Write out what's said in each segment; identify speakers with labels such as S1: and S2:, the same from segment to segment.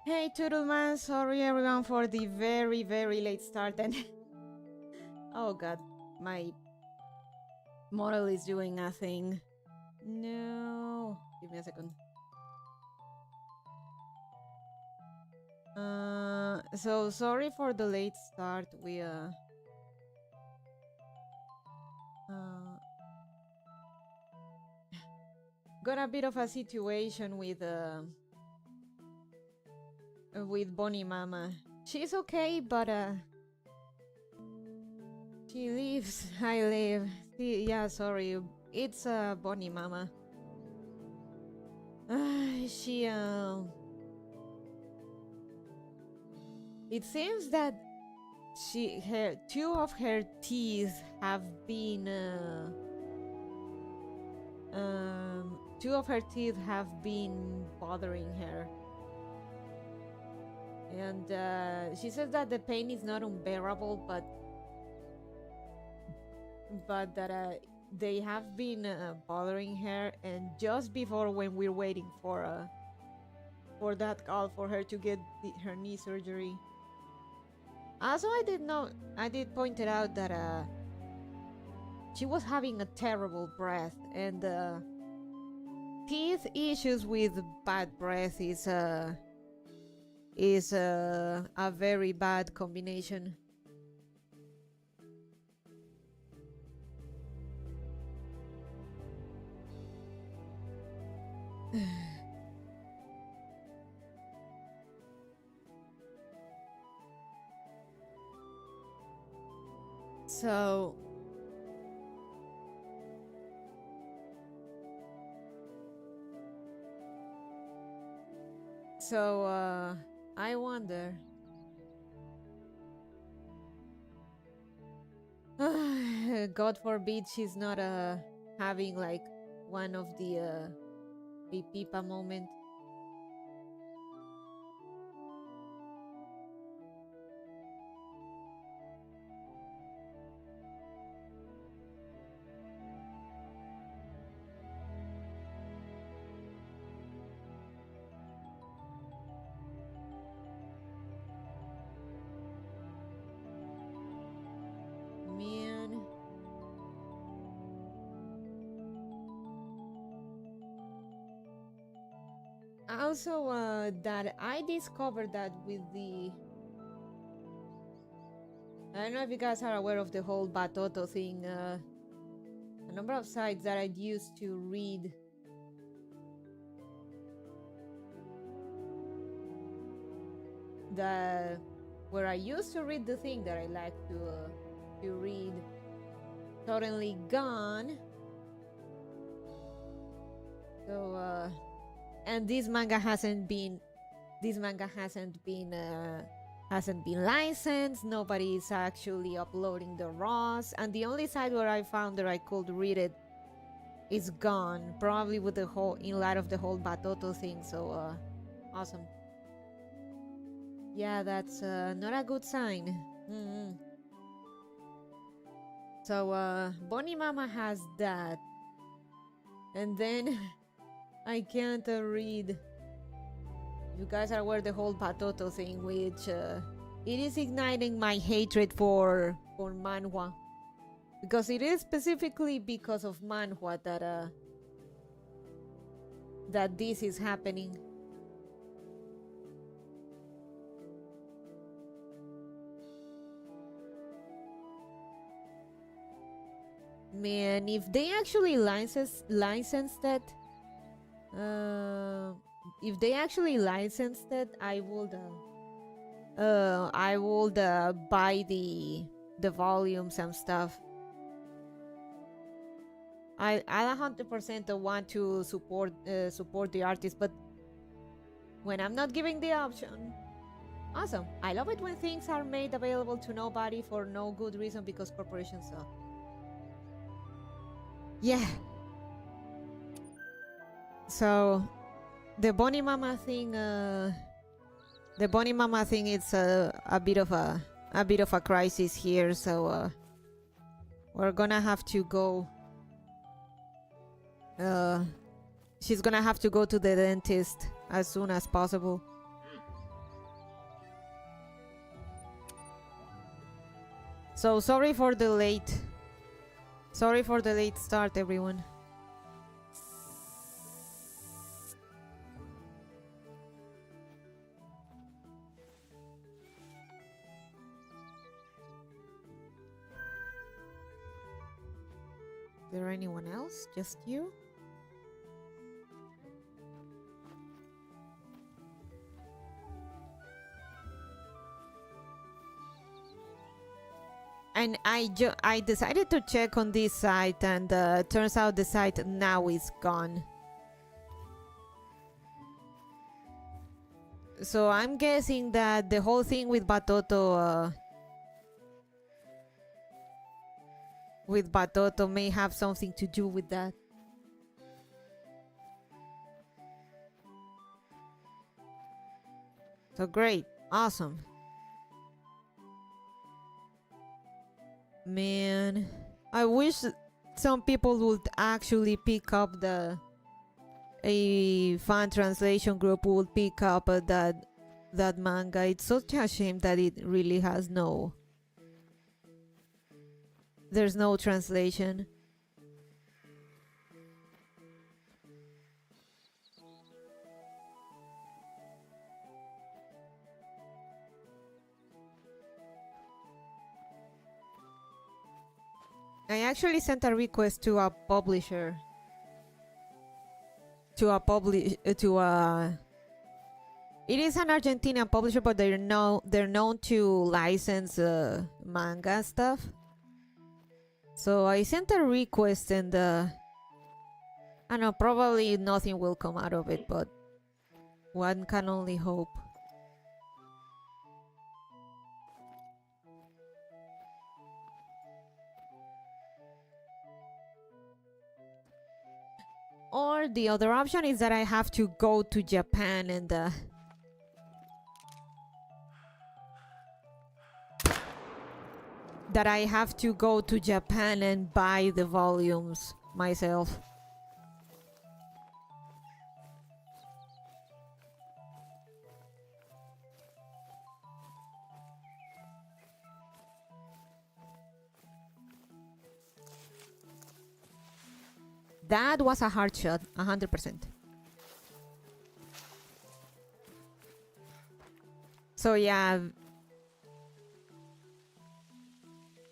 S1: Hey Toodleman, sorry everyone for the very late start and oh god, my model is doing nothing. No, give me a second. So sorry for the late start. We got a bit of a situation with Bonnie Mama. She's okay, but she leaves. I live. Yeah, sorry. It's Bonnie Mama. She it seems that two of her teeth have been bothering her, and she says that the pain is not unbearable, but that they have been bothering her, and just before when we're waiting for that call for her to get her knee surgery. Also, I did point it out that she was having a terrible breath, and teeth issues with bad breath is a very bad combination. So I wonder. God forbid she's not having like one of the pipa moment. Man. Also, that I discovered that with the... I don't know if you guys are aware of the whole Batoto thing. A number of sites that I used to read where I used to read the thing that I like to read suddenly gone. So and this manga hasn't been licensed. Nobody is actually uploading the raws, and the only site where I found that I could read it is gone, probably with in light of the whole Batoto thing. So awesome. Yeah, that's not a good sign. So Bonnie Mama has that, and then I can't read. You guys are aware the whole Batoto thing, which it is igniting my hatred for manhwa, because it is specifically because of manhwa that this is happening. Man, if they actually licensed it, I would buy the volumes and stuff. I 100% want to support the artist, but when I'm not giving the option, awesome. I love it when things are made available to nobody for no good reason because corporations suck. Yeah. So the Bonnie Mama thing, it's a bit of a crisis here. So we're gonna have to go. She's gonna have to go to the dentist as soon as possible. So sorry for the late. Sorry for the late start, everyone. Is there anyone else? Just you? And I decided to check on this site, and turns out the site now is gone. So I'm guessing that the whole thing with Batoto may have something to do with that. So great, awesome. Man, I wish some people would actually pick up a fan translation group would pick up that manga. It's such a shame that it really has there's no translation. I actually sent a request to a publisher. It is an Argentinian publisher, but they're known to license manga stuff. So I sent a request, and I don't know, probably nothing will come out of it, but one can only hope. Or the other option is that I have to go to Japan and buy the volumes myself. That was a hard shot, 100%. So yeah,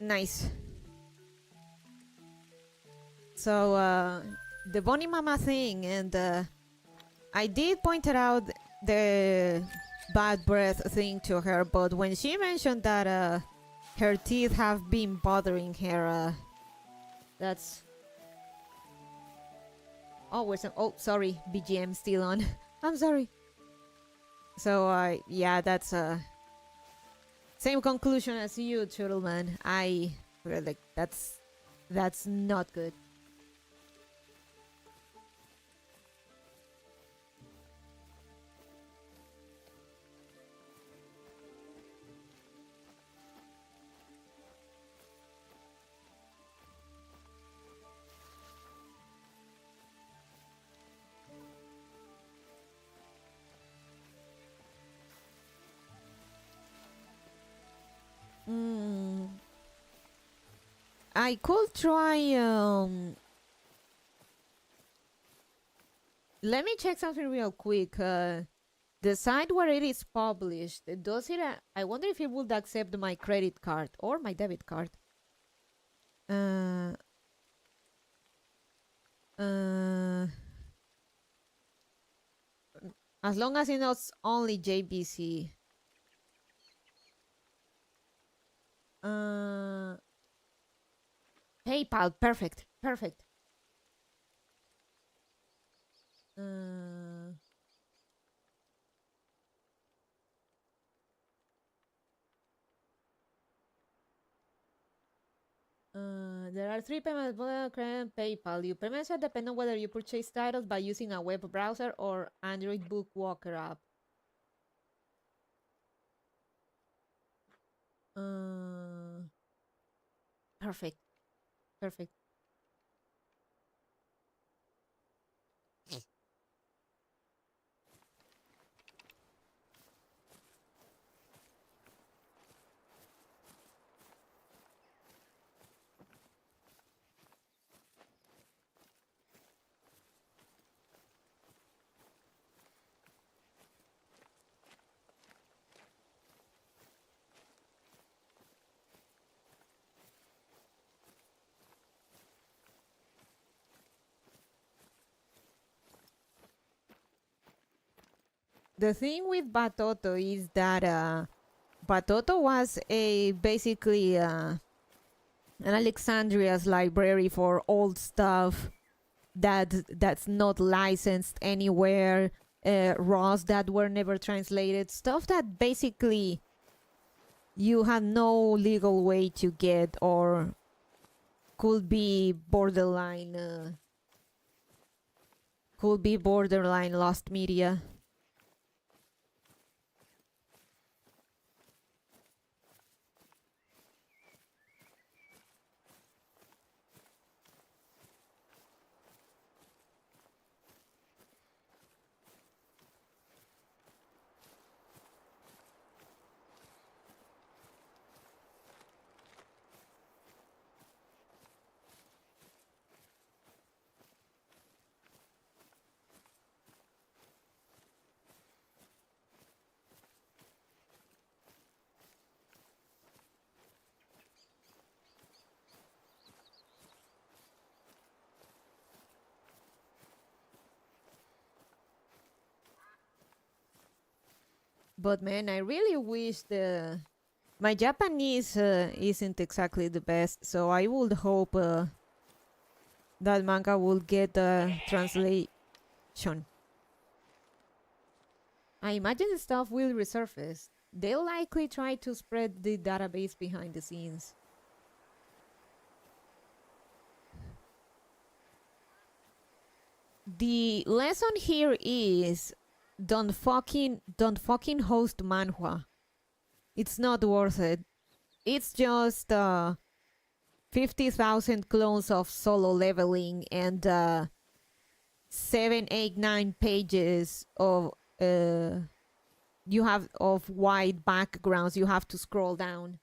S1: nice. So the Bonnie Mama thing, and I did point out the bad breath thing to her, but when she mentioned that her teeth have been bothering her, that's... Oh, sorry, BGM still on. I'm sorry. So yeah, that's same conclusion as you, Turtleman. I like that's not good. I could try. Let me check something real quick. The site where it is published, does it? I wonder if it would accept my credit card or my debit card. As long as it's only JBC. PayPal, perfect. There are 3 payments for PayPal. Your payments are dependent on whether you purchase titles by using a web browser or Android Bookwalker app. Perfect. The thing with Batoto is that Batoto was a basically an Alexandria's library for old stuff that's not licensed anywhere, ROS that were never translated, stuff that basically you had no legal way to get or could be borderline lost media. But man, I really wish my Japanese isn't exactly the best, so I would hope that manga will get a translation. I imagine the stuff will resurface. They'll likely try to spread the database behind the scenes. The lesson here is don't fucking host manhwa. It's not worth it. It's just 50,000 clones of solo leveling and 7, 8, 9 pages of you have of white backgrounds you have to scroll down.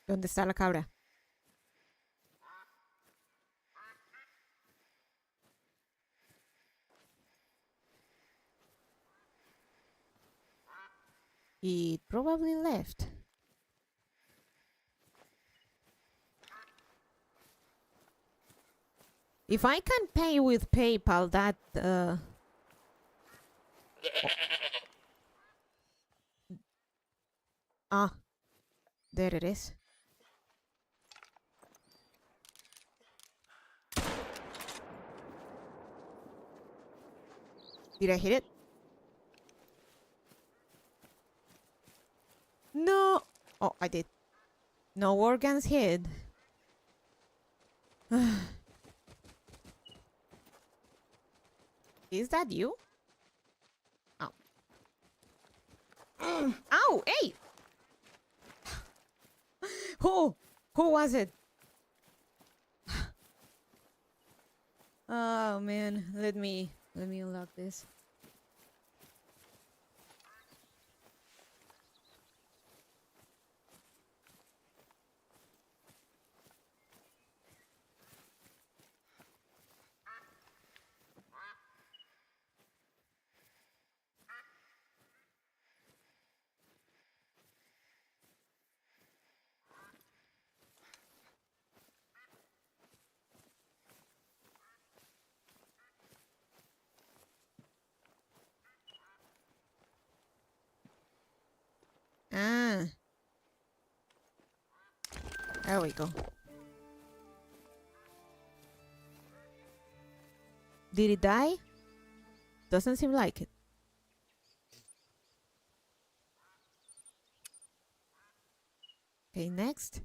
S1: ¿Dónde está la cabra? It probably left. If I can pay with PayPal, that there it is. Did I hit it? No. Oh, I did. No organs hit. Is that you? Oh. Ow! Hey! Who was it? Oh man, let me unlock this. Ah. There we go. Did it die? Doesn't seem like it. Okay, next.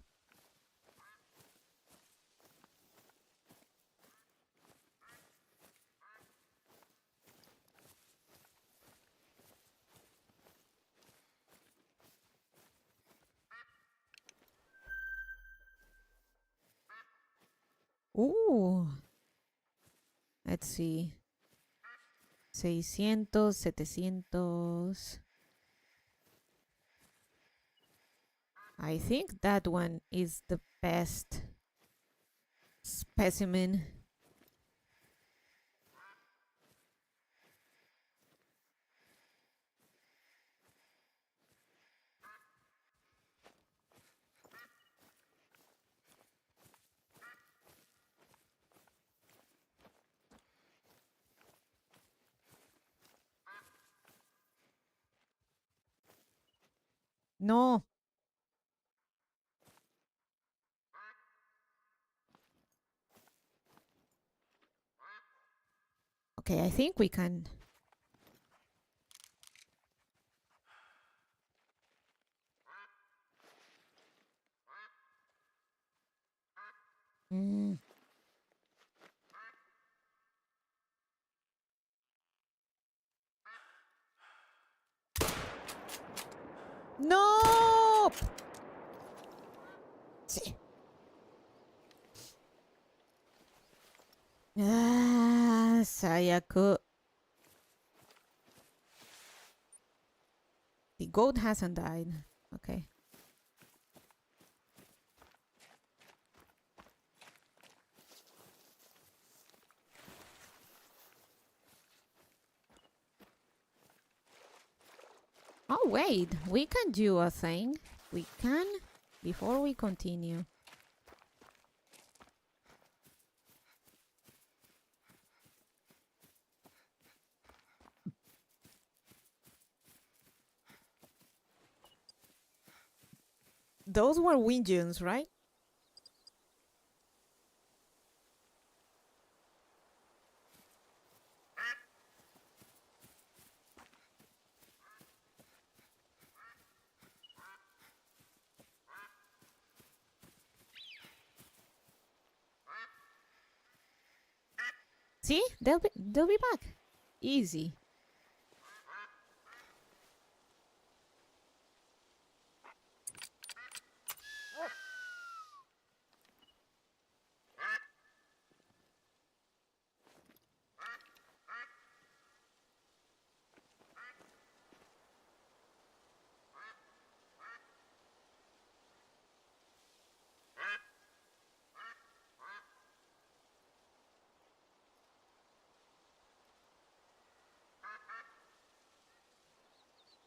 S1: Ooh. Let's see. 600, 700. I think that one is the best specimen. No. Okay, I think we can. Mm. No. Sí. Ah, Sayaku. The goat hasn't died. Okay. Oh, wait. We can do a thing. We can. Before we continue. Those were Winjuns, right? See? They'll be back. Easy.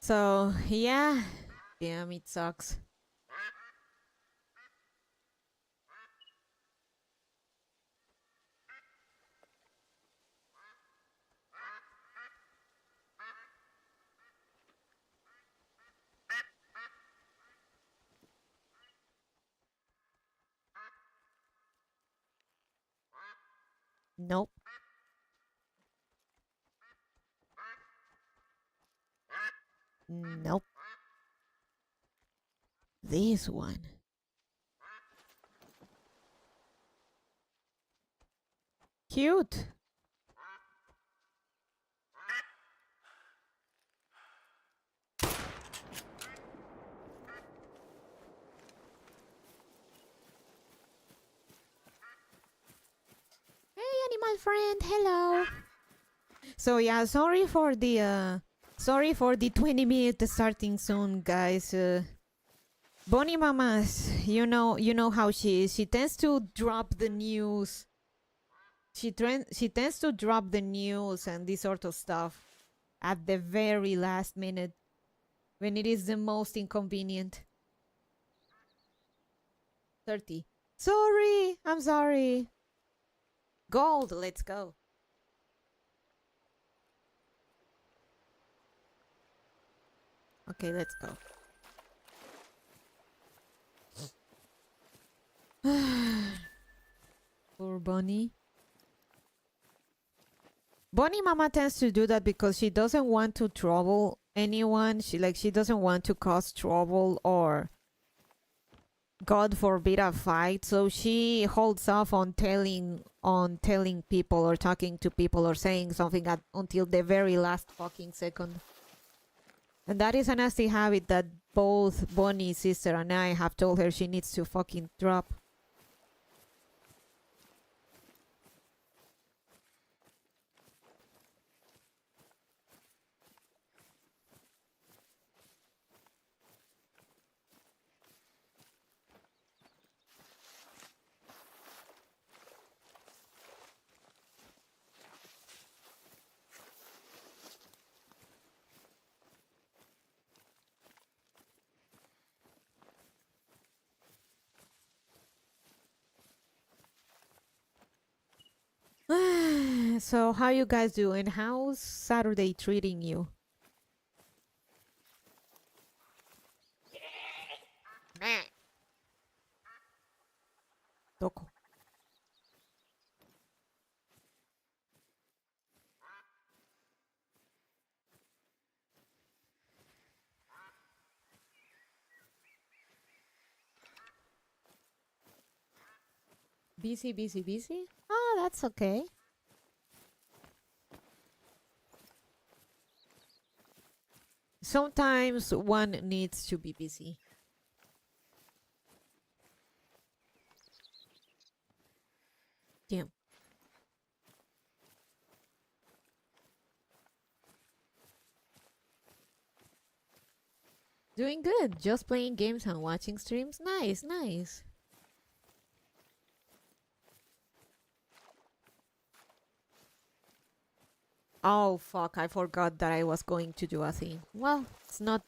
S1: So, yeah. Damn, it sucks. Nope. Nope. This one. Cute. Hey, animal friend. Hello. So yeah, sorry for the 20-minute starting soon, guys. Bonnie Mamas, you know how she is. She tends to drop the news. She tends to drop the news and this sort of stuff at the very last minute when it is the most inconvenient. 30. Sorry, I'm sorry. Gold, let's go. Okay, let's go. Poor Bonnie. Bonnie Mama tends to do that because she doesn't want to trouble anyone. She doesn't want to cause trouble or God forbid a fight. So she holds off on telling people or talking to people or saying something until the very last fucking second. And that is a nasty habit that both Bonnie's sister and I have told her she needs to fucking drop. So how you guys doing? How's Saturday treating you? Toco. Busy, busy, busy? Oh, that's okay. Sometimes one needs to be busy. Yeah. Doing good. Just playing games and watching streams. Nice, nice. Oh, fuck. I forgot that I was going to do a thing. Well, it's not...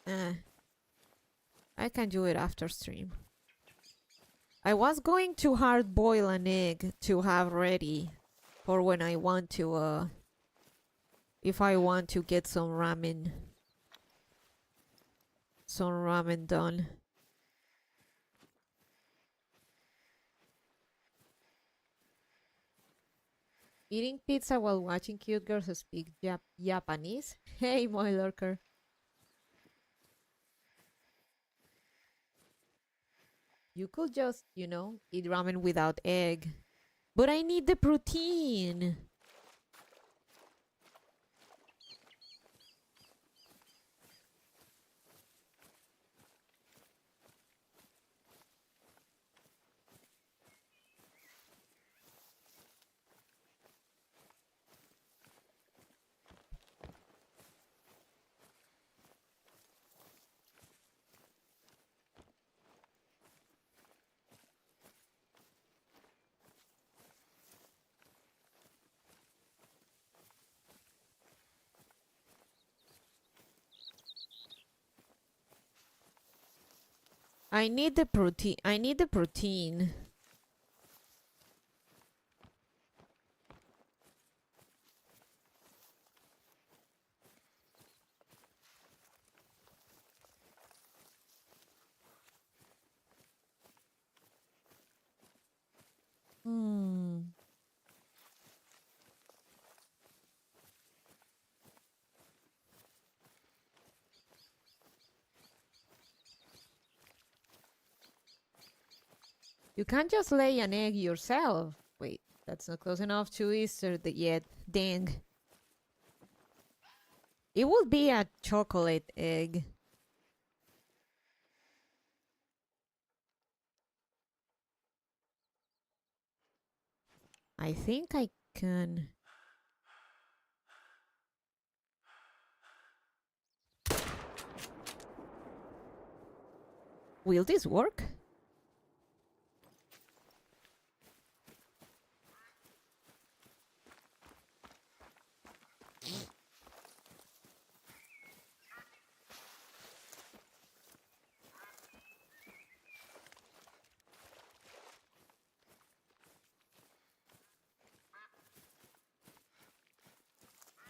S1: I can do it after stream. I was going to hard boil an egg to have ready for when I want to, if I want to get some ramen done. Eating pizza while watching cute girls speak Japanese? Hey, my lurker. You could just, you know, eat ramen without egg. But I need the protein. I need the protein. I need the protein. Hmm. You can't just lay an egg yourself. Wait, that's not close enough to Easter yet. Dang. It would be a chocolate egg. I think I can. Will this work?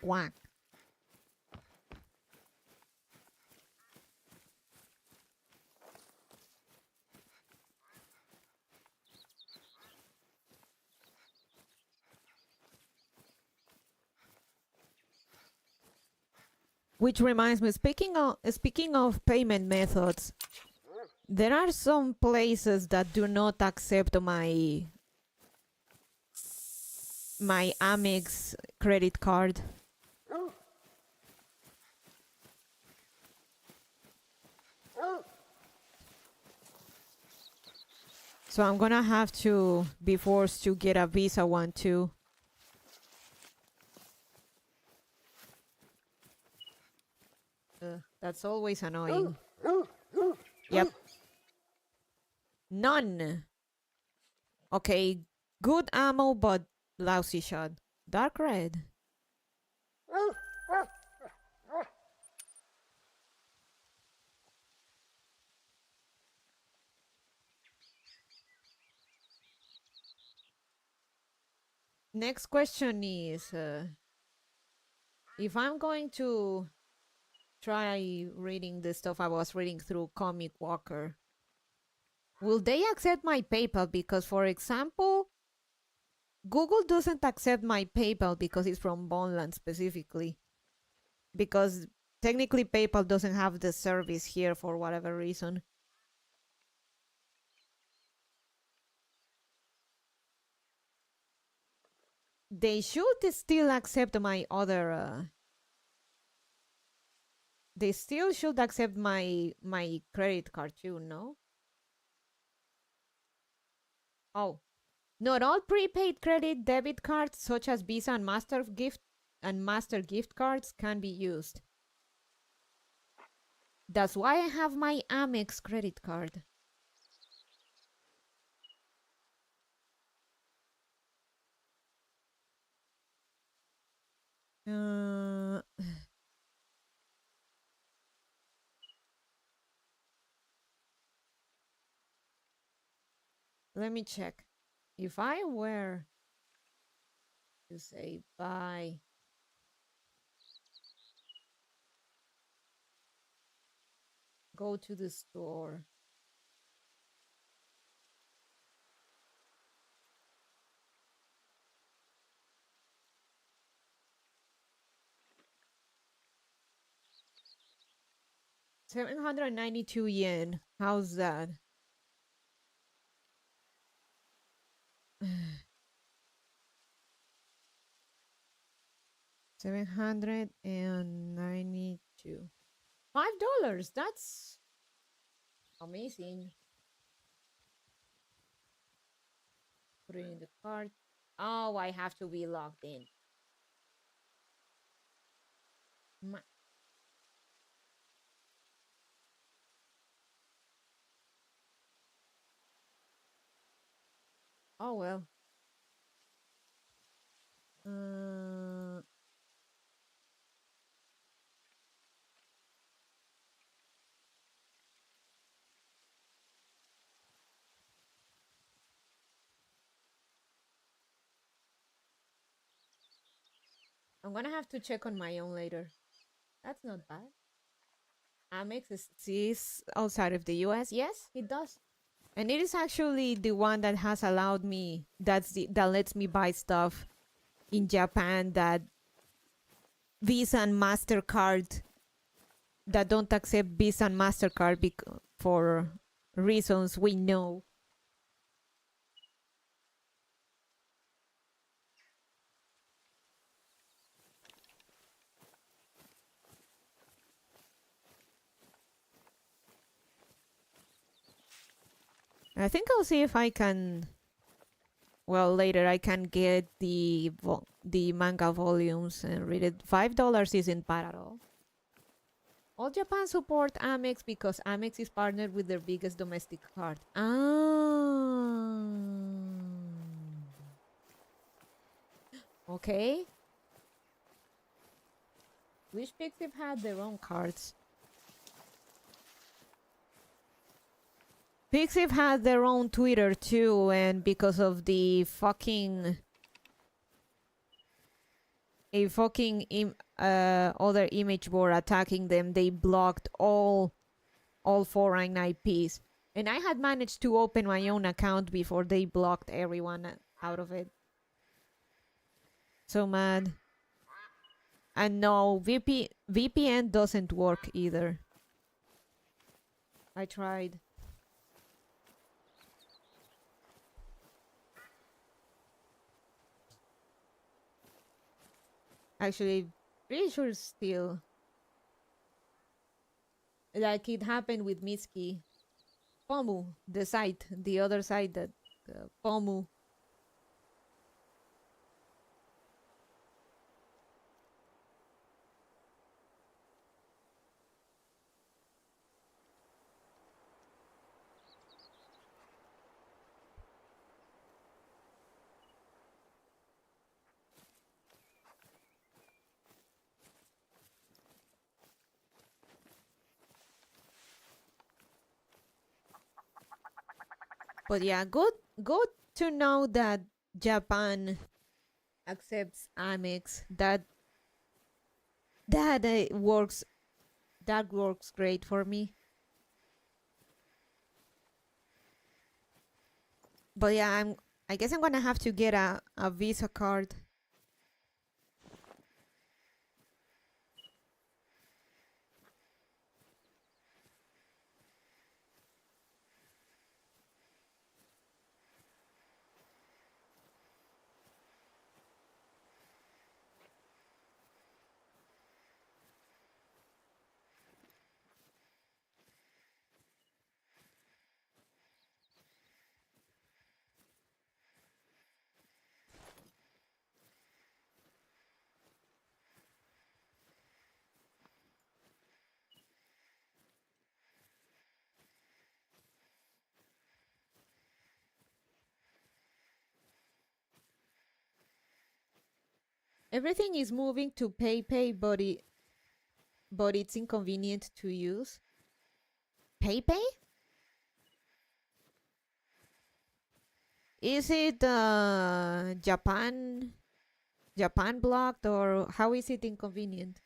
S1: Quack. Which reminds me, speaking of payment methods, there are some places that do not accept my Amex credit card. So I'm gonna have to be forced to get a Visa one too. That's always annoying. Yep. None. Okay, good ammo, but lousy shot. Dark red. Next question is, if I'm going to try reading the stuff I was reading through Comic Walker, will they accept my PayPal? Because, for example, Google doesn't accept my PayPal because it's from Bonland specifically. Because technically PayPal doesn't have the service here for whatever reason. They should still accept my other. They still should accept my credit card too, no? Oh, not all prepaid credit debit cards, such as Visa and Master gift cards, can be used. That's why I have my Amex credit card. Let me check. If I were to say bye, go to the store. $792. How's that? $792. $5. That's amazing. Put it in the cart. Oh, I have to be logged in. Oh well. I'm gonna have to check on my own later. That's not bad. Amex is outside of the US. Yes, it does. And it is actually the one that has allowed me, that lets me buy stuff in Japan that Visa and MasterCard, that don't accept Visa and MasterCard for reasons we know. I think I'll see if I can. Well, later I can get the manga volumes and read it. $5 isn't bad at all. All Japan support Amex because Amex is partnered with their biggest domestic card. Ah. Okay. Wish Pixiv had their own cards. Pixiv had their own Twitter too, and because of the fucking other image board attacking them, they blocked all foreign IPs. And I had managed to open my own account before they blocked everyone out of it. So mad. And no, VPN doesn't work either. I tried. Actually, pretty sure still. Like it happened with Mitsuki. Pomu, the site, the other side that Pomu. But yeah, good to know that Japan accepts Amex. That works. That works great for me. But yeah, I guess I'm gonna have to get a Visa card. Everything is moving to PayPay, but it's inconvenient to use. PayPay? Is it Japan blocked, or how is it inconvenient?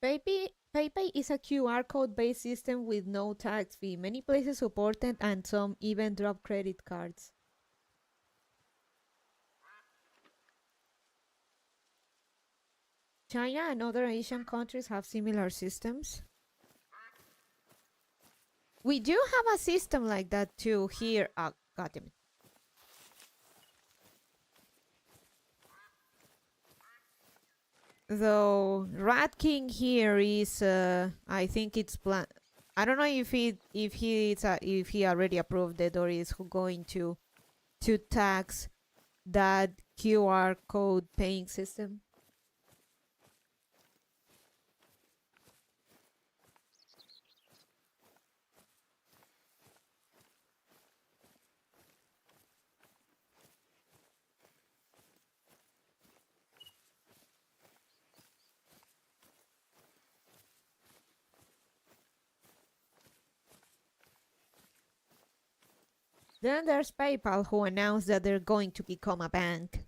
S1: PayPay is a QR code based system with no tax fee. Many places support it, and some even drop credit cards. China and other Asian countries have similar systems. We do have a system like that too here. Oh, God damn it. Though Rat King here is, I think it's plan. I don't know if he already approved it or is going to tax that QR code paying system. Then there's PayPal, who announced that they're going to become a bank.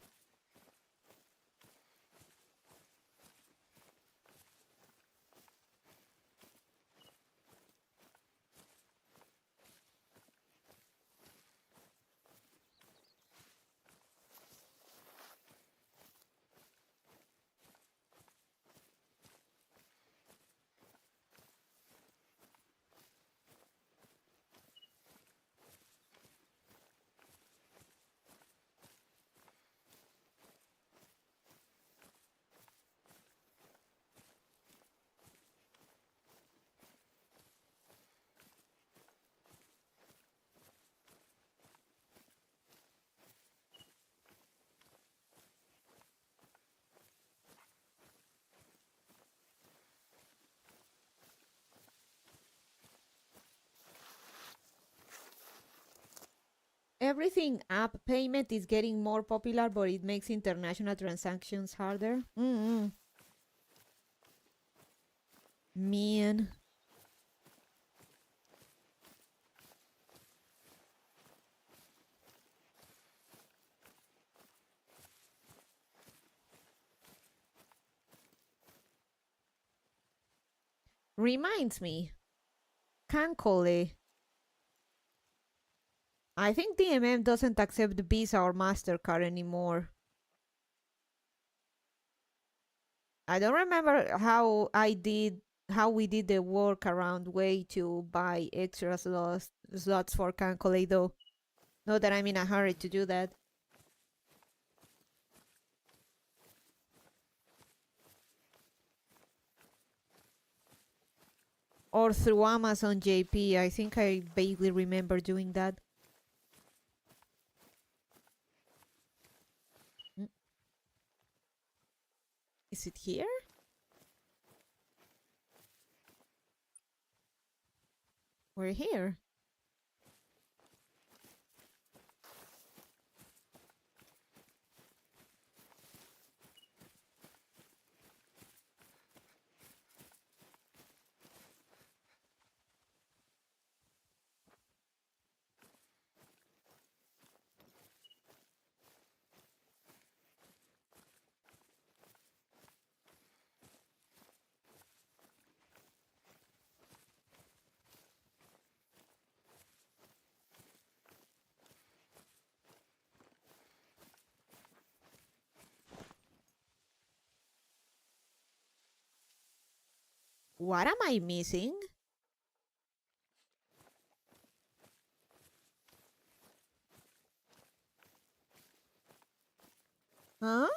S1: Everything app payment is getting more popular, but it makes international transactions harder. Man. Reminds me, Cancole. I think DMM doesn't accept Visa or MasterCard anymore. I don't remember how we did the workaround way to buy extra slots for Kankoleido. Not that I'm in a hurry to do that. Or through Amazon JP. I think I vaguely remember doing that. Is it here? We're here. What am I missing? Huh?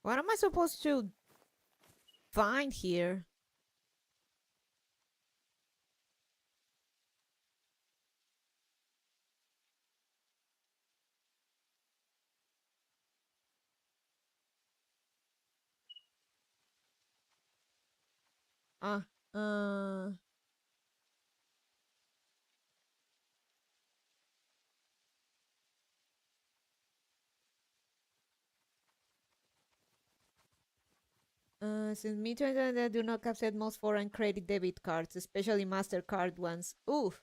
S1: What am I supposed to find here? Ah, since me to I do not accept most foreign credit debit cards, especially MasterCard ones. Oof.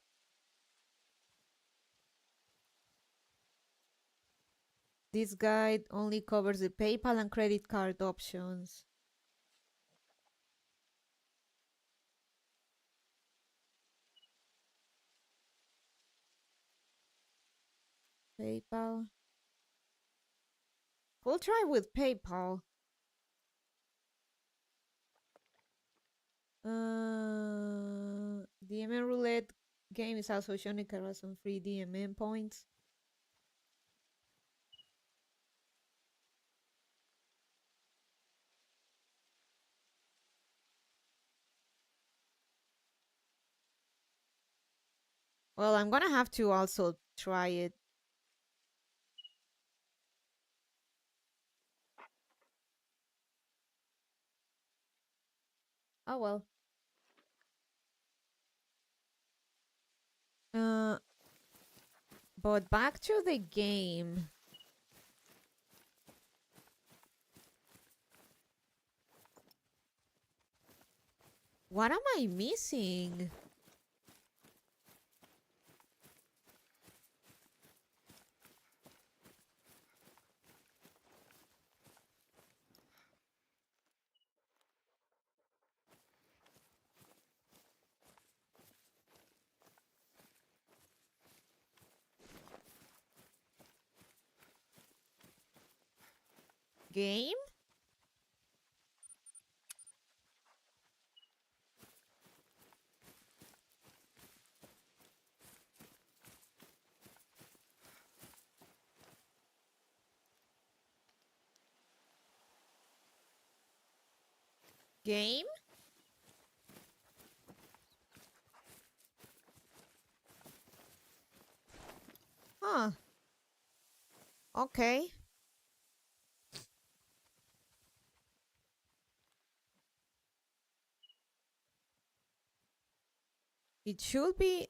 S1: This guide only covers the PayPal and credit card options. PayPal. We'll try with PayPal. DMN roulette game is also showing some free DMN points. Well, I'm gonna have to also try it. Oh well. Uh, but back to the game. What am I missing? Game? Game? Huh. Okay. It should be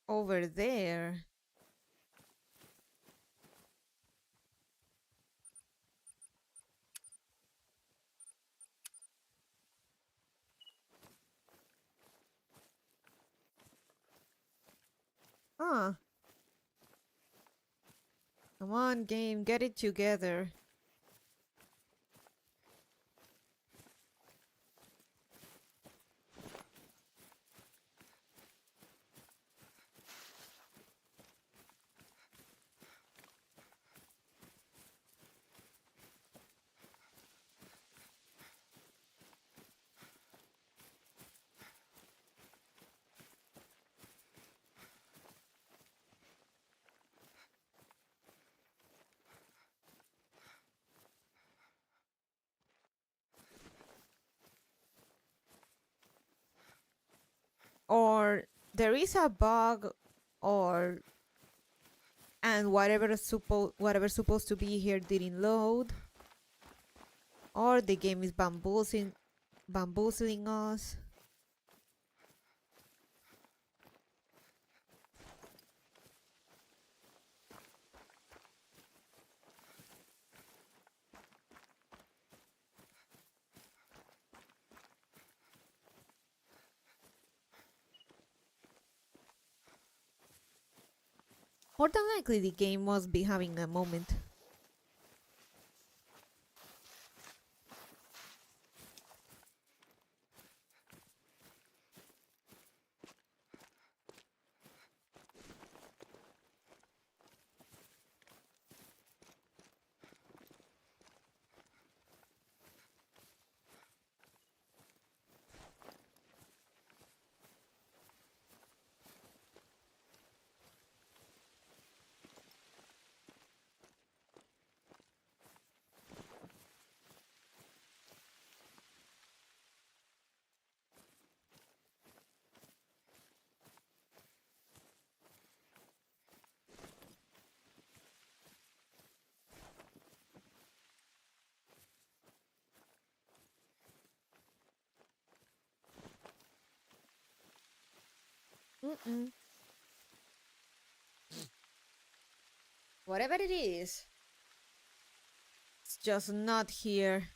S1: over there. Huh. Come on, game, get it together. there is a bug, or and whatever's supposed to be here didn't load, or the game is bamboozling us. More than likely the game must be having a moment. Mm-mm. Whatever it is, it's just not here.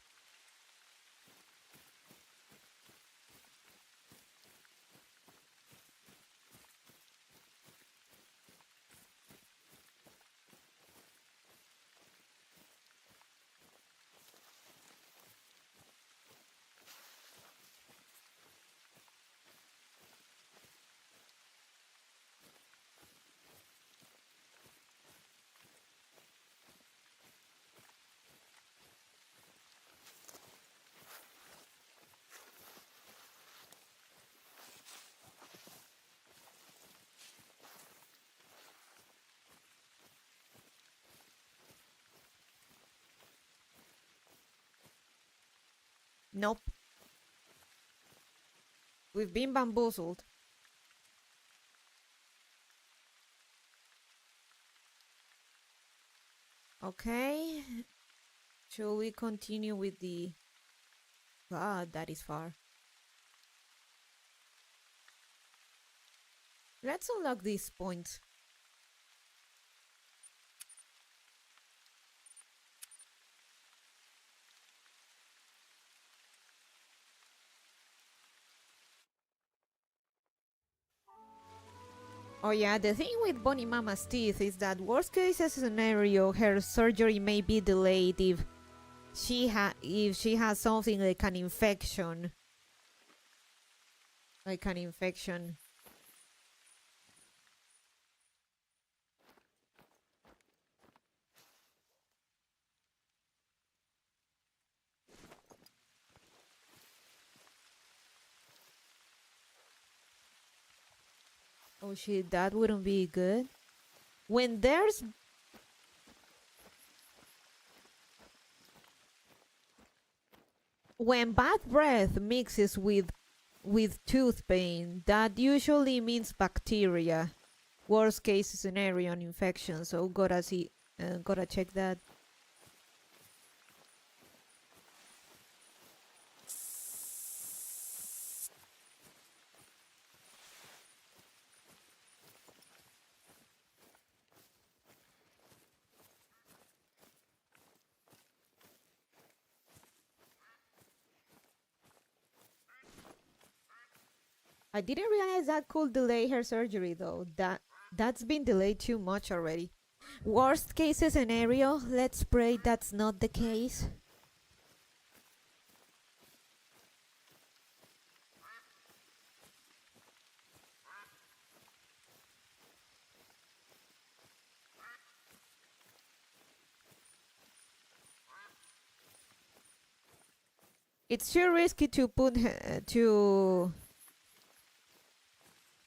S1: Nope. We've been bamboozled. Okay. Shall we continue with the... God, that is far. Let's unlock these points. Oh yeah, the thing with Bonnie Mama's teeth is that worst case scenario, her surgery may be delayed if she has something like an infection. Like an infection. Oh shit, that wouldn't be good. When there's... When bad breath mixes with tooth pain, that usually means bacteria. Worst case scenario, an infection. So gotta check that. I didn't realize that could delay her surgery though. That's been delayed too much already. Worst case scenario, let's pray that's not the case. It's too risky to put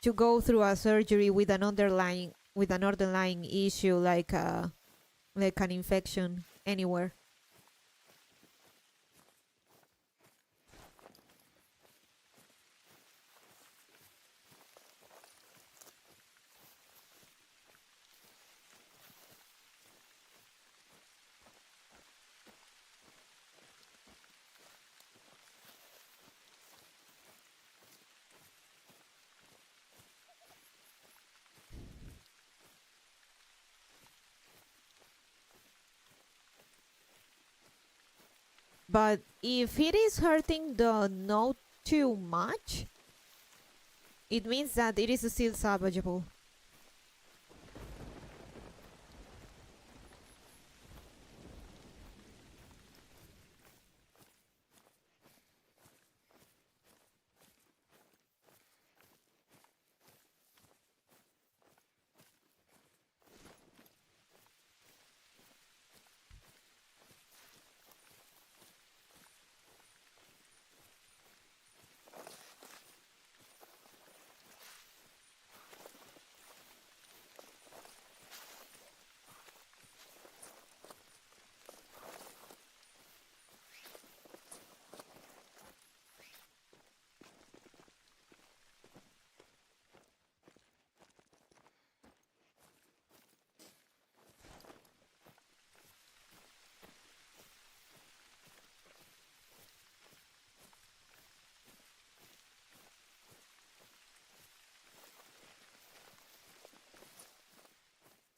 S1: to go through a surgery with an underlying issue like an infection anywhere. But if it is hurting the note too much, it means that it is still salvageable.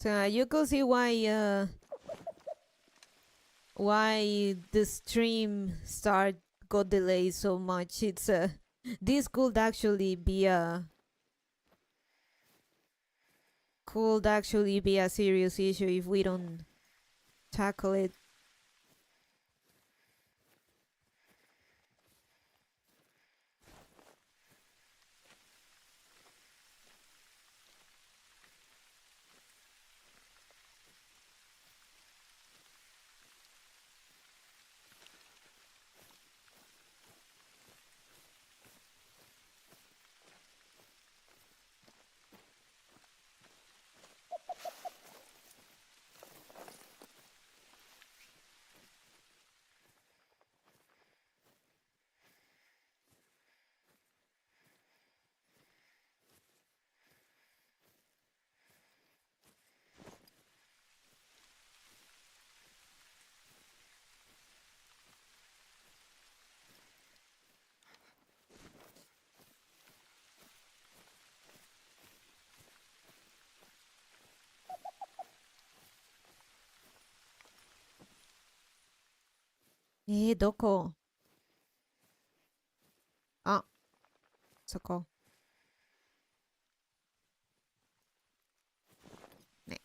S1: So you could see why the stream start got delayed so much. It's this could actually be a serious issue if we don't tackle it. Doko. Ah, soko. Ne.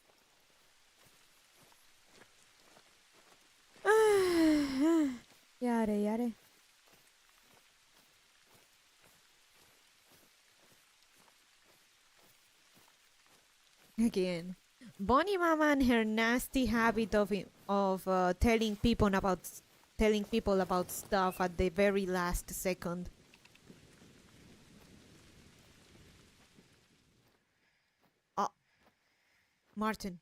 S1: Yare, yare. Again. Bonnie Mama and her nasty habit of telling people about stuff at the very last second. Oh, Martin.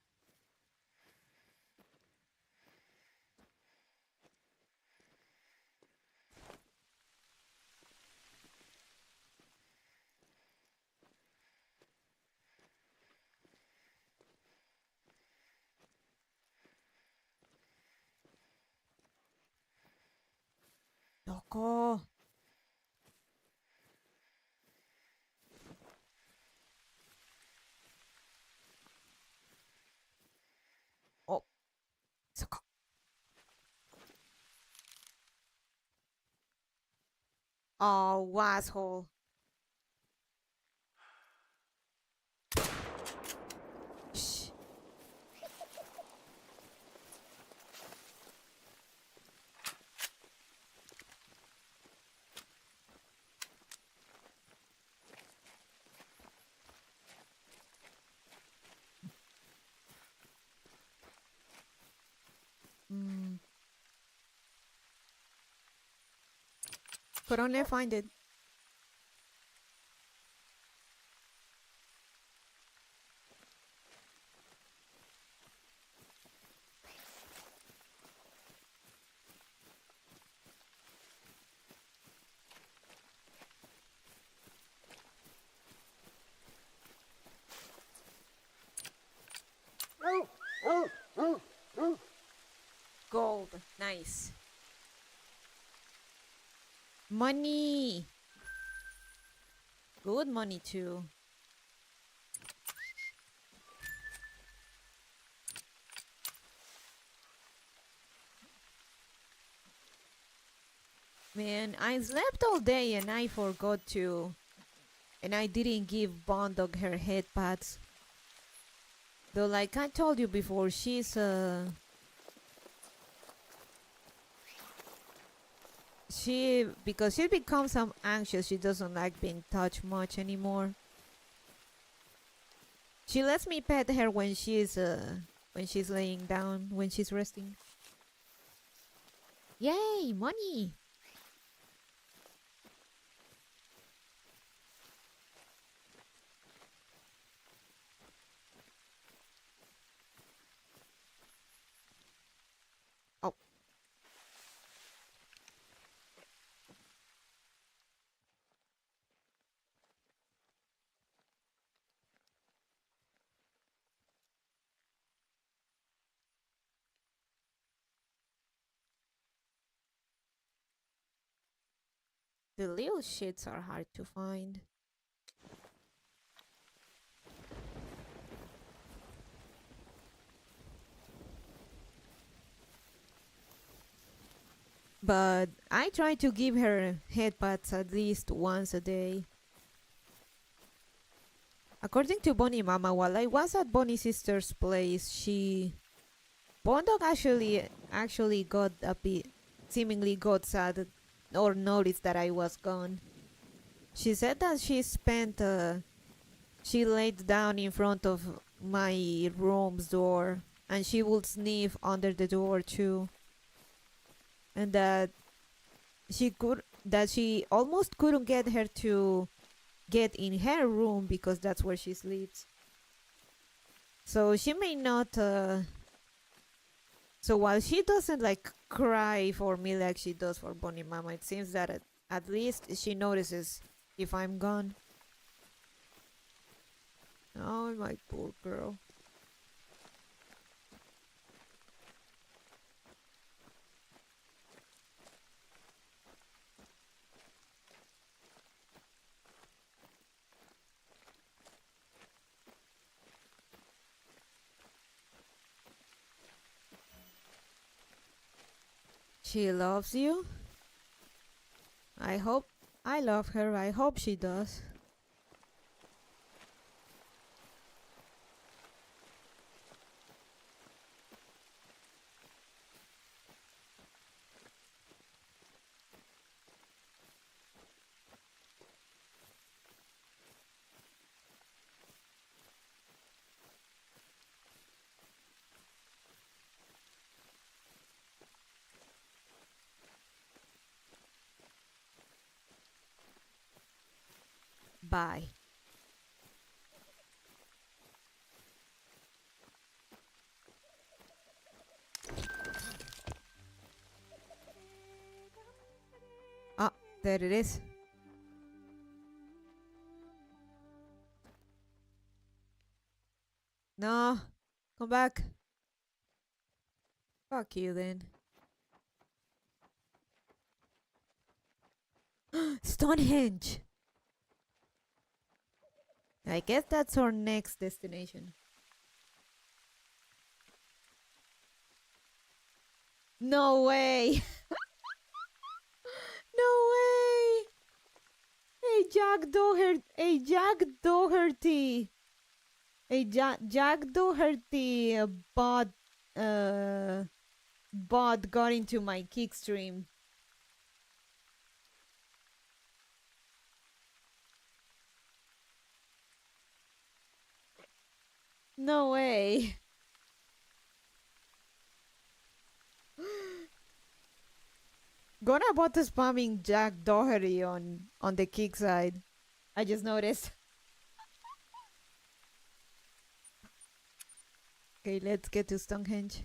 S1: Doko. Oh, soko. Oh, asshole. Shh. Mm. Could only find it. Gold. Nice. Money. Good money too. Man, I slept all day and I forgot to. And I didn't give Bondog her head pads. Though, like I told you before, because she becomes some anxious, she doesn't like being touched much anymore. She lets me pet her when she's laying down, when she's resting. Yay, money! Oh. The little shits are hard to find. But I try to give her headpats at least once a day. According to Bonnie Mama, while I was at Bonnie's sister's place, Bondog actually got a bit, seemingly got sad or noticed that I was gone. She said that she laid down in front of my room's door and she would sniff under the door too. And that she almost couldn't get her to get in her room because that's where she sleeps. So she may not so while she doesn't like cry for me like she does for Bonnie Mama, it seems that at least she notices if I'm gone. Oh, my poor girl. She loves you? I hope I love her. I hope she does. Bye. Ah, there it is. No, come back. Fuck you then. Stonehenge! I guess that's our next destination. No way! No way! Hey, Jack Doherty! Hey, Jack Doherty! Hey, Jack Doherty uh, bot got into my kick stream. No way. Gonna bot spamming Jack Doherty on the kick side. I just noticed. Okay, let's get to Stonehenge.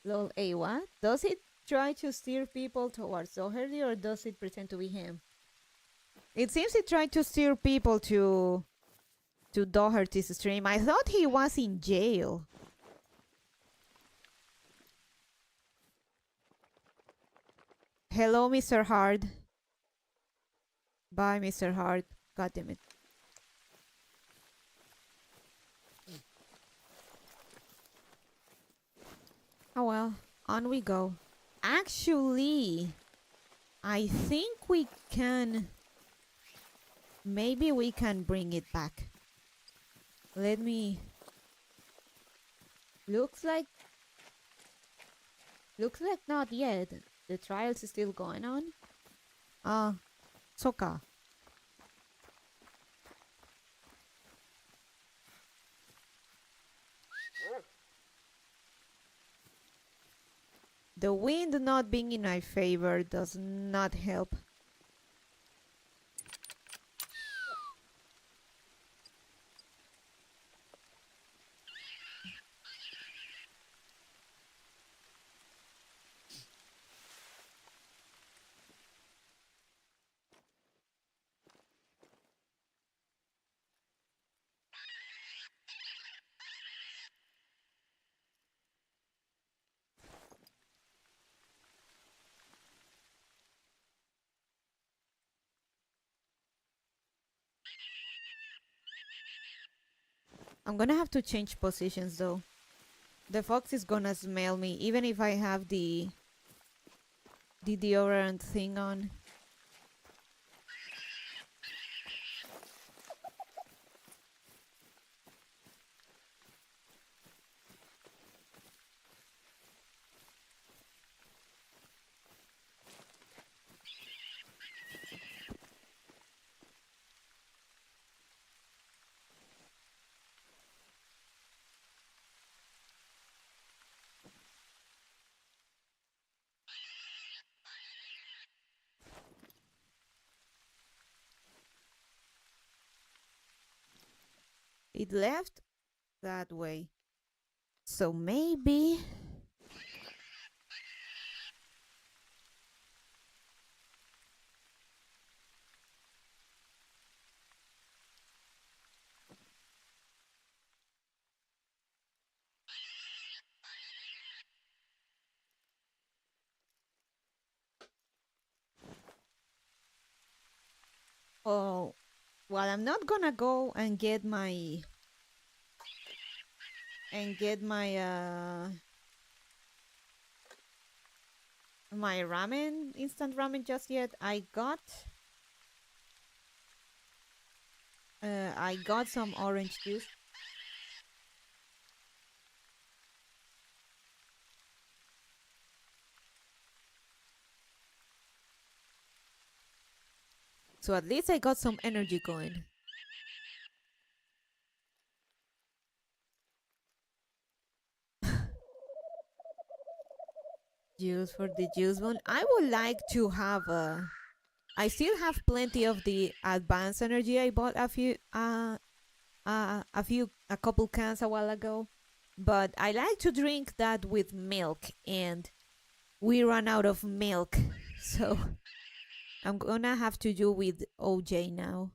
S1: Lol, a what? Does it try to steer people towards Doherty or does it pretend to be him? It seems it tried to steer people to Doherty's stream. I thought he was in jail. Hello, Mr. Hard. Bye, Mr. Hard. God damn it. Oh well, on we go. Actually, I think we can... Maybe we can bring it back. Let me... Looks like not yet. The trial's still going on. Soka. The wind not being in my favor does not help. I'm gonna have to change positions though. The fox is gonna smell me even if I have the deodorant thing on. It left that way. So maybe... Oh, well, I'm not gonna go and get my... my ramen, instant ramen just yet. I got some orange juice. So at least I got some energy going. Juice for the juice one. I would like to have I still have plenty of the advanced energy I bought a couple cans a while ago, but I like to drink that with milk, and we ran out of milk, so I'm gonna have to do with OJ now.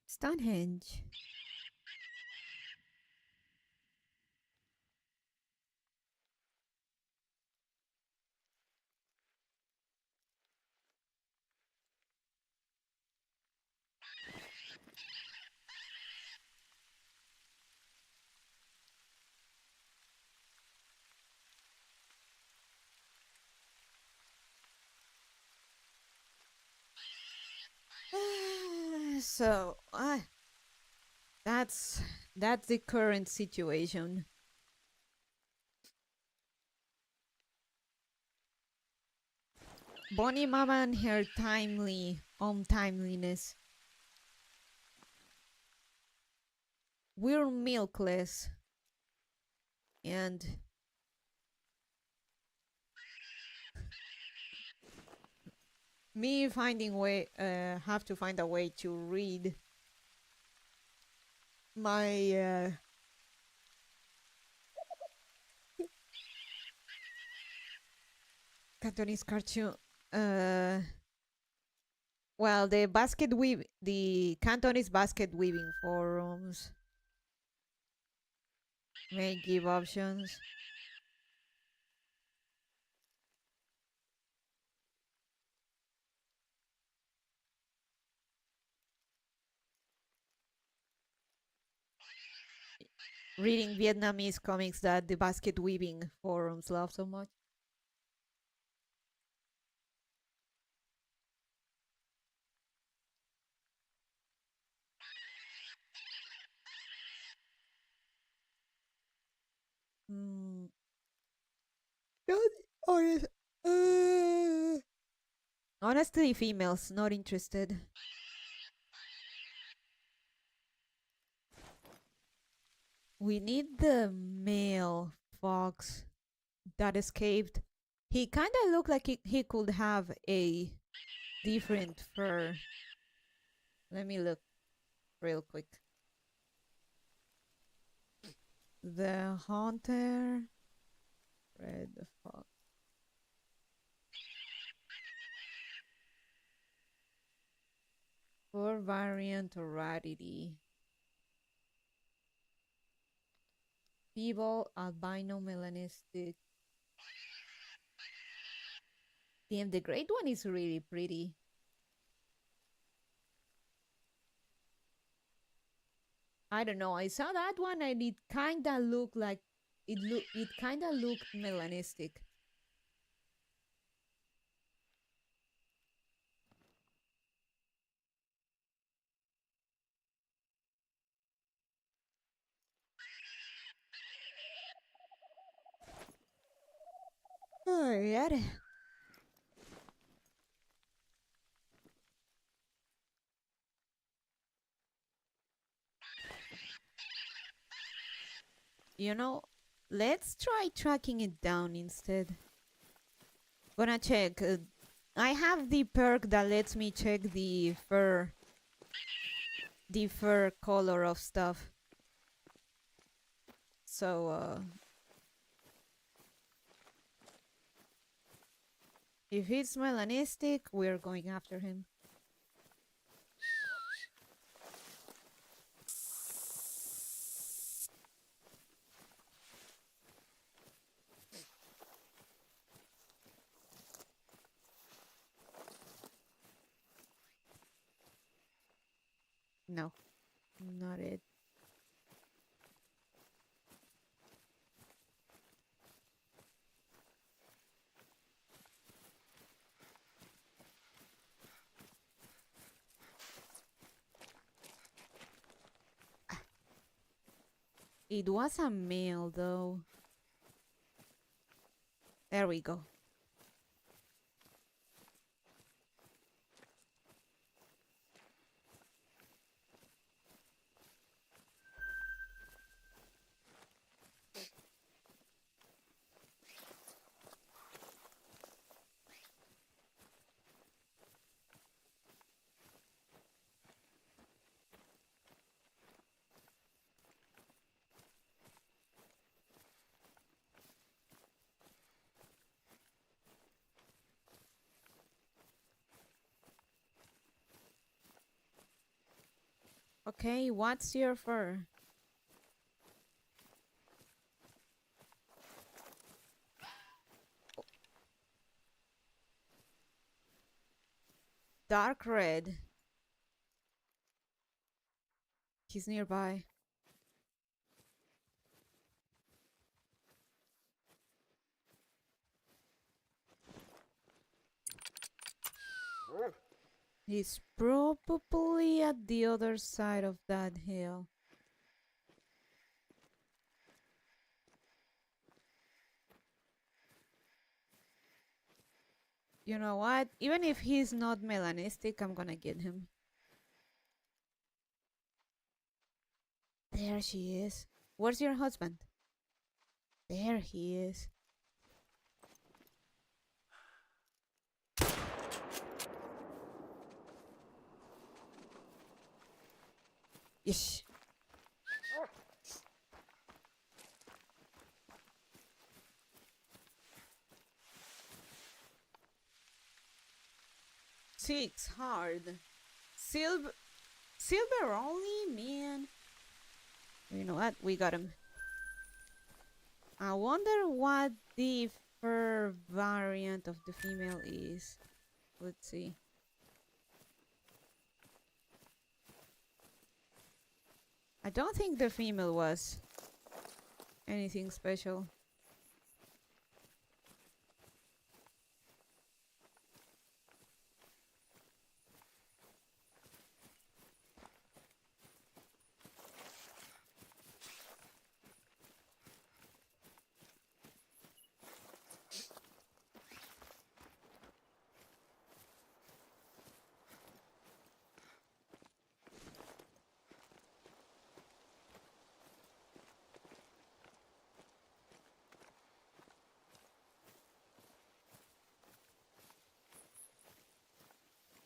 S1: Stonehenge. So that's the current situation. Bonnie Mama and her untimeliness. We're milkless, and me have to find a way to read my Cantonese cartoon. Well, the Cantonese basket weaving forums may give options. Reading Vietnamese comics that the basket weaving forums love so much. Mm. Not honest. Honestly, females not interested. We need the male fox that escaped. He kind of looked like he could have a different fur. Let me look real quick. The hunter, red fox. Fur variant or rarity. Feeble, albino, melanistic. Damn, the great one is really pretty. I don't know. I saw that one and it kinda looked like it kinda looked melanistic. Alright. You know, let's try tracking it down instead. Gonna check. I have the perk that lets me check the fur color of stuff. So, if it's melanistic, we're going after him. No, not it. It was a male, though. There we go. Okay, what's your fur? Dark red. He's nearby. He's probably at the other side of that hill. You know what? Even if he's not melanistic, I'm gonna get him. There she is. Where's your husband? There he is. Yes.
S2: 6 hard. Silver only, man. You know what? We got him. I wonder what the fur variant of the female is. Let's see. I don't think the female was anything special.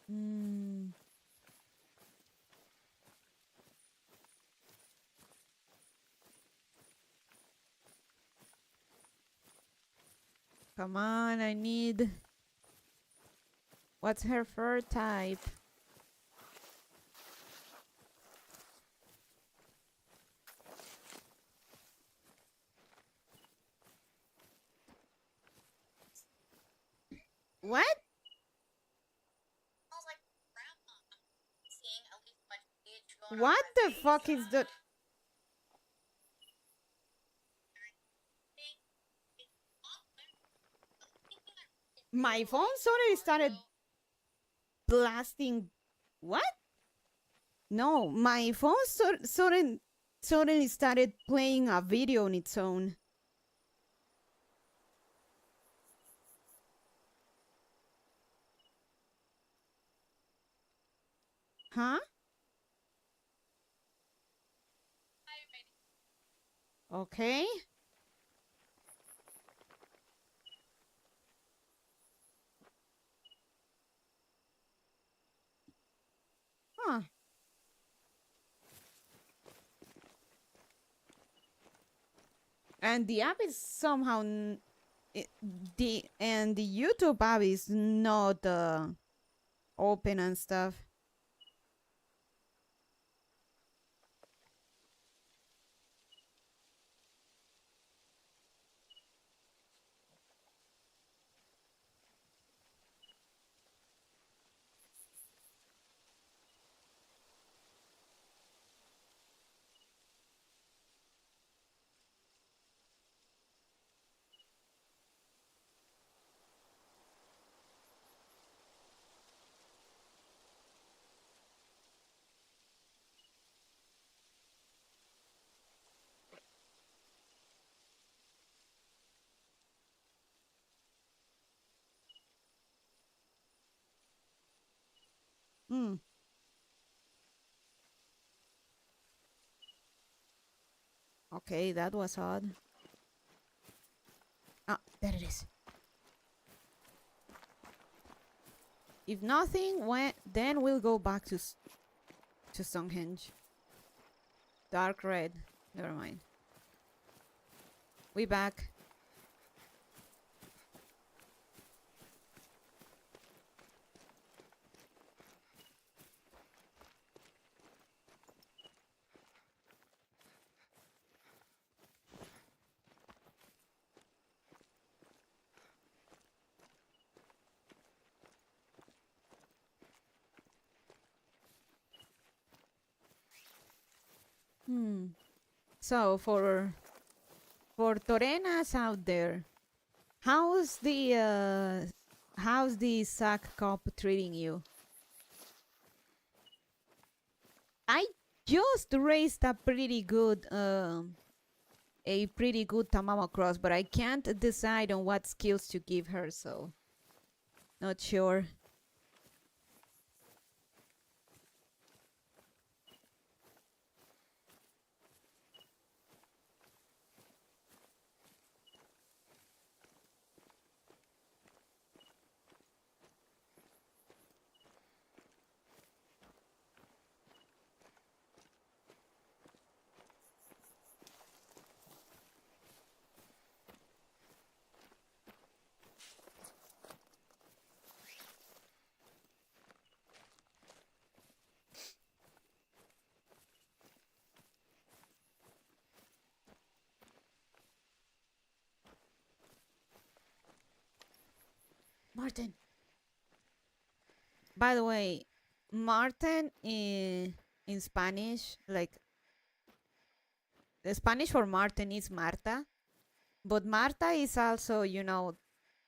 S2: Hmm. Come on, I need... What's her fur type? What? What the fuck is that? My phone suddenly started blasting. What? No, my phone suddenly started playing a video on its own. Huh? Okay. Huh. And the app is somehow the YouTube app is not open and stuff. Hmm. Okay, that was odd. Ah, there it is. If nothing, then we'll go back to Stonehenge. Dark red. Never mind. We back. So for Torenas out there, how's the sack cop treating you? I just raised a pretty good Tamama cross, but I can't decide on what skills to give her, so not sure. Martin. By the way, Martin in Spanish, like the Spanish for Martin is Marta, but Marta is also, you know,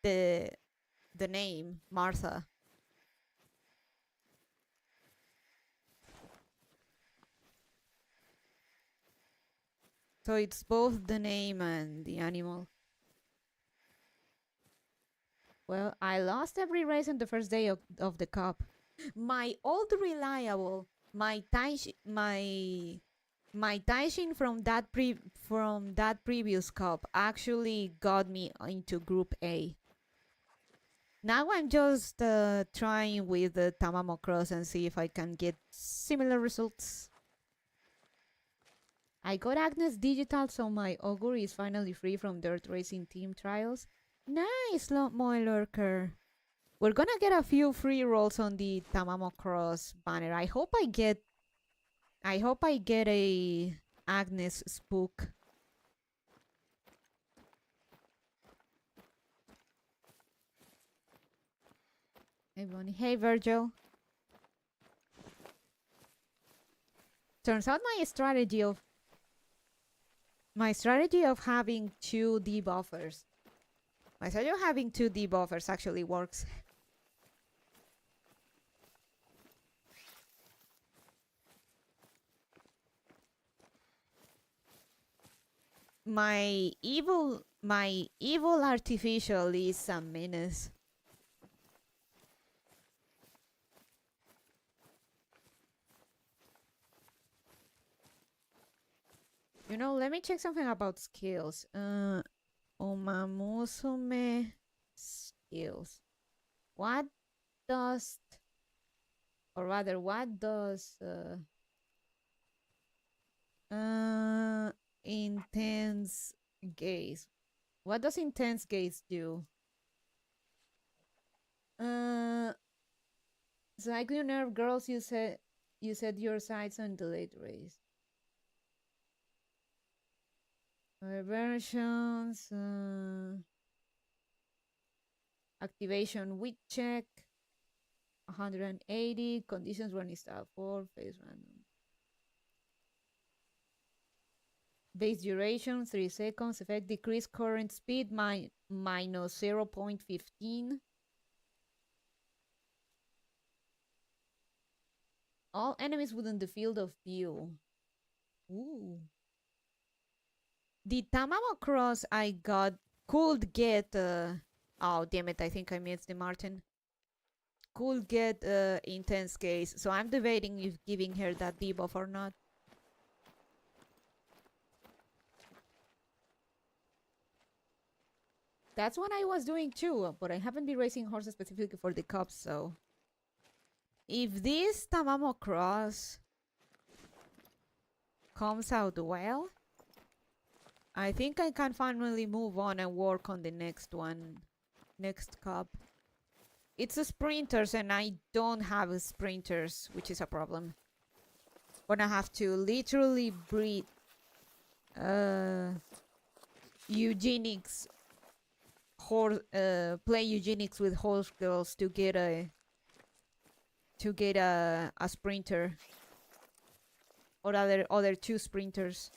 S2: the name Martha. So it's both the name and the animal. Well, I lost every race on the first day of the cup. My old reliable, my Taishin from that previous cup actually got me into Group A. Now I'm just trying with the Tamamo Cross and see if I can get similar results. I got Agnes Digital, so my augury is finally free from dirt racing team trials. Nice, Moy Lurker. We're gonna get a few free rolls on the Tamamo Cross banner. I hope I get a Agnes Spook. Hey Bonnie. Hey Virgil. Turns out my strategy of having two debuffers. My strategy of having two debuffers actually works. My evil artificial is a menace. You know, let me check something about skills. Omamusume skills. What does intense gaze? What does intense gaze do? Cycling nerve girls, you said your sights on delayed race. Versions, activation weak check, 180, conditions running style 4, phase random. Base duration 3 seconds, effect decrease current speed minus 0.15. All enemies within the field of view. Ooh. The Tamamo Cross I got could get oh damn it, I think I missed the Martin. Could get intense gaze, so I'm debating if giving her that debuff or not. That's what I was doing too, but I haven't been racing horses specifically for the cups, so if this Tamamo Cross comes out well, I think I can finally move on and work on the next one. Next cup. It's a sprinters and I don't have sprinters, which is a problem. Gonna have to literally breed eugenics play eugenics with horse girls to get a sprinter or other two sprinters.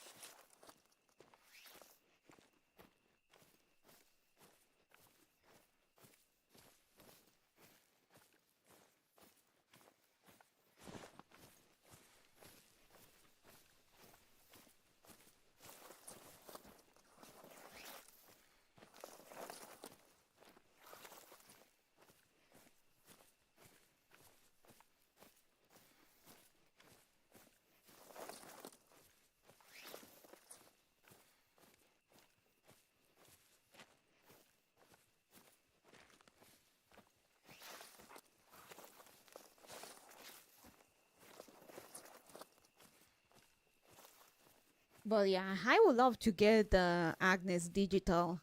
S2: But yeah, I would love to get Agnes Digital.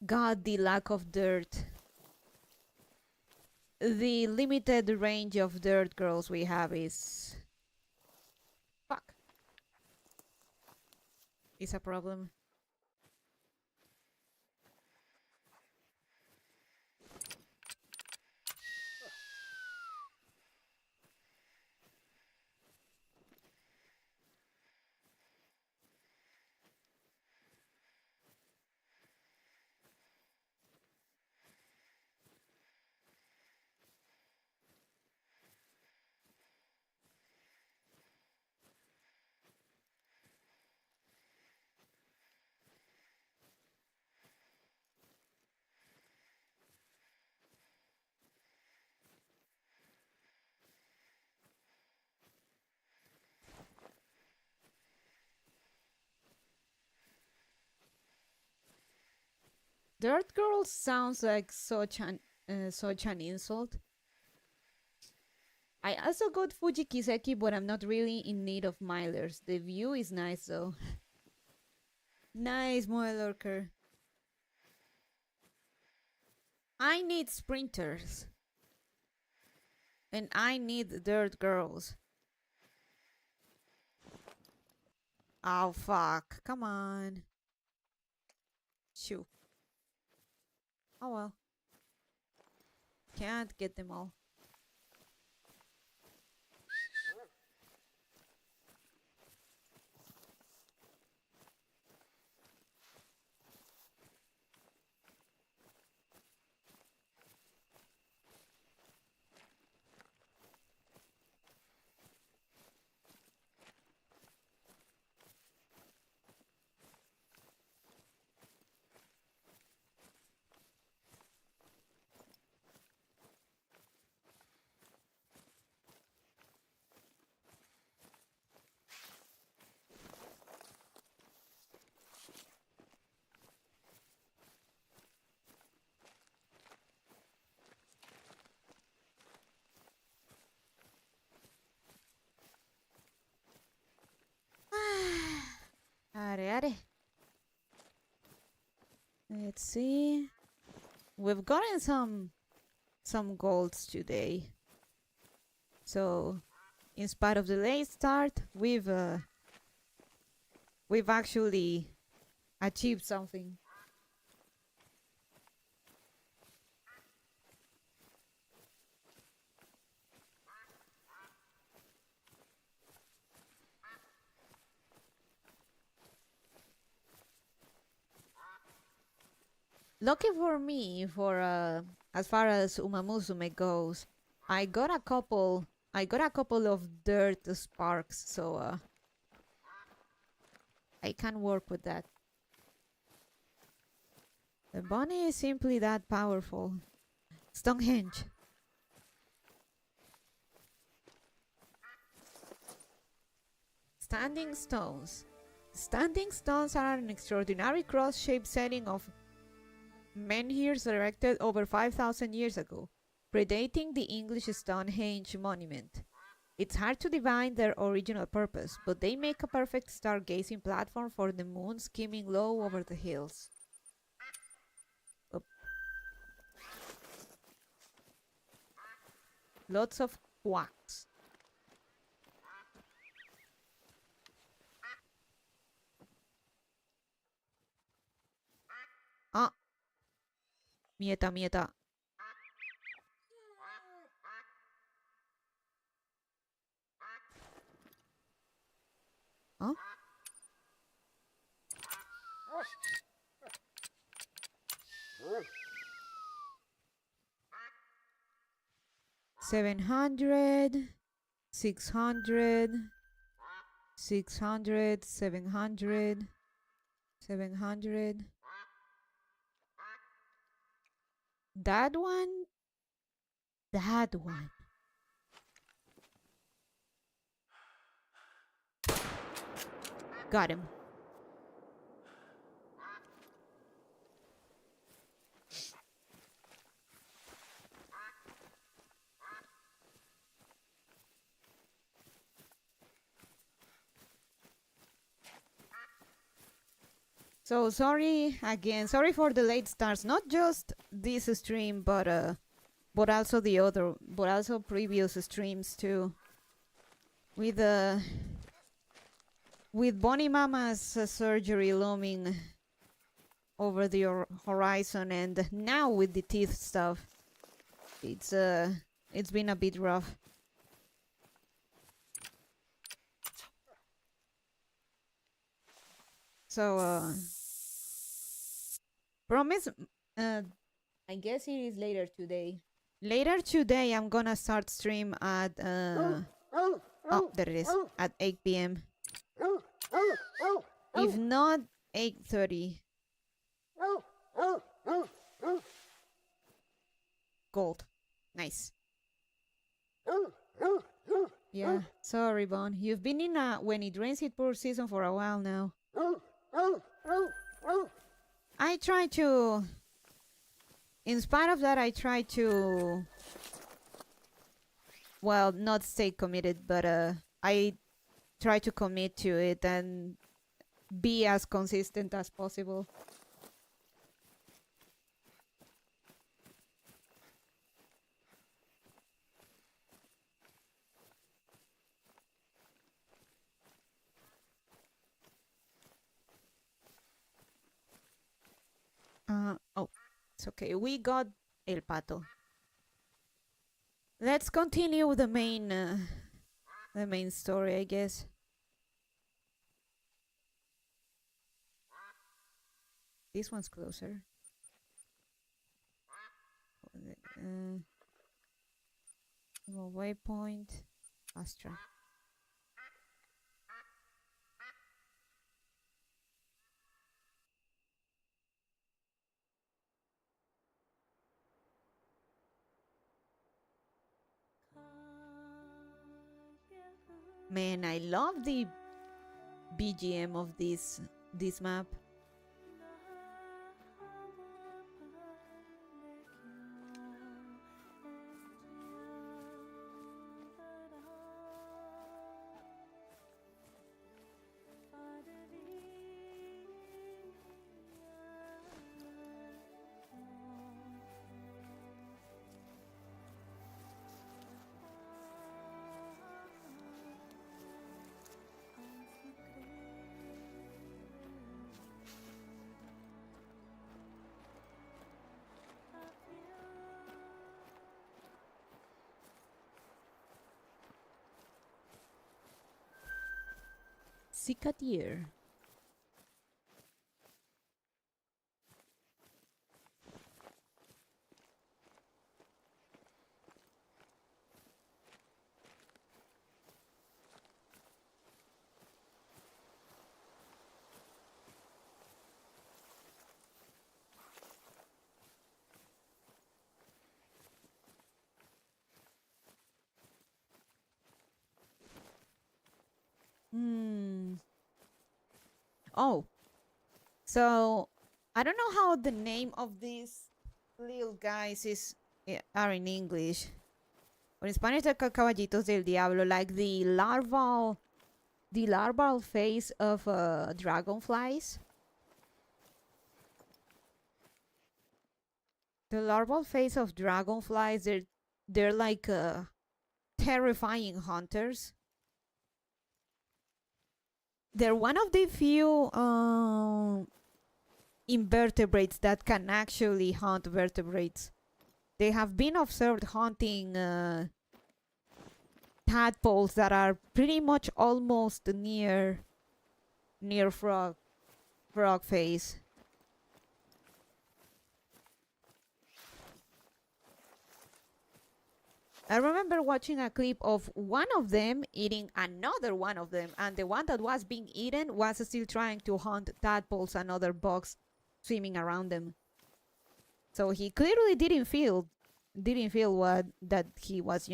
S2: God, the lack of dirt. The limited range of dirt girls we have is... fuck. Is a problem. Dirt girl sounds like such an insult. I also got Fuji Kiseki, but I'm not really in need of milers. The view is nice though. Nice, Moelurker. I need sprinters. And I need dirt girls. Oh fuck, come on. Shoo. Oh well. Can't get them all. Are. Let's see. We've gotten some golds today. So, in spite of the late start, we've actually achieved something. Lucky for me, for as far as Umamusume goes, I got a couple of dirt sparks, so I can work with that. The bunny is simply that powerful. Stonehenge. Standing stones. Standing stones are an extraordinary cross-shaped setting of menhirs erected over 5,000 years ago, predating the English Stonehenge monument. It's hard to divine their original purpose, but they make a perfect stargazing platform for the moon skimming low over the hills. Lots of quacks. Ah. Mieta. Huh? $700, $600, $600, $700, $700. That one. That one. Got him. So sorry again. Sorry for the late starts. Not just this stream, but also but also previous streams too. With Bonnie Mama's surgery looming over the horizon, and now with the teeth stuff, it's been a bit rough. So promise. I guess it is later today. Later today, I'm gonna start stream at oh, there it is, at 8 p.m. If not 8:30. Gold. Nice. Yeah, sorry, Bon. You've been in a when it rains it pours season for a while now. I try to in spite of that, I try to, well, not stay committed, but I try to commit to it and be as consistent as possible. Oh, it's okay. We got El Pato. Let's continue the main story, I guess. This one's closer. Waypoint. Fast track. Man, I love the BGM of this map. Cicatier. Oh, so I don't know how the name of these little guys are in English. But in Spanish they're called caballitos del diablo, like the larval phase of dragonflies. The larval phase of dragonflies, they're like terrifying hunters. They're one of the few invertebrates that can actually hunt vertebrates. They have been observed hunting tadpoles that are pretty much almost near frog face. I remember watching a clip of one of them eating another one of them, and the one that was being eaten was still trying to hunt tadpoles and other bugs swimming around them. So he clearly didn't feel what that he was,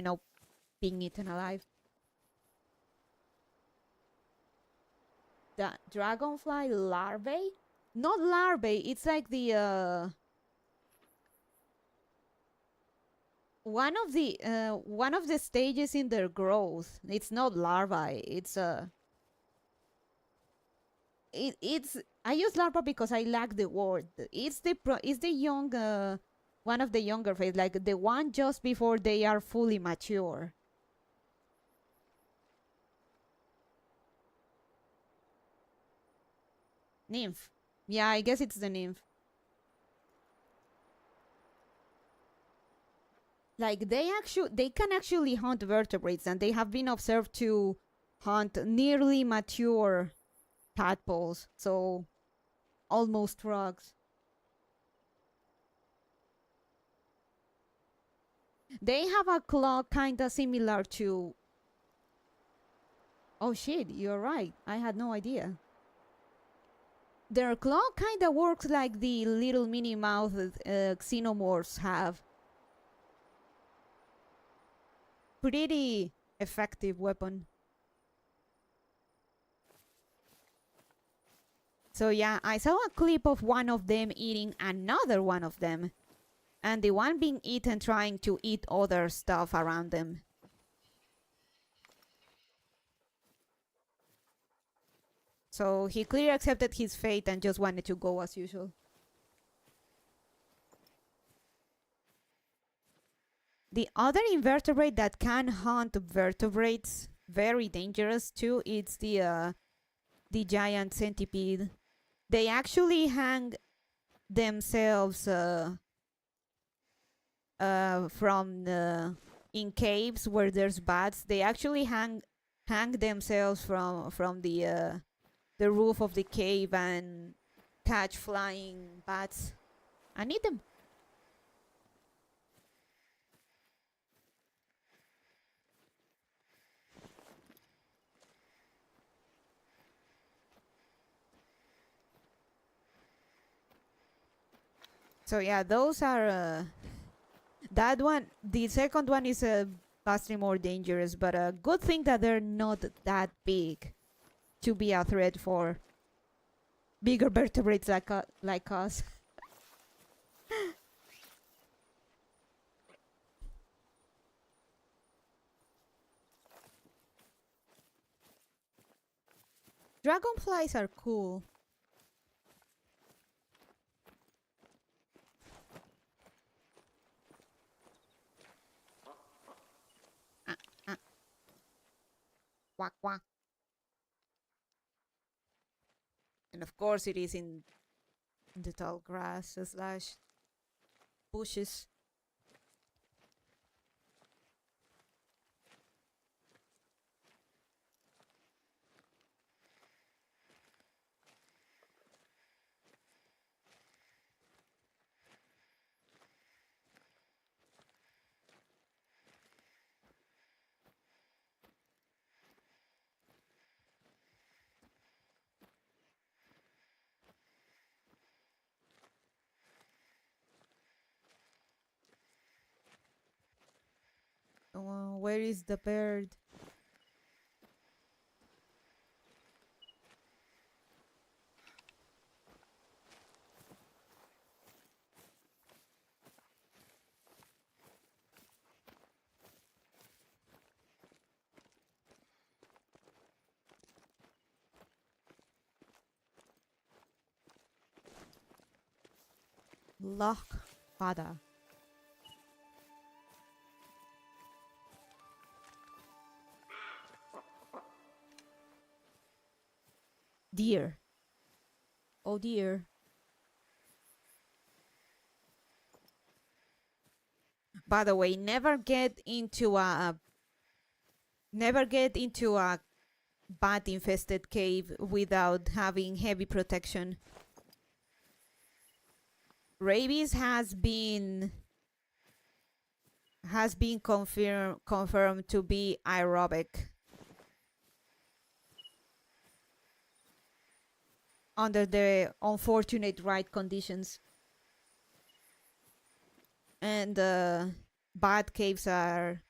S2: being eaten alive. The dragonfly larvae? Not larvae, it's like the one of the stages in their growth. It's not larvae. It's it's I use larva because I lack the word. It's the young one of the younger phase, like the one just before they are fully mature. Nymph. Yeah, I guess it's the nymph. Like they can actually hunt vertebrates, and they have been observed to hunt nearly mature tadpoles, so almost frogs. They have a claw kinda similar to... Oh shit, you're right. I had no idea. Their claw kinda works like the little mini mouth xenomorphs have. Pretty effective weapon. So yeah, I saw a clip of one of them eating another one of them. and the one being eaten trying to eat other stuff around them. So he clearly accepted his fate and just wanted to go as usual. The other invertebrate that can hunt vertebrates, very dangerous too, it's the giant centipede. They actually hang themselves from in caves where there's bats. They actually hang themselves from the roof of the cave and catch flying bats and eat them. So yeah, those are that one. The second one is vastly more dangerous, but a good thing that they're not that big to be a threat for bigger vertebrates like us. Dragonflies are cool. Quack quack. And of course it is in the tall grass slash bushes. Where is the bird? Loch Fada. Deer. Oh dear. By the way, never get into a bat infested cave without having heavy protection. Rabies has been confirmed to be aerobic under the unfortunate right conditions. And bat caves are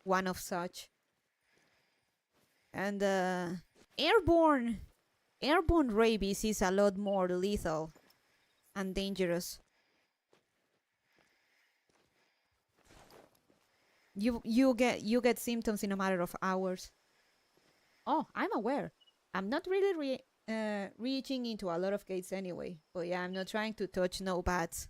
S2: one of such. And airborne rabies is a lot more lethal and dangerous. You get symptoms in a matter of hours. Oh, I'm aware. I'm not really reaching into a lot of gates anyway. But yeah, I'm not trying to touch no bats.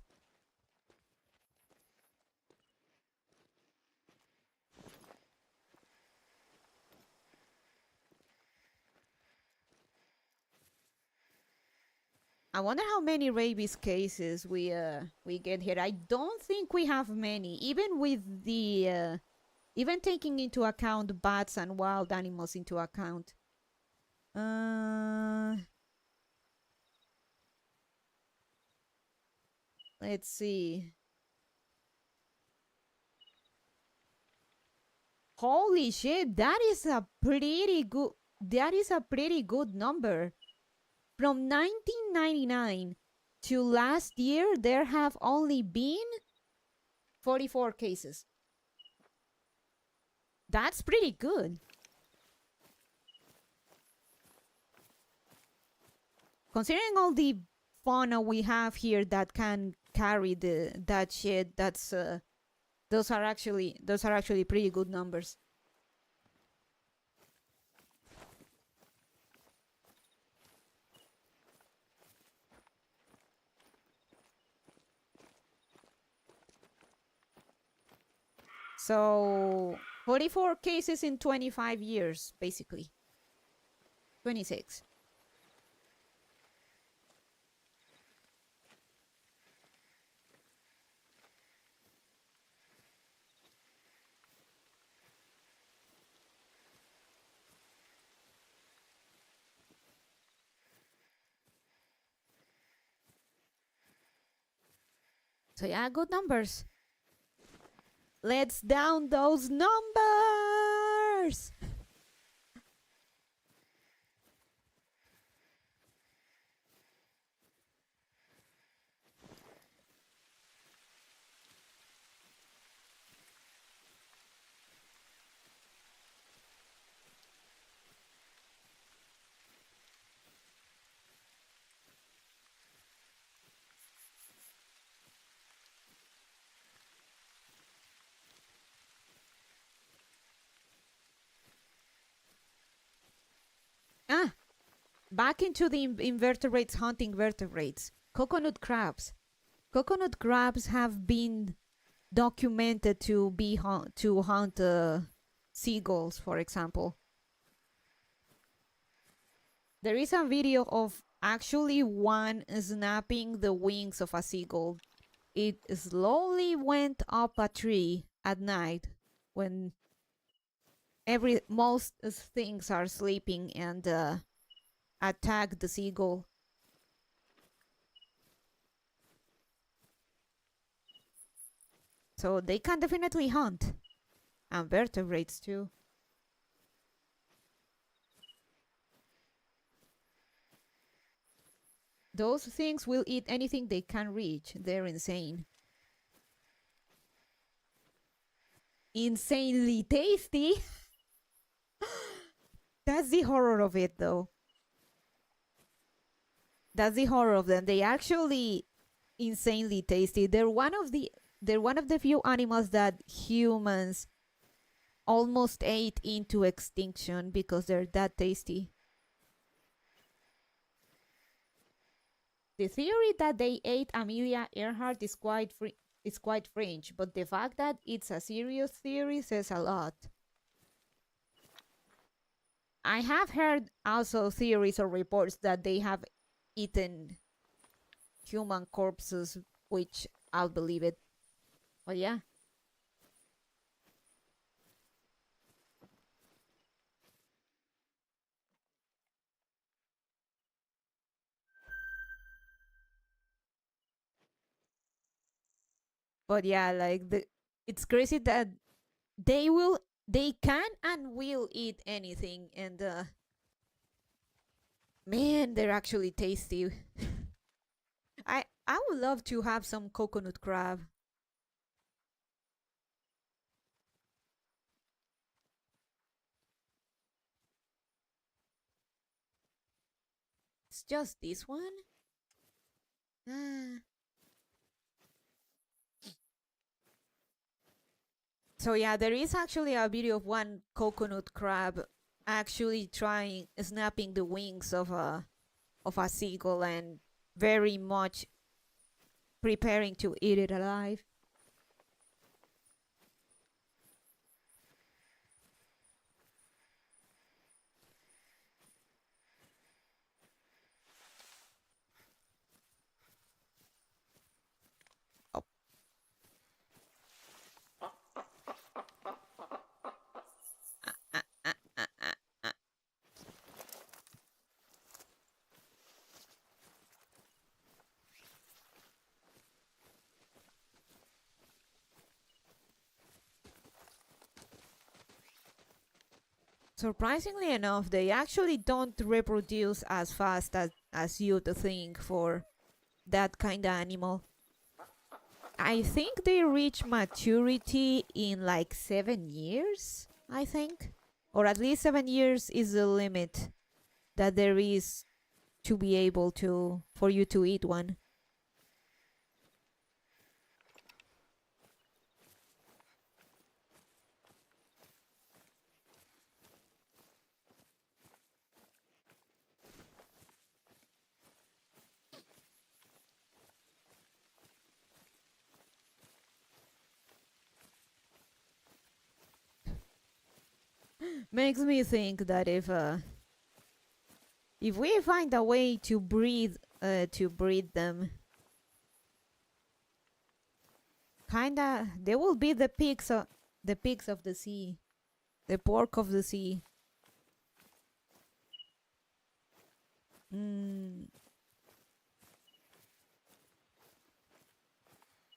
S2: I wonder how many rabies cases we get here. I don't think we have many, even with the even taking into account bats and wild animals into account. Let's see. Holy shit, that is a pretty good number. From 1999 to last year, there have only been 44 cases. That's pretty good. Considering all the fauna we have here that can carry that shit, that's those are actually pretty good numbers. So 44 cases in 25 years, basically. 26. So yeah, good numbers. Let's down those numbers. Ah, back into the invertebrates hunting vertebrates. Coconut crabs. Coconut crabs have been documented to hunt seagulls, for example. There is a video of actually one snapping the wings of a seagull. It slowly went up a tree at night when most things are sleeping and attack the seagull. So they can definitely hunt. And vertebrates too. Those things will eat anything they can reach. They're insane. Insanely tasty. That's the horror of it, though. That's the horror of them. They actually insanely tasty. They're one of the few animals that humans almost ate into extinction because they're that tasty. The theory that they ate Amelia Earhart is quite fringe, but the fact that it's a serious theory says a lot. I have heard also theories or reports that they have eaten human corpses, which I'll believe it. But yeah. But yeah, like it's crazy that they can and will eat anything, and man, they're actually tasty. I would love to have some coconut crab. It's just this one. Ah. So yeah, there is actually a video of one coconut crab actually trying snapping the wings of a seagull and very much preparing to eat it alive. Oh. Surprisingly enough, they actually don't reproduce as fast as you'd think for that kind of animal. I think they reach maturity in like 7 years, I think. Or at least 7 years is the limit that there is to be able to, for you to eat one. Makes me think that if we find a way to breed them, kinda they will be the pigs of the sea, the pork of the sea. Mm,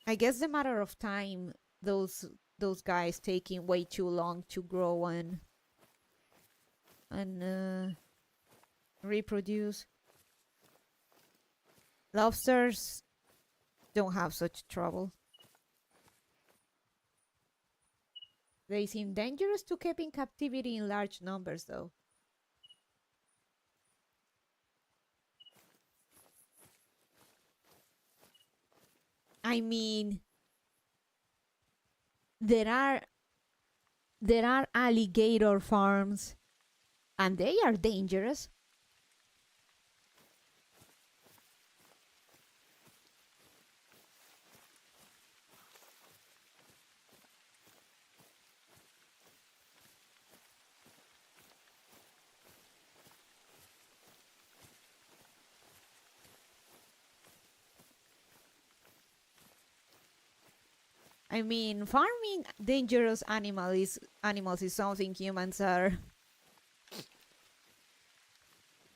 S2: I guess the matter of time. Those guys taking way too long to grow and reproduce. Lobsters don't have such trouble. They seem dangerous to keep in captivity in large numbers, though. I mean, there are there are alligator farms, and they are dangerous. I mean, farming dangerous animals is something humans are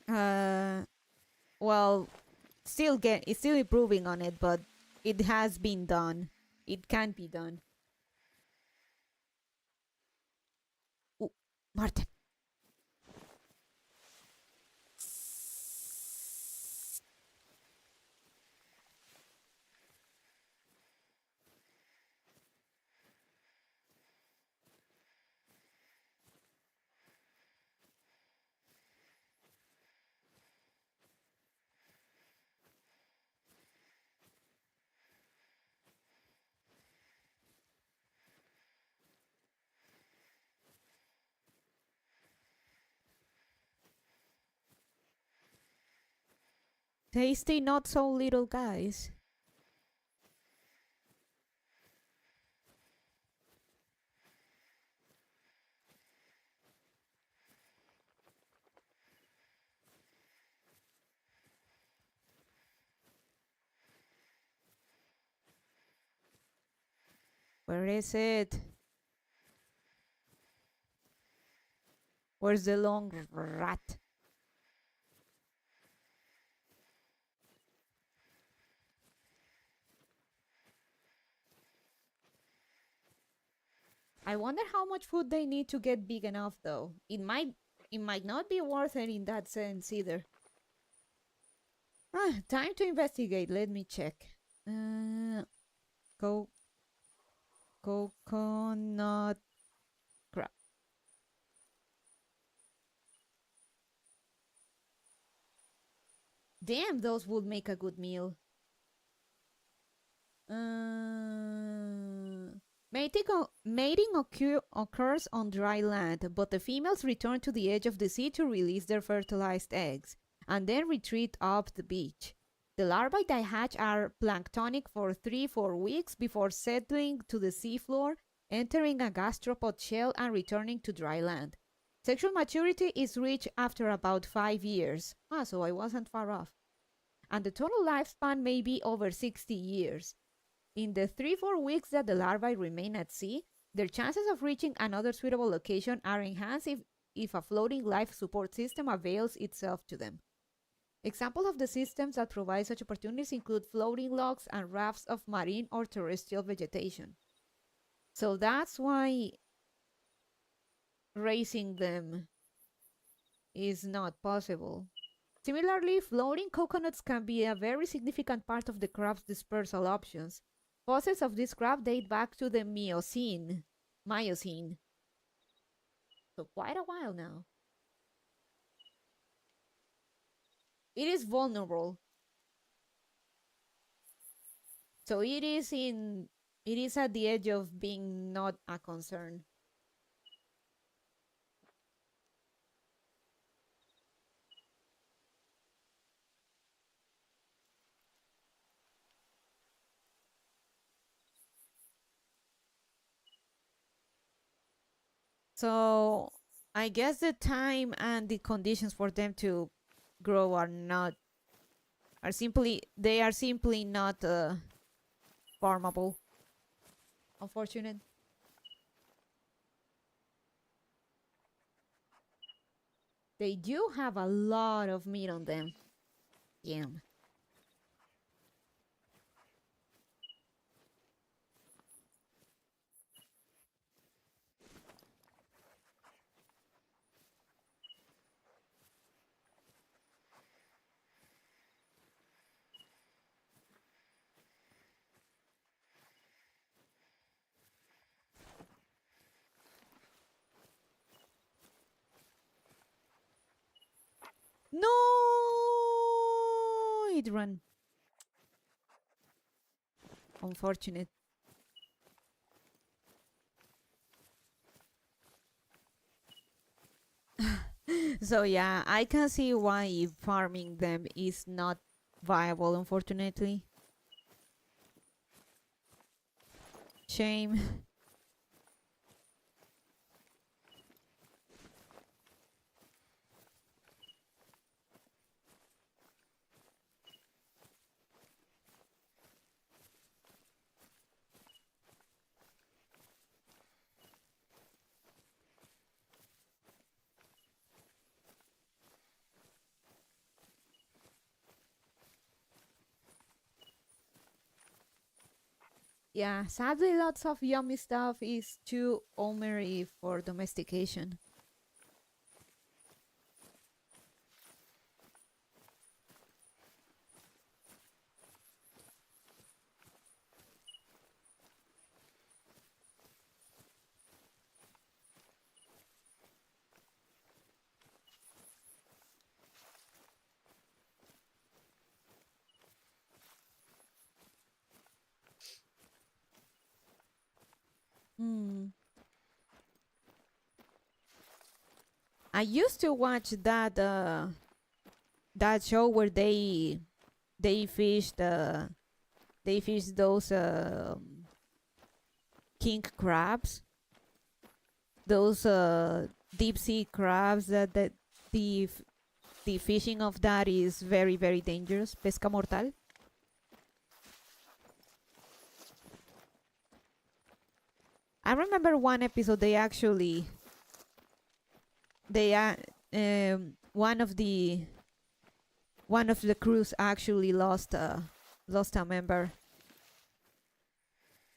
S2: uh well still improving on it, but it has been done. It can be done. Ooh, Martin. Tasty, not so little guys. Where is it? Where's the long rat? I wonder how much food they need to get big enough, though. It might not be worth it in that sense either. Time to investigate. Let me check. Go coconut crab. Damn, those would make a good meal. Mating occurs on dry land, but the females return to the edge of the sea to release their fertilized eggs, and then retreat up the beach. The larvae that hatch are planktonic for 3-4 weeks before settling to the seafloor, entering a gastropod shell and returning to dry land. Sexual maturity is reached after about 5 years. So I wasn't far off. And the total lifespan may be over 60 years. In the 3-4 weeks that the larvae remain at sea, their chances of reaching another suitable location are enhanced if a floating life support system avails itself to them. Examples of the systems that provide such opportunities include floating logs and rafts of marine or terrestrial vegetation. So that's why raising them is not possible. Similarly, floating coconuts can be a very significant part of the crab's dispersal options. Fossils of this crab date back to the Miocene. So quite a while now. It is vulnerable. So it is at the edge of being not a concern. So I guess the time and the conditions for them to grow are not are simply not farmable. Unfortunate. They do have a lot of meat on them. Damn. No, it ran. Unfortunate. So yeah, I can see why farming them is not viable, unfortunately. Shame. Yeah, sadly, lots of yummy stuff is too ornery for domestication. Hmm. I used to watch that show where they fished they fish those king crabs, those deep sea crabs that the the fishing of that is very very dangerous. Pesca mortal. I remember one episode they one of the crews actually lost a member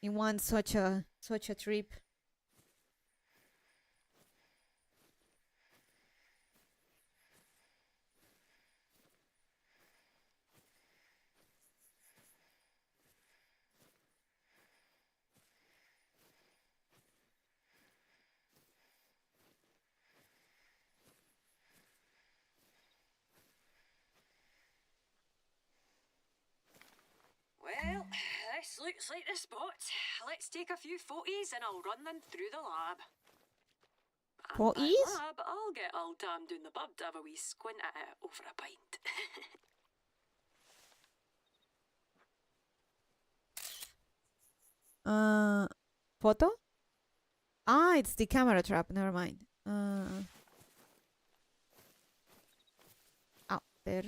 S2: in one such a trip.
S3: Well, this looks like the spot. Let's take a few photos and I'll run them through the lab. And by
S2: Photos?
S3: lab, I'll get old Tam down the pub to have a wee squint at it over a pint.
S2: Photo? Ah, it's the camera trap. Never mind. Out there.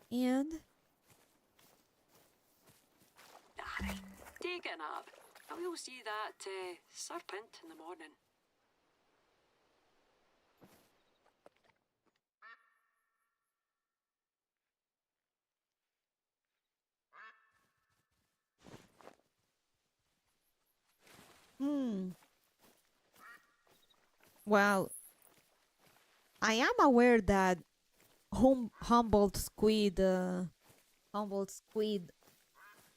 S2: And
S3: Alright, take a nap. And we'll see that serpent in the morning.
S2: well, I am aware that humboldt squid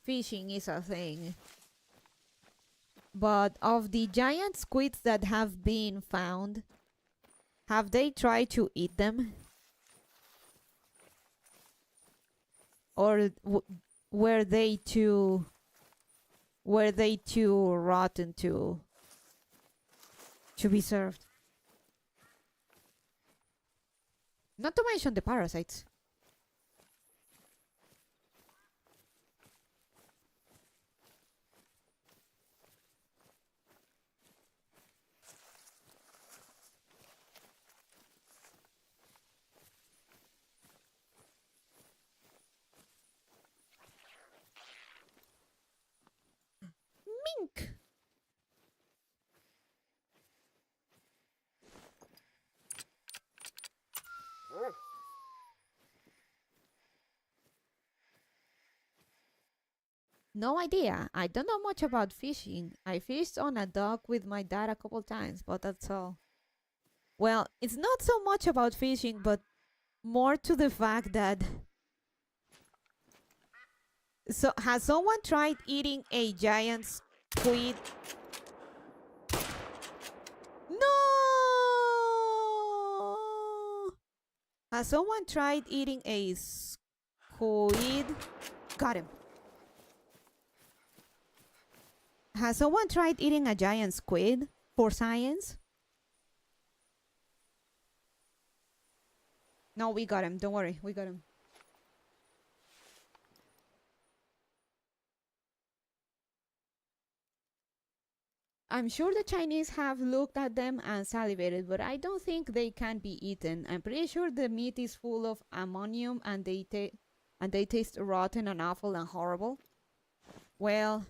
S2: fishing is a thing. But of the giant squids that have been found, have they tried to eat them? Or were they too rotten to be served? Not to mention the parasites. No idea. I don't know much about fishing. I fished on a dock with my dad a couple times, but that's all. Well, it's not so much about fishing, but more to the fact that. So, has someone tried eating a giant squid? No! Has someone tried eating a squid? Got him. Has someone tried eating a giant squid for science? No, we got him. Don't worry. We got him. I'm sure the Chinese have looked at them and salivated, but I don't think they can be eaten. I'm pretty sure the meat is full of ammonium and they taste rotten and awful and horrible. Well,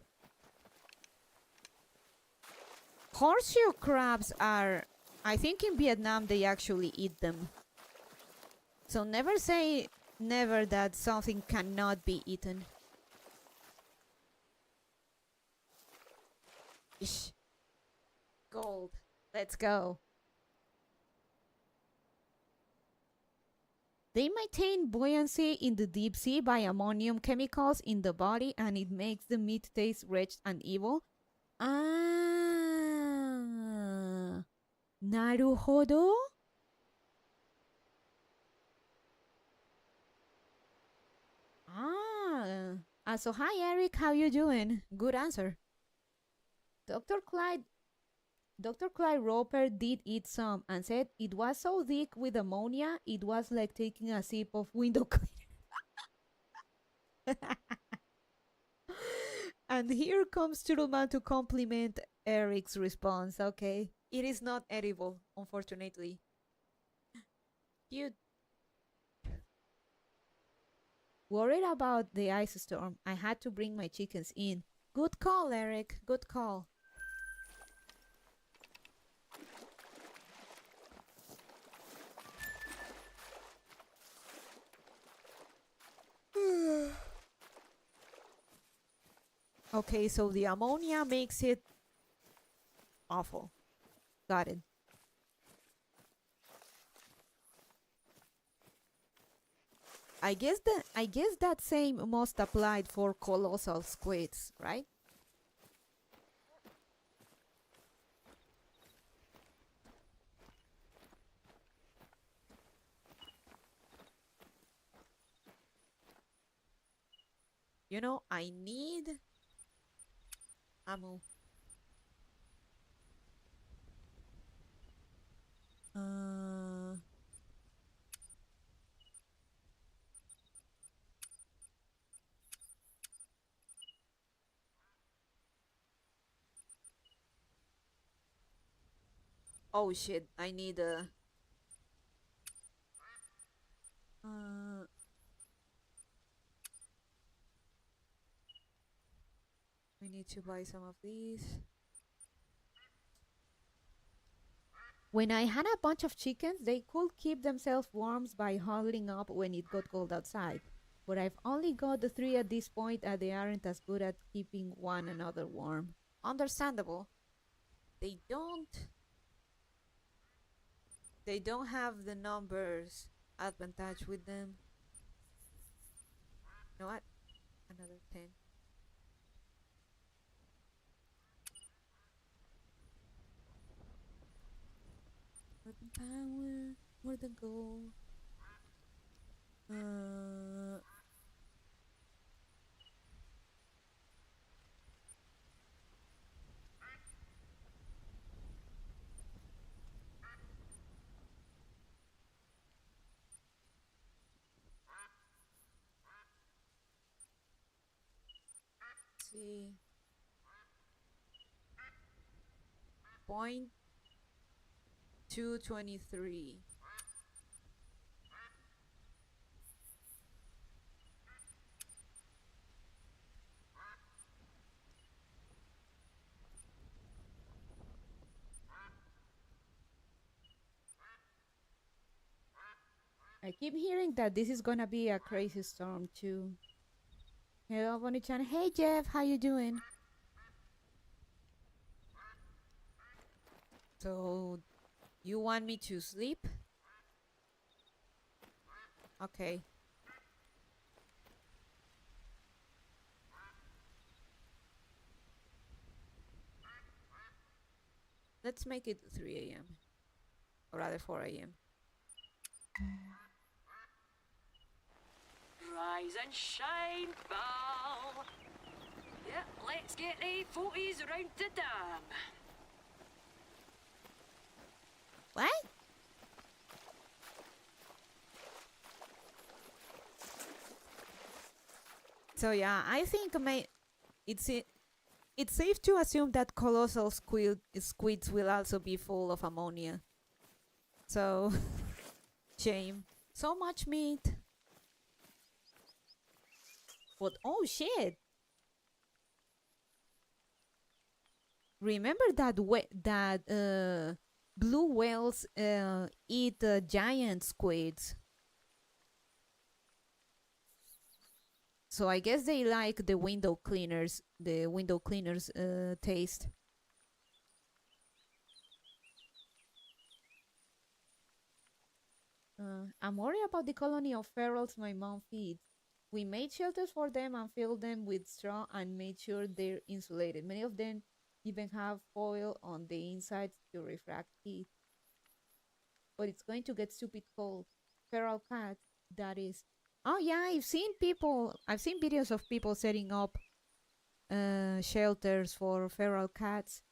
S2: horseshoe crabs are... I think in Vietnam they actually eat them. So never say never that something cannot be eaten. Ish. Gold. Let's go. They maintain buoyancy in the deep sea by ammonium chemicals in the body, and it makes the meat taste rich and evil. Ah, naruhodo. So hi Eric, how you doing? Good answer. Dr. Clyde Roper did eat some and said it was so thick with ammonia, it was like taking a sip of window cleaner. And here comes Turtleman to compliment Eric's response. Okay, it is not edible, unfortunately. Cute. Worried about the ice storm, I had to bring my chickens in. Good call, Eric. Good call. Okay, so the ammonia makes it awful. Got it. I guess that same must apply for colossal squids, right? You know, I need ammo. Oh shit, I need a... we need to buy some of these. When I had a bunch of chickens, they could keep themselves warm by huddling up when it got cold outside. But I've only got the 3 at this point and they aren't as good at keeping one another warm. Understandable. They don't have the numbers advantage with them. You know what? Another 10. More than power, more than gold. See. Point 223. I keep hearing that this is gonna be a crazy storm too. Hello, Bonnie-chan. Hey, Jeff. How you doing? So, you want me to sleep? Okay. Let's make it 3 a.m. Or rather 4 a.m.
S3: Rise and shine, pal. Yep, let's get the 40s around the dam.
S2: What? So yeah, I think it's safe to assume that colossal squids will also be full of ammonia. So, shame. So much meat. But oh shit! Remember that blue whales eat giant squids. So I guess they like the window cleaners taste. I'm worried about the colony of ferals my mom feeds. We made shelters for them and filled them with straw and made sure they're insulated. Many of them even have foil on the insides to refract heat. But it's going to get stupid cold. Feral cats, that is. Oh yeah, I've seen videos of people setting up shelters for feral cats.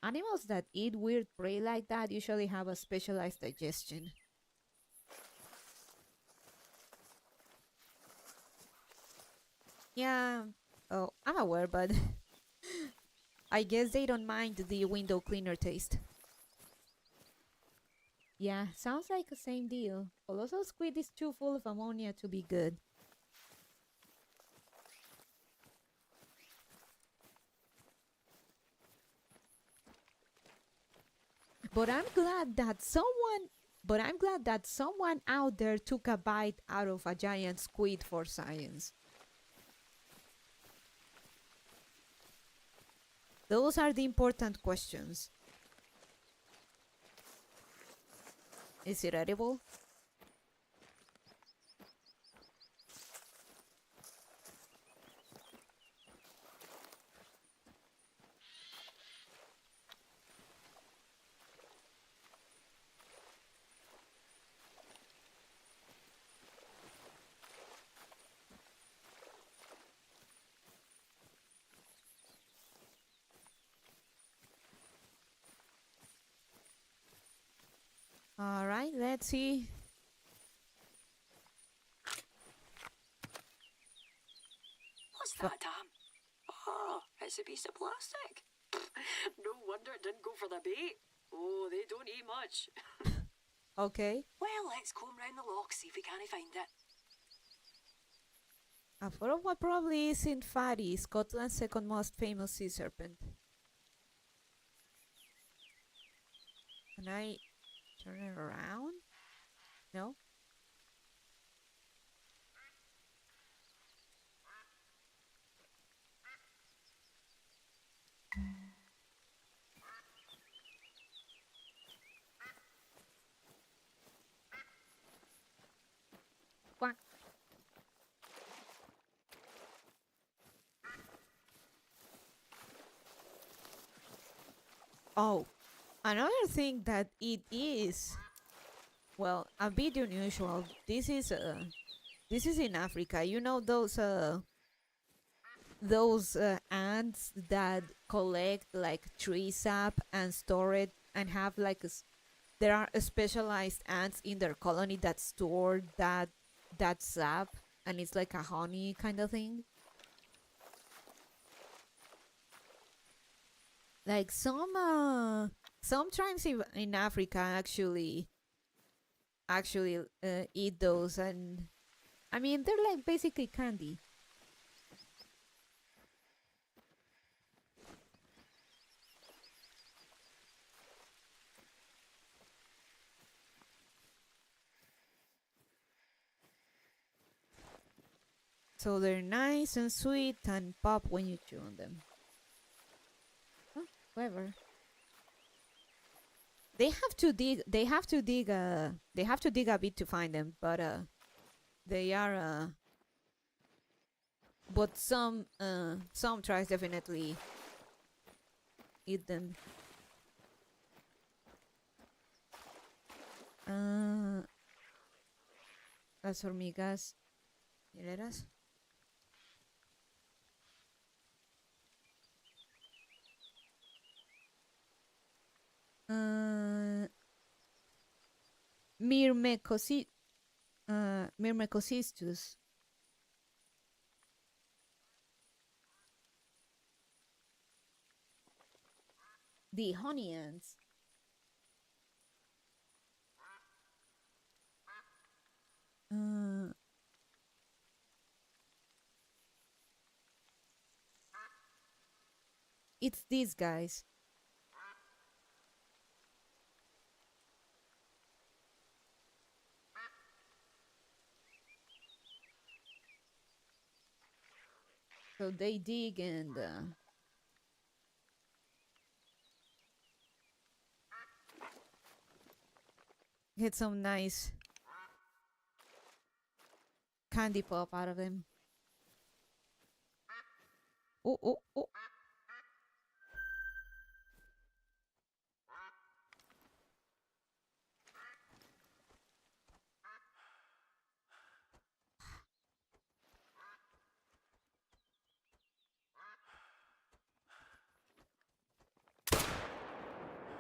S2: Animals that eat weird prey like that usually have a specialized digestion. Yeah, oh, I'm aware, but I guess they don't mind the window cleaner taste. Yeah, sounds like the same deal. Colossal squid is too full of ammonia to be good. But I'm glad that someone out there took a bite out of a giant squid for science. Those are the important questions. Is it edible? Alright, let's see.
S3: What's that, Tam? Oh, it's a piece of plastic. No wonder it didn't go for the bait. Oh, they don't eat much.
S2: Okay.
S3: Well, let's comb round the lock, see if we can't find it.
S2: A photo of what probably isn't Fatty, Scotland's second most famous sea serpent. Can I turn it around? No? Quack. Oh, another thing that it is, well, a bit unusual. This is in Africa. You know those ants that collect like tree sap and store it and have like there are specialized ants in their colony that store that sap, and it's like a honey kind of thing. Like some tribes in Africa actually eat those, and I mean they're like basically candy. So they're nice and sweet and pop when you chew on them. Oh, clever. They have to dig. They have to dig. They have to dig a bit to find them, but they are. But some tries definitely eat them. Las hormigas hileras. Myrmecocystus. The honey ants. It's these guys. So they dig and get some nice candy pop out of them. Oh, oh, oh.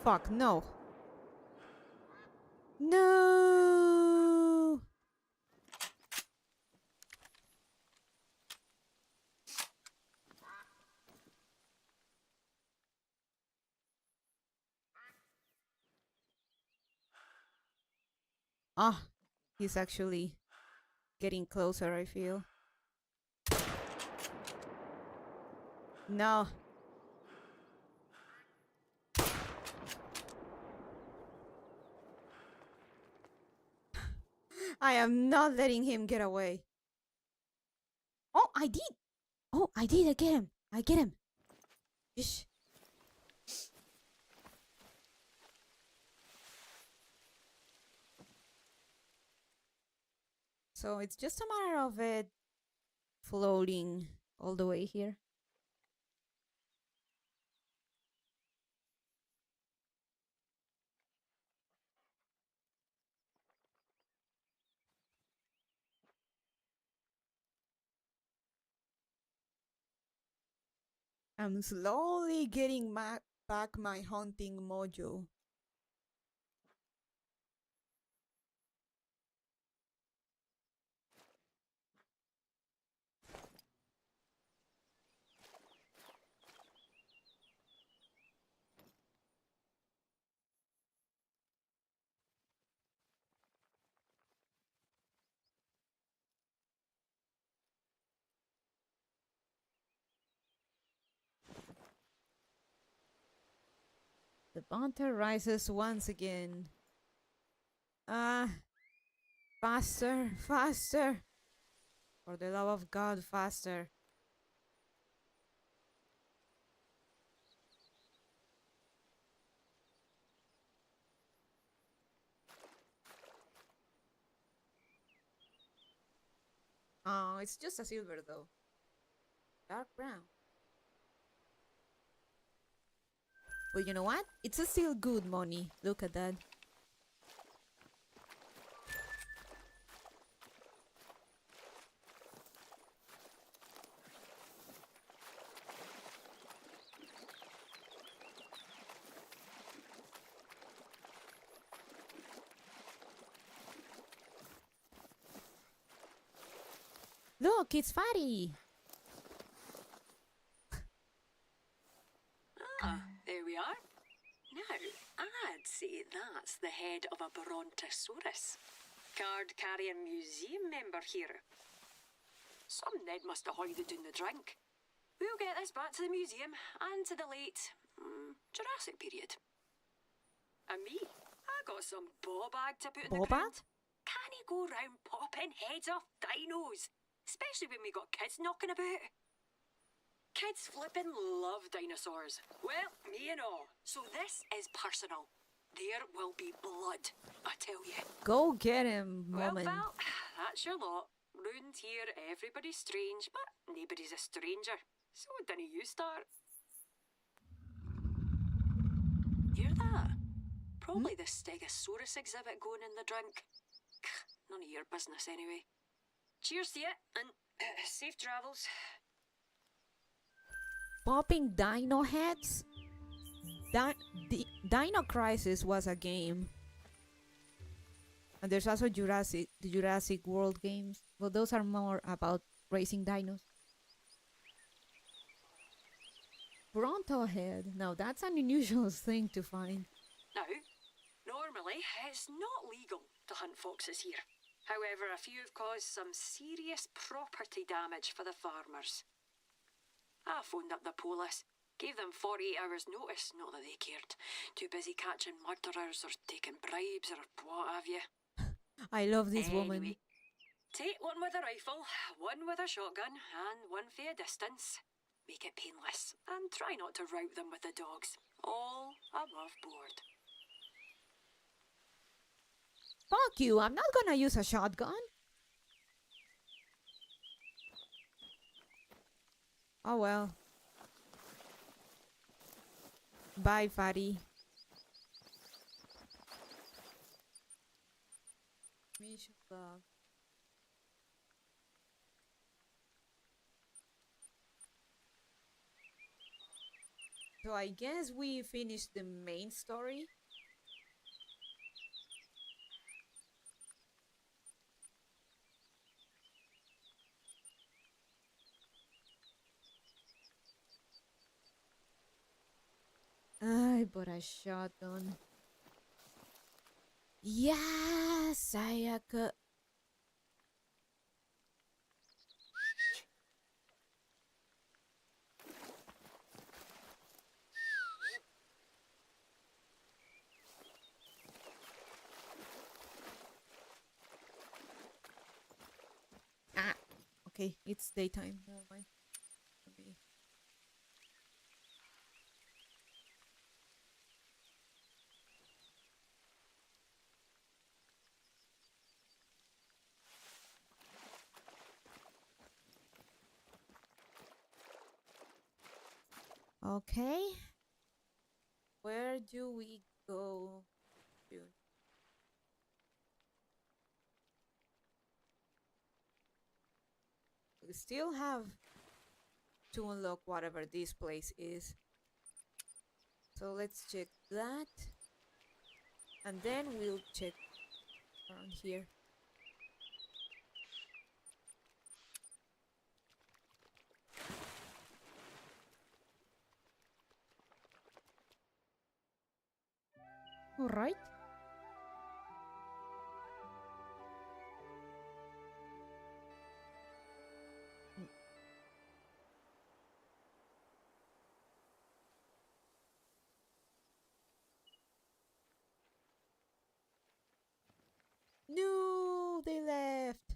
S2: Fuck, no. No! Ah, he's actually getting closer, I feel. No. I am not letting him get away. Oh, I did. Oh, I did. I get him. I get him. Shh. So it's just a matter of it floating all the way here. I'm slowly getting back my hunting mojo. The banter rises once again. Faster, faster. For the love of God, faster. Oh, it's just a silver though. Dark brown. But you know what? It's still good money. Look at that. Look, it's Fatty.
S3: There we are. Now, I'd say that's the head of a brontosaurus. Card-carrying museum member here. Some Ned must have hoided in the drink. We'll get this back to the museum and to the late Jurassic period. And me, I got some ball bag to put in the
S2: Ball
S3: ground.
S2: bag?
S3: Can he go round popping heads off dinos? especially when we got kids knocking about. Kids flippin' love dinosaurs. Well, me and all. So this is personal. There will be blood, I tell you.
S2: Go get him,
S3: Well,
S2: woman.
S3: pal, that's your lot. Round here, everybody's strange, but nobody's a stranger. So dinna you start. Hear that? Probably the Stegosaurus exhibit going in the drink. None of your business, anyway. Cheers to you, and safe travels.
S2: Popping dino heads? Dino Crisis was a game. And there's also the Jurassic World games. Well, those are more about racing dinos. Bronto head. Now that's an unusual thing to find.
S3: Now, normally, it's not legal to hunt foxes here. However, a few have caused some serious property damage for the farmers. I phoned up the police, gave them 48 hours notice, not that they cared. Too busy catching murderers or taking bribes or what have you.
S2: I love this
S3: Anyway,
S2: woman.
S3: take one with a rifle, one with a shotgun, and one for a distance. Make it painless, and try not to rout them with the dogs. All above board.
S2: Fuck you, I'm not gonna use a shotgun. Oh well. Bye, fatty. Mission log. So I guess we finished the main story. I bought a shotgun. Yes, I could. Ah, okay, it's daytime. Never mind. Okay. Okay. Where do we go to? We still have to unlock whatever this place is. So let's check that. And then we'll check around here. All right. No, they left.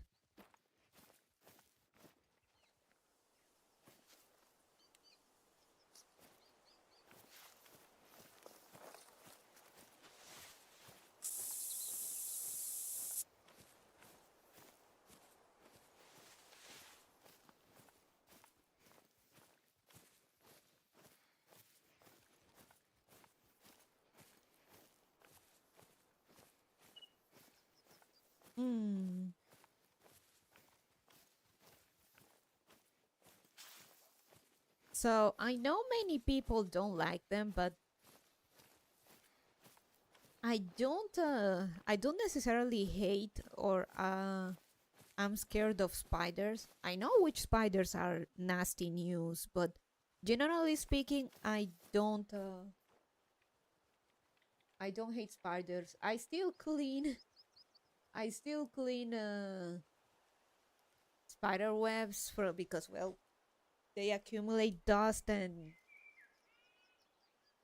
S2: Hmm. So I know many people don't like them, but I don't necessarily hate or I'm scared of spiders. I know which spiders are nasty news, but generally speaking, I don't hate spiders. I still clean spider webs because well, they accumulate dust and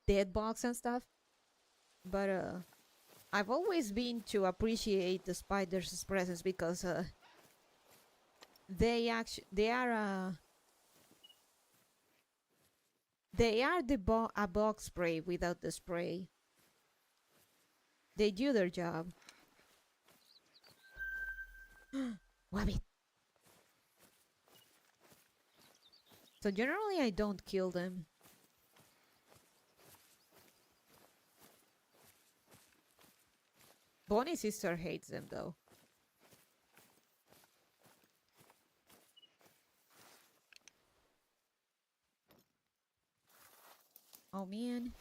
S2: dead bugs and stuff. But I've always been to appreciate the spider's presence because they are a bug spray without the spray. They do their job. Wabbit. So generally I don't kill them. Bonnie's sister hates them though. Oh man.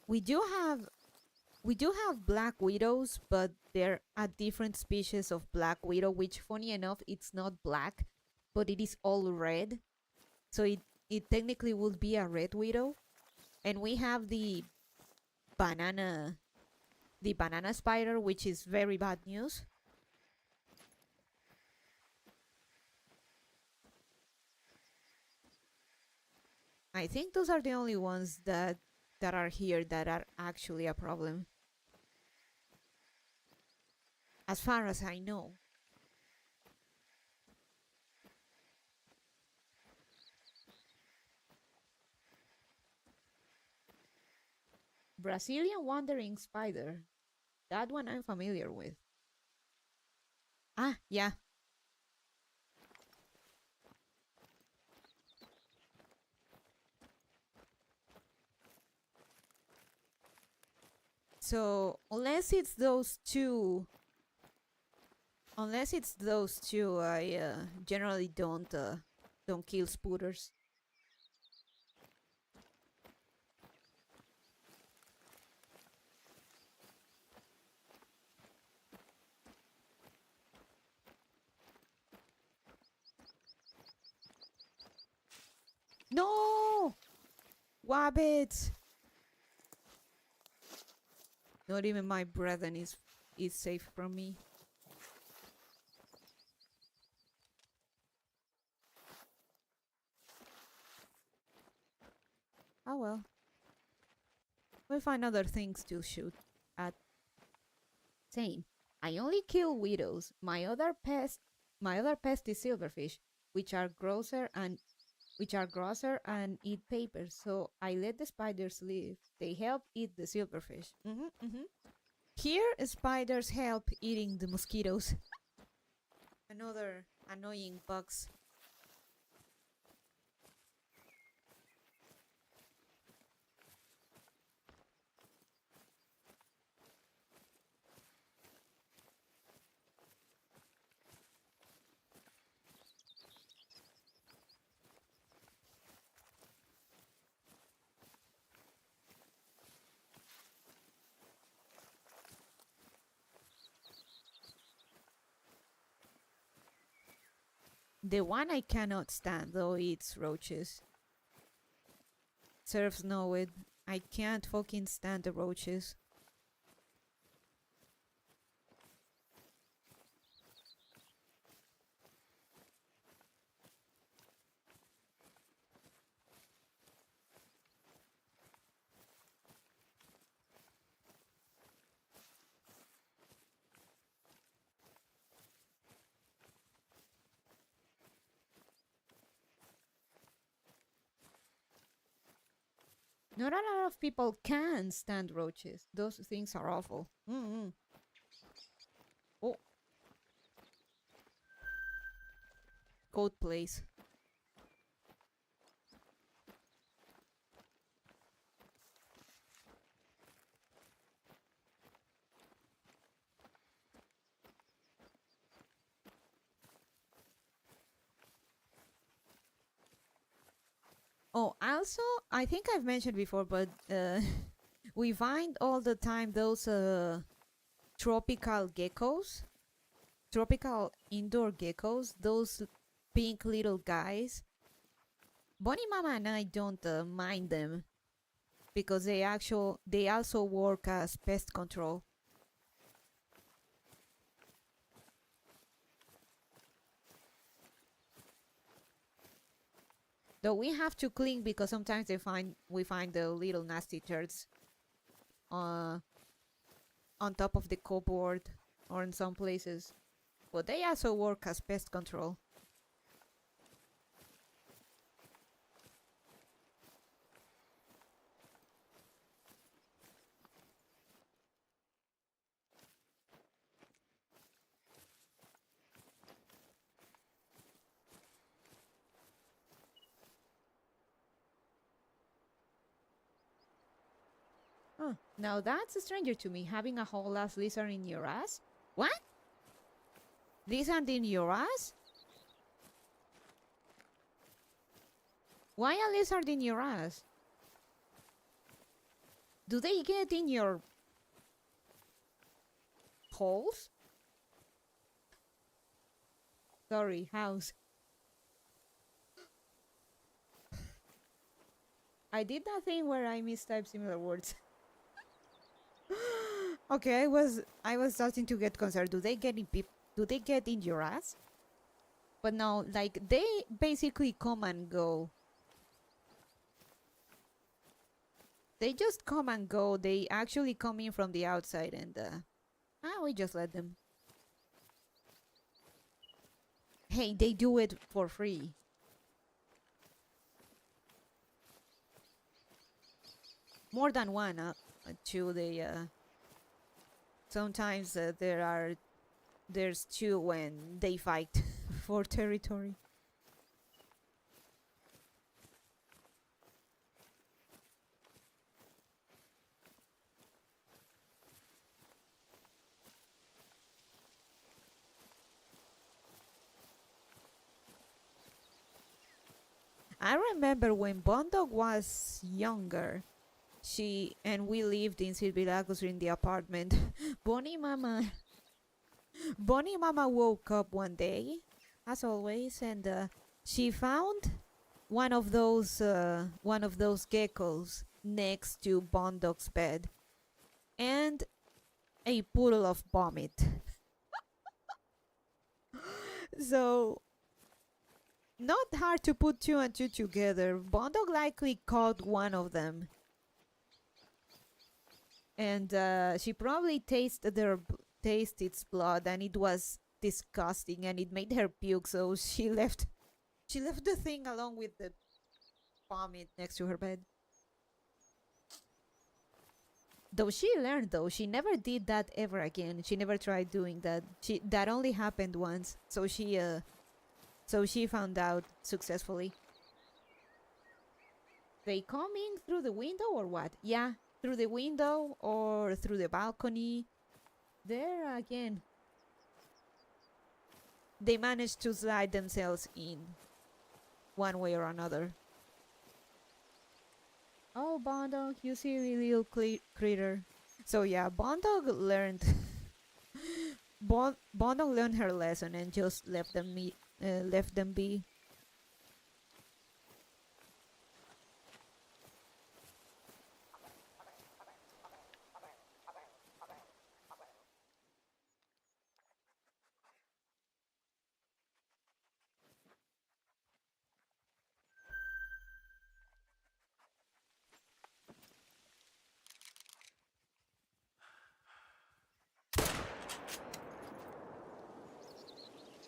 S2: We do have black widows, but they're a different species of black widow, which funny enough it's not black, but it is all red. So it technically would be a red widow. And we have the banana spider, which is very bad news. I think those are the only ones that are here that are actually a problem. As far as I know. Brazilian wandering spider. That one I'm familiar with. Ah, yeah. So unless it's those two, I generally don't kill spooters. No! Wabbits! Not even my brethren is safe from me. Oh well. We'll find other things to shoot at. Same. I only kill widows. My other pest is silverfish, which are grosser and eat papers. So I let the spiders live. They help eat the silverfish. Here, spiders help eating the mosquitoes. Another annoying bugs. The one I cannot stand, though, it's roaches. Serfs know it. I can't fucking stand the roaches. Not a lot of people can stand roaches. Those things are awful. Oh. Goat place. Oh, also, I think I've mentioned before, but we find all the time those tropical geckos, tropical indoor geckos, those pink little guys. Bonnie Mama and I don't mind them because they also work as pest control. So we have to clean because sometimes we find the little nasty turds on top of the cupboard or in some places. But they also work as pest control.
S1: Huh. Now that's a stranger to me, having a whole ass lizard in your ass.
S2: What? Lizard in your ass? Why a lizard in your ass? Do they get in your holes?
S1: Sorry, house. I did that thing where I mistype similar words.
S2: Okay, I was starting to get concerned. Do they get in your ass? But no, like they basically come and go. They just come and go. They actually come in from the outside and we just let them. Hey, they do it for free. More than one, two. They sometimes there's two when they fight for territory. I remember when Bondog was younger. She and we lived in Silvilagos in the apartment. Bonnie Mama woke up one day, as always, and she found one of those geckos next to Bondog's bed, and a poodle of vomit. So not hard to put two and two together. Bondog likely caught one of them. And she probably tasted its blood, and it was disgusting, and it made her puke. So she left the thing along with the vomit next to her bed. Though she learned, she never did that ever again. She never tried doing that. That only happened once. So she found out successfully. They come in through the window or what? Yeah. Through the window or through the balcony. There again. They managed to slide themselves in one way or another.
S1: Oh, Bondog, you silly little critter.
S2: So yeah, Bondog learned Bondog learned her lesson and just left them be.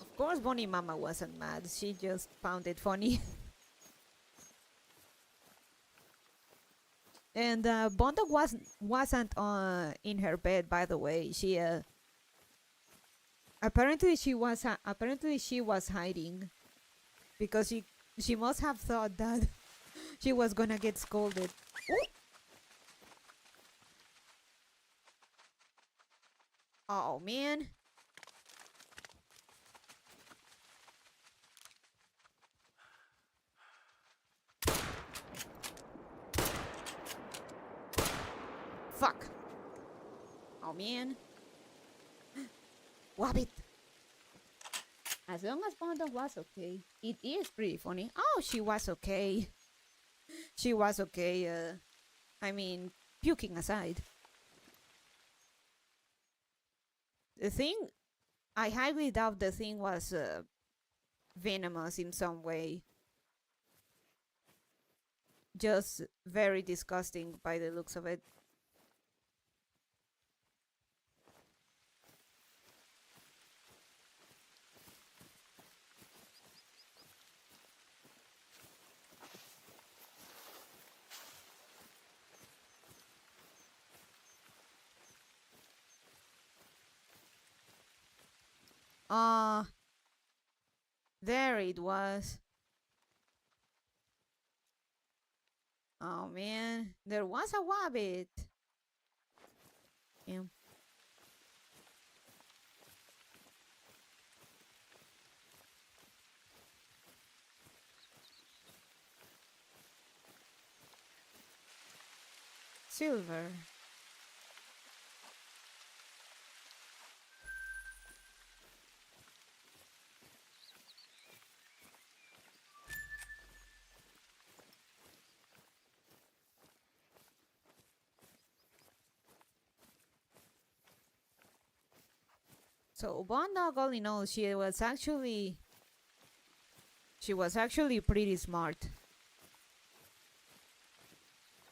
S2: Of course, Bonnie Mama wasn't mad. She just found it funny. And Bondog wasn't in her bed, by the way. She apparently she was hiding because she must have thought that she was gonna get scolded. Ooh. Oh man. Fuck. Oh man. Wabbit.
S1: As long as Bondog was okay.
S2: It is pretty funny. Oh, she was okay. She was okay. I mean, puking aside. The thing, I highly doubt the thing was venomous in some way. just very disgusting by the looks of it. Ah, there it was. Oh man, there was a wabbit. Yeah. Silver. So Bondog only knows she was actually pretty smart.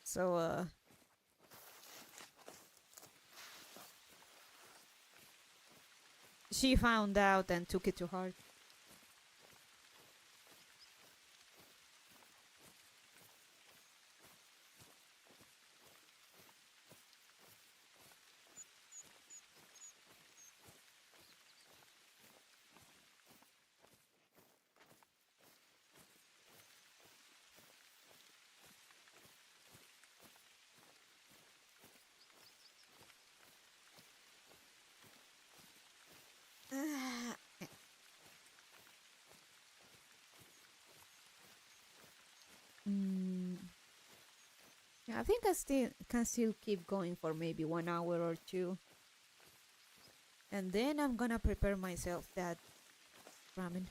S2: So she found out and took it to heart. Yeah, I think I still can keep going for maybe 1 hour or two. And then I'm gonna prepare myself that ramen.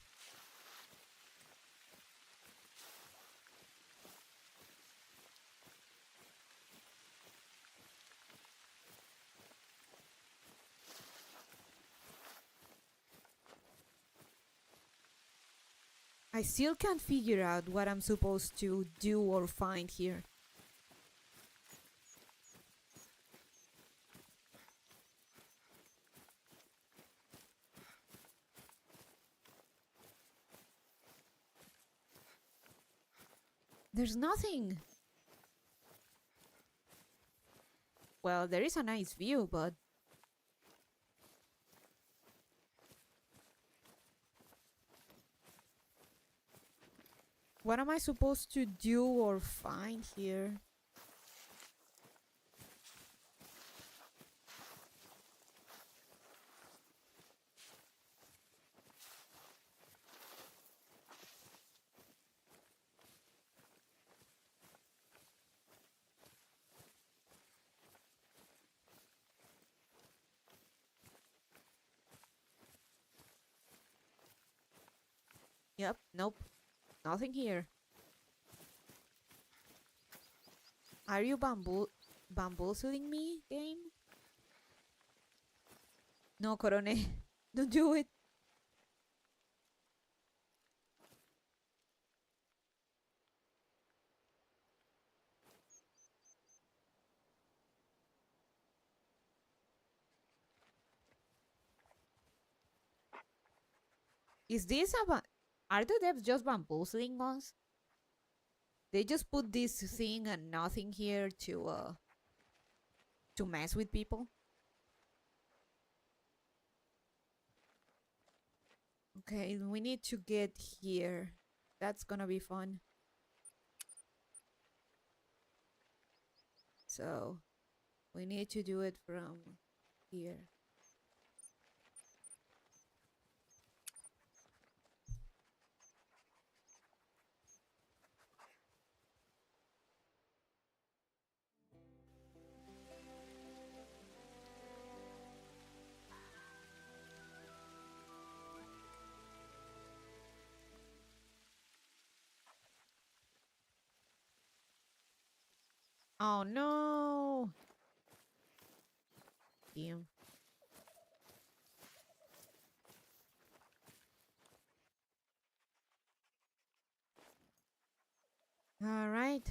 S2: I still can't figure out what I'm supposed to do or find here. There's nothing. Well, there is a nice view, but what am I supposed to do or find here? Yep, nope. Nothing here. Are you bamboozling me, game? No, Corone. Don't do it. Is this are the devs just bamboozling us? They just put this thing and nothing here to mess with people? Okay, we need to get here. That's gonna be fun. So, we need to do it from here. Oh no! Damn. Alright.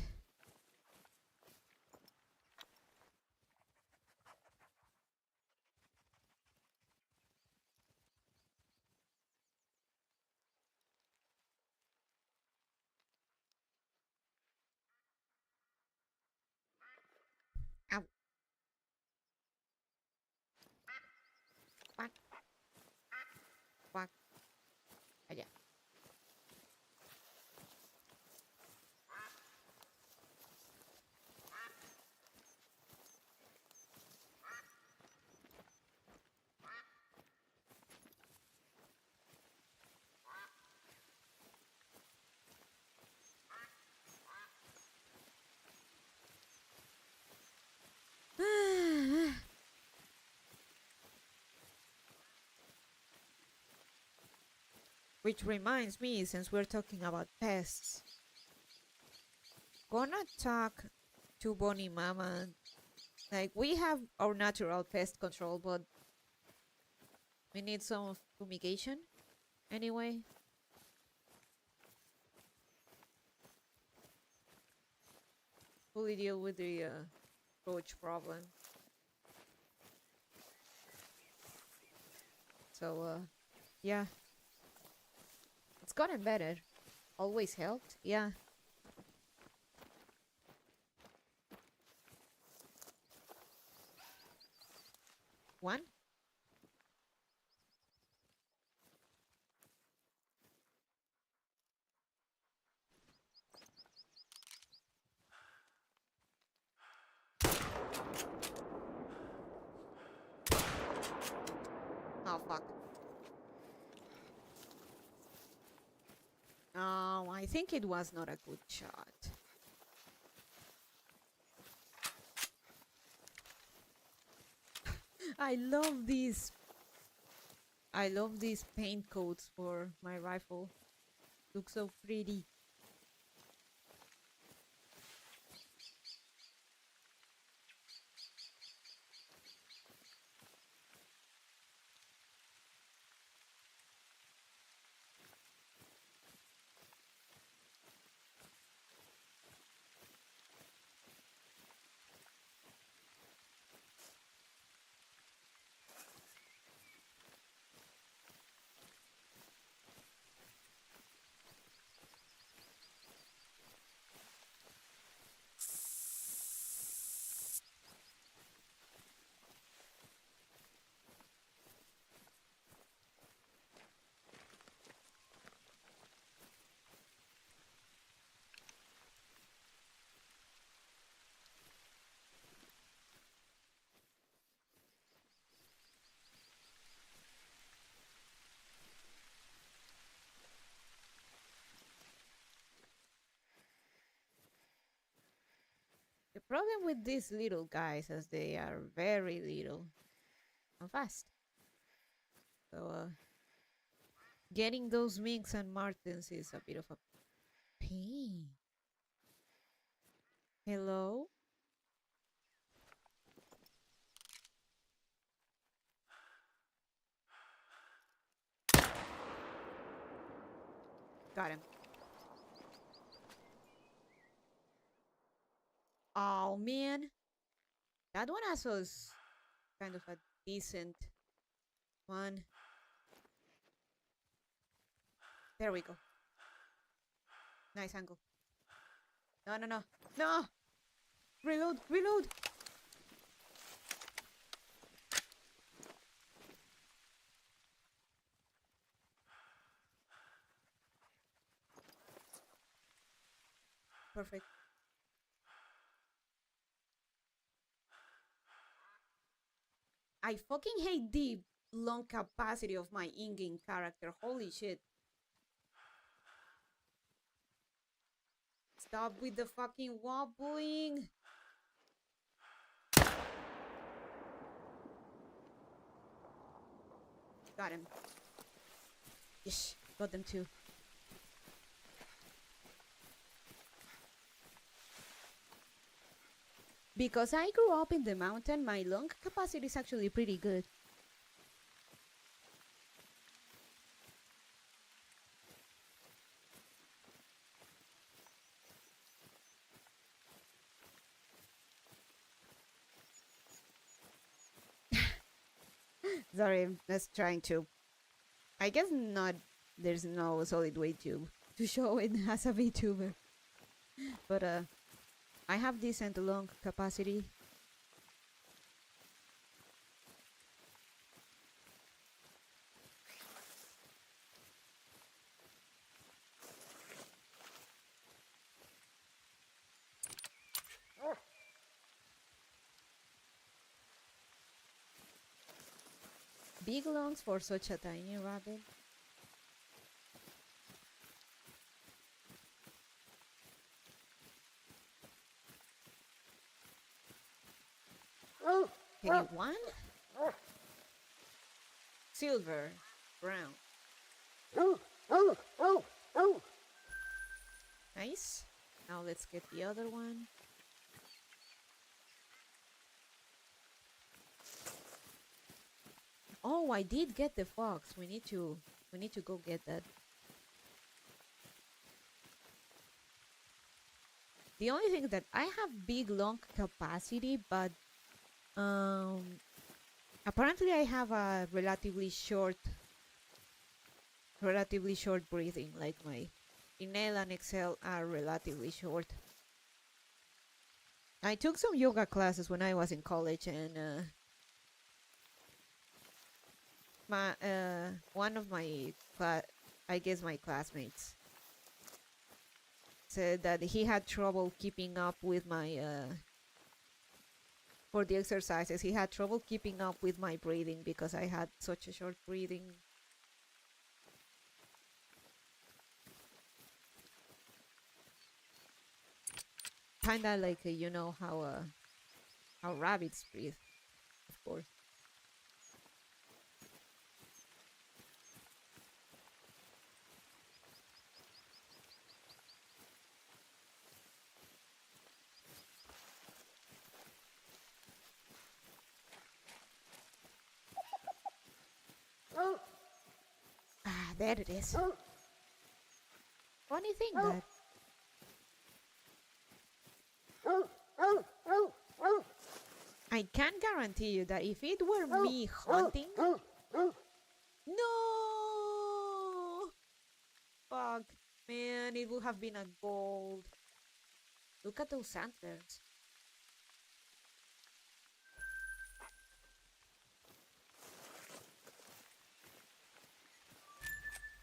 S2: Which reminds me, since we're talking about pests, gonna talk to Bonnie Mama. Like, we have our natural pest control, but we need some fumigation anyway. Fully deal with the roach problem. So, yeah. It's gotten better. Always helped, yeah. One? Oh, fuck. Oh, I think it was not a good shot. I love these. I love these paint coats for my rifle. Look so pretty. The problem with these little guys is they are very little and fast. So, getting those minks and martens is a bit of a pain. Hello? Got him. Oh, man. That one also is kind of a decent one. There we go. Nice angle. No, no, no. No! Reload, reload! Perfect. I fucking hate the long capacity of my in-game character. Holy shit. Stop with the fucking wobbling. Got him. Ish, got them too. Because I grew up in the mountain, my lung capacity is actually pretty good. Sorry, I'm just trying to. I guess not. There's no solid way to show it as a VTuber. But I have decent lung capacity. Big lungs for such a tiny rabbit. Okay, one. Silver. Brown. Nice. Now let's get the other one. Oh, I did get the fox. We need to go get that. The only thing that I have big lung capacity, but apparently I have a relatively short breathing. Like my inhale and exhale are relatively short. I took some yoga classes when I was in college, and one of my my classmates said that he had trouble keeping up with my for the exercises. He had trouble keeping up with my breathing because I had such a short breathing. Kinda like you know how rabbits breathe, of course. Ah, there it is. Funny thing that I can guarantee you that if it were me hunting, no, fuck, man, it would have been a gold. Look at those antlers.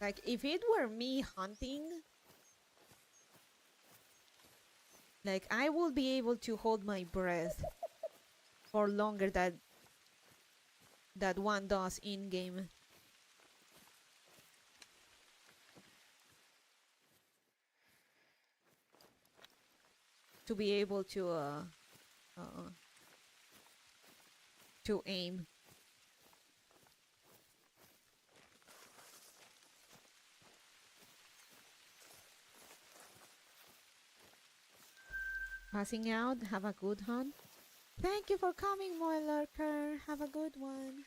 S2: Like, if it were me hunting, like, I would be able to hold my breath for longer than that one does in-game. To be able to aim. Passing out, have a good hunt. Thank you for coming, my lurker. Have a good one.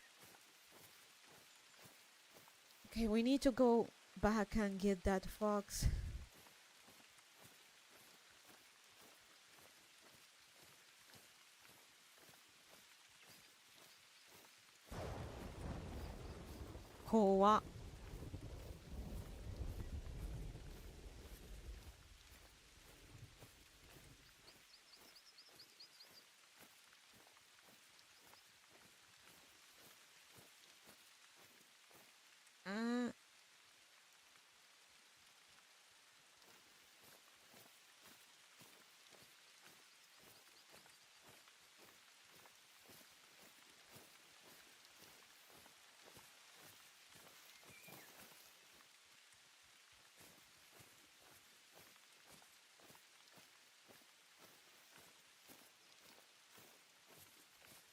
S2: Okay, we need to go back and get that fox. Koa.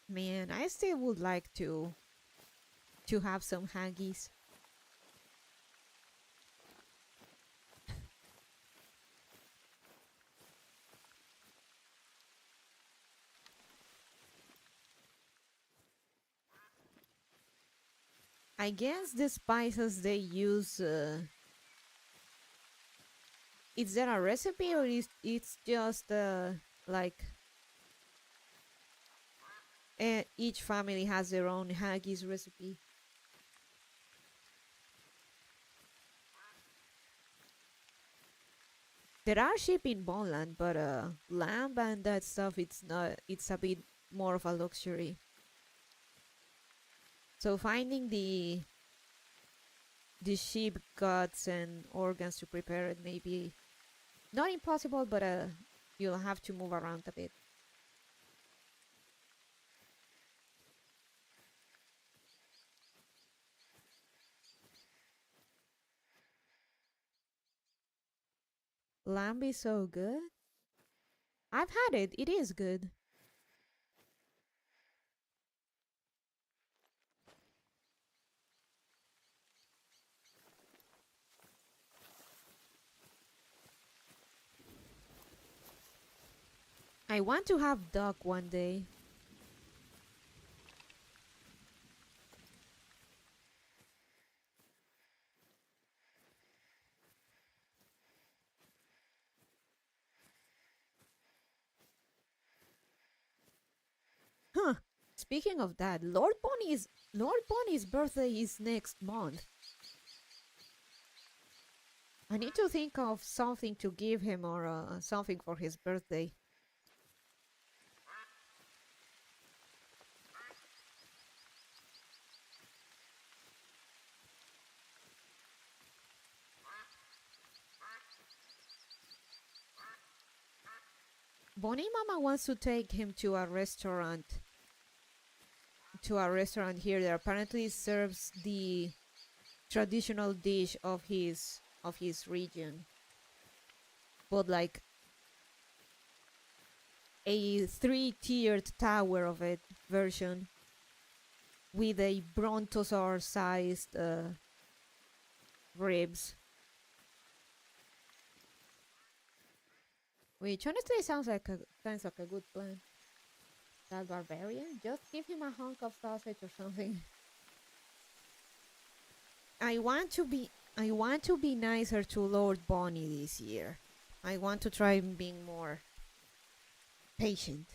S2: Man, I still would like to have some haggis. I guess the spices they use, is there a recipe or is it's just like each family has their own haggis recipe? There are sheep in Boneland, but lamb and that stuff, it's not. It's a bit more of a luxury. So finding the sheep guts and organs to prepare it may be not impossible, but you'll have to move around a bit. Lamb is so good. I've had it. It is good. I want to have dog one day. Huh. Speaking of that, Lord Bonnie's birthday is next month. I need to think of something to give him or something for his birthday. Bonnie Mama wants to take him to a restaurant. To a restaurant here that apparently serves the traditional dish of his region, but like a 3-tiered tower of it version with a brontosaur sized ribs, which honestly sounds like a good plan. That barbarian, just give him a hunk of sausage or something. I want to be nicer to Lord Bonnie this year. I want to try being more patient.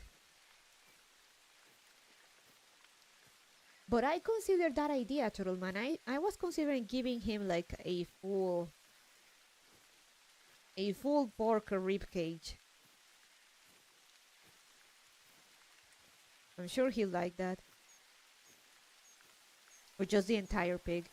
S2: But I consider that idea, Turtleman. I was considering giving him like a full pork rib cage. I'm sure he'll like that. Or just the entire pig.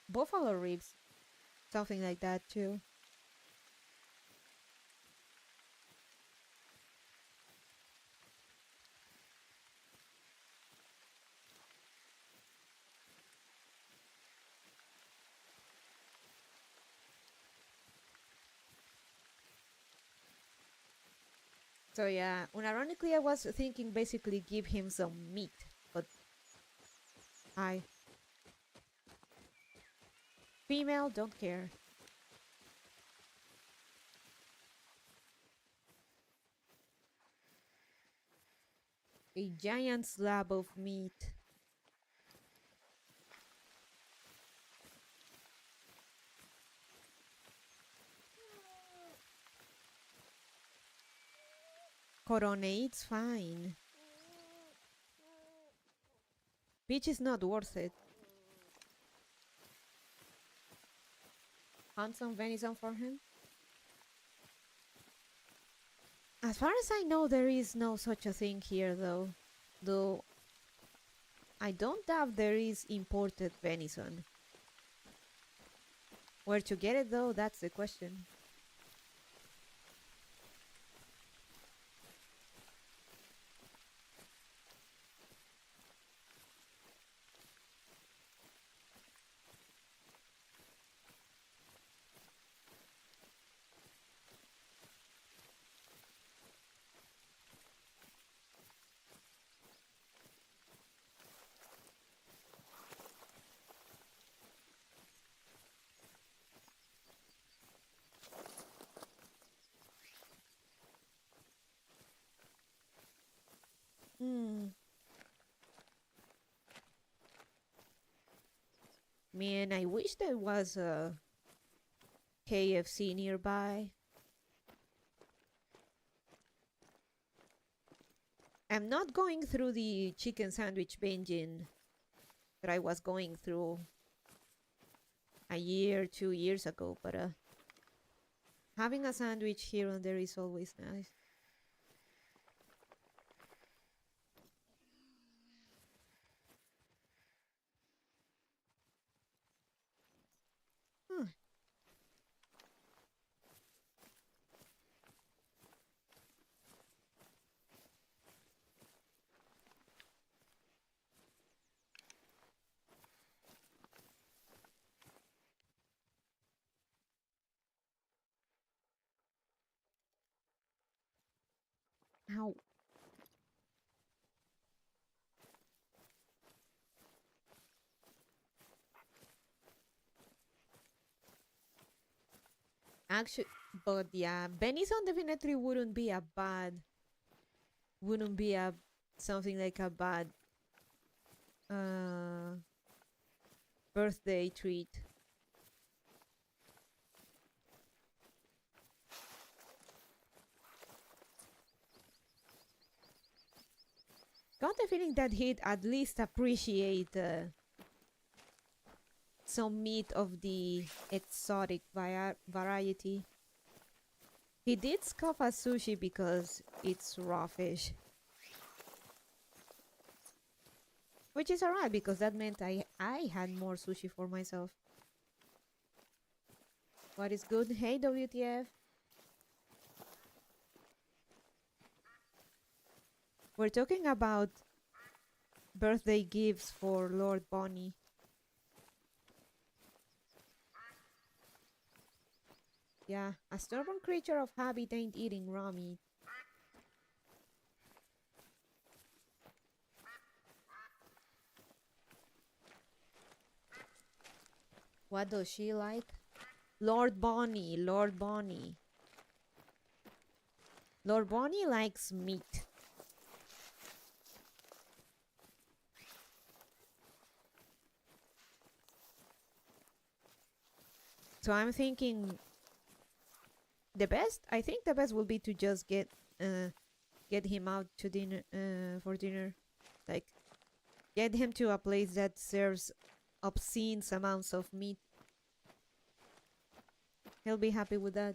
S2: Buffalo ribs. Something like that too. So yeah, unironically I was thinking basically give him some meat, but I female don't care. A giant slab of meat. Coronade's fine. Peach is not worth it. Hunt some venison for him? As far as I know, there is no such a thing here, though. Though, I don't doubt there is imported venison. Where to get it, though, that's the question. Hmm. Man, I wish there was a KFC nearby. I'm not going through the chicken sandwich binging that I was going through a year, 2 years ago, but having a sandwich here and there is always nice. Huh. Ow.
S1: Actually, but yeah, venison definitely wouldn't be a something like a bad uh birthday treat. Got the feeling that he'd at least appreciate some meat of the exotic variety. He did scoff at sushi because it's raw fish. Which is alright because that meant I had more sushi for myself. What is good? Hey WTF. We're talking about birthday gifts for Lord Bonnie. Yeah, a stubborn creature of habit ain't eating raw meat. What does she like? Lord Bonnie, Lord Bonnie. Lord Bonnie likes meat. So I'm thinking I think the best will be to just get him out to dinner for dinner. Like get him to a place that serves obscene amounts of meat. He'll be happy with that.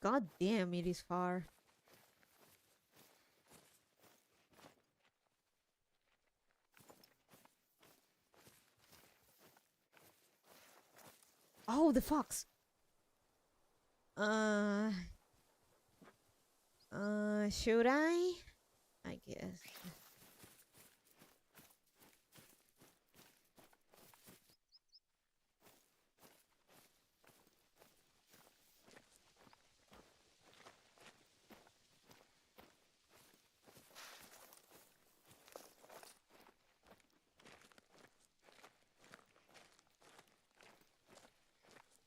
S1: God damn, it is far. Oh, the fox. Should I? I guess.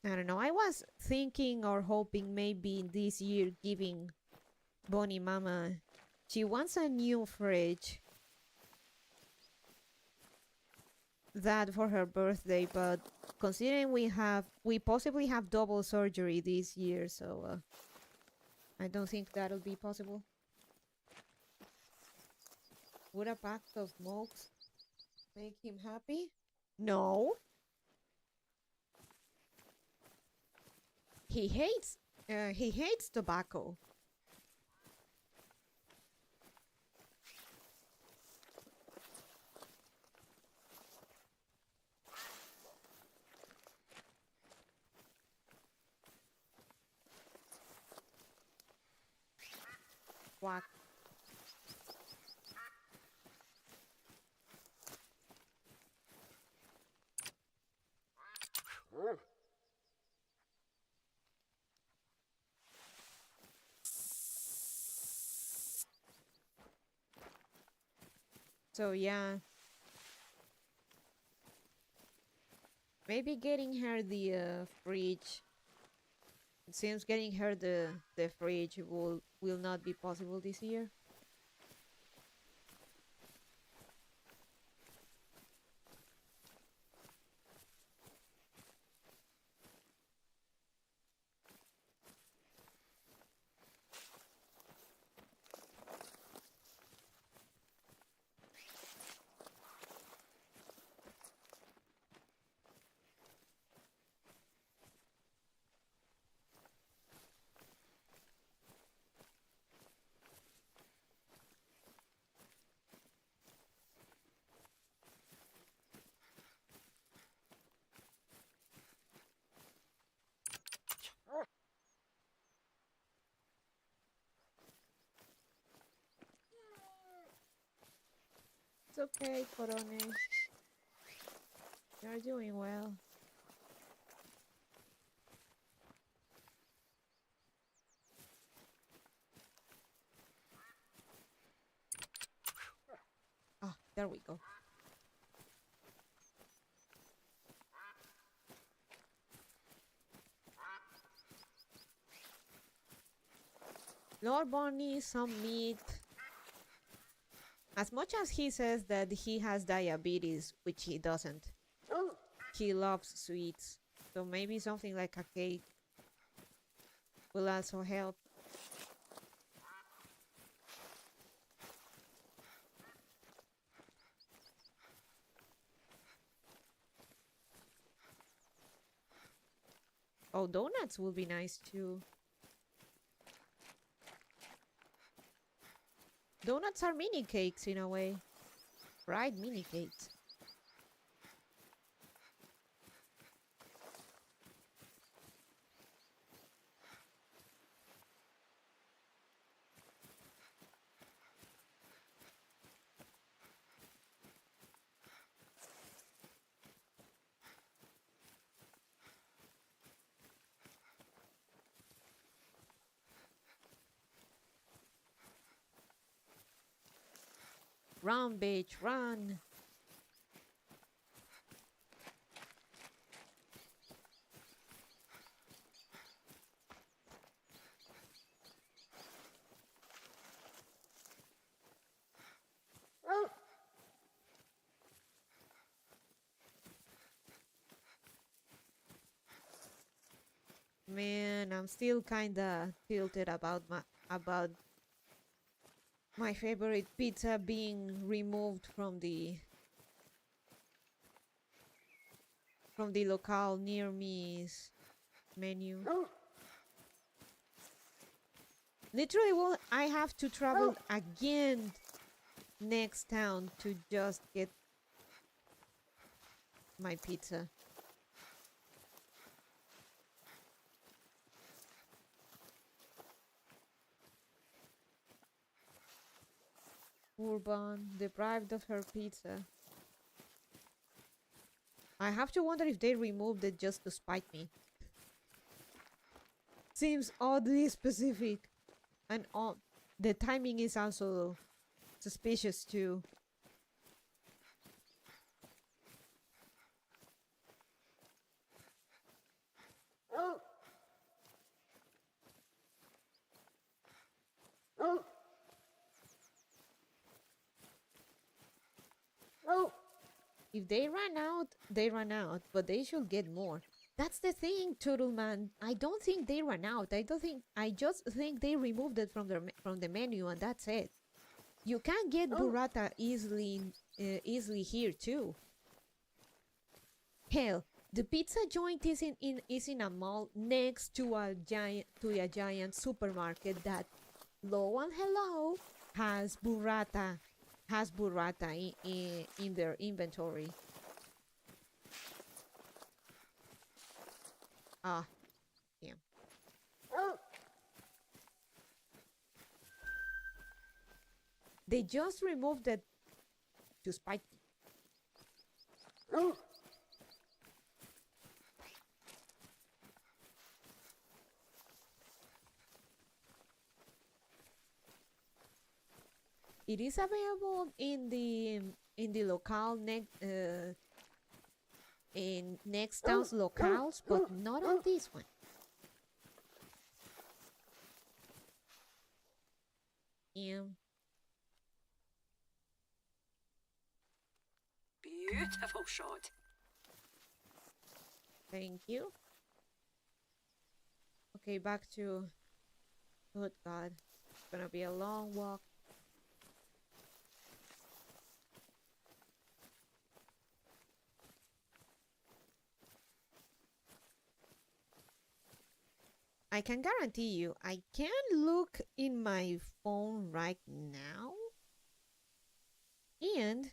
S1: I don't know. I was thinking or hoping maybe this year giving Bonnie Mama. She wants a new fridge. That for her birthday, but considering we possibly have double surgery this year, so I don't think that'll be possible. Would a pack of smokes make him happy? No. He hates tobacco. Quack. So yeah, maybe getting her the fridge. It seems getting her the fridge will not be possible this year. It's okay, Corone. You're doing well.
S2: There we go. Lord Barney, some meat. As much as he says that he has diabetes, which he doesn't, he loves sweets. So maybe something like a cake will also help. Oh, donuts will be nice too. Donuts are mini cakes in a way. Fried mini cakes. Run, bitch, run! Man, I'm still kinda tilted about my favorite pizza being removed from the locale near me's menu. Literally, well, I have to travel again next town to just get my pizza. Urban, deprived of her pizza. I have to wonder if they removed it just to spite me. Seems oddly specific. And the timing is also suspicious too. If they run out, they run out, but they should get more. That's the thing, Turtleman. I don't think they ran out. I just think they removed it from the menu, and that's it. You can get burrata easily here too. Hell, the pizza joint is in a mall next to a giant supermarket that, lo and hello, has burrata in their inventory. Ah, damn. They just removed it to spite me. It is available in the locale in next town's locales, but not on this one.
S3: Beautiful shot.
S2: Thank you. Okay, back to... Good God. It's gonna be a long walk. I can guarantee you, I can look in my phone right now, and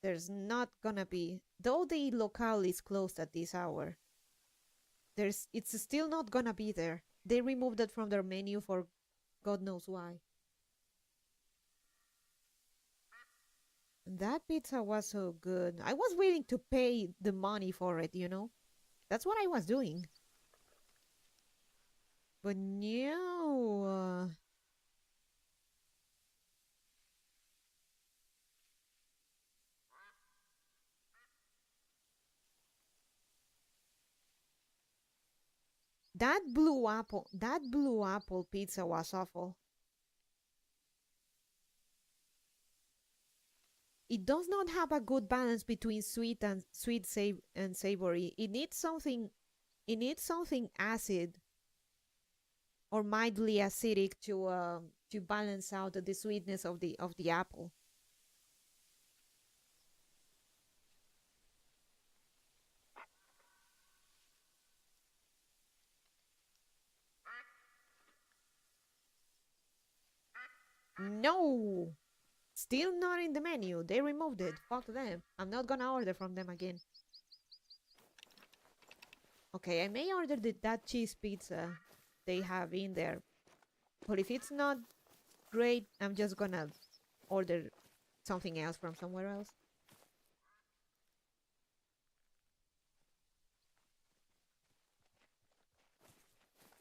S2: there's not gonna be, though the locale is closed at this hour, it's still not gonna be there. They removed it from their menu for God knows why. That pizza was so good. I was willing to pay the money for it, you know? That's what I was doing. But no.
S1: That blue apple pizza was awful. It does not have a good balance between sweet and savory. It needs something acid or mildly acidic to balance out the sweetness of the apple. No, still not in the menu. They removed it. Fuck them. I'm not gonna order from them again. Okay, I may order that cheese pizza they have in there, but if it's not great, I'm just gonna order something else from somewhere else.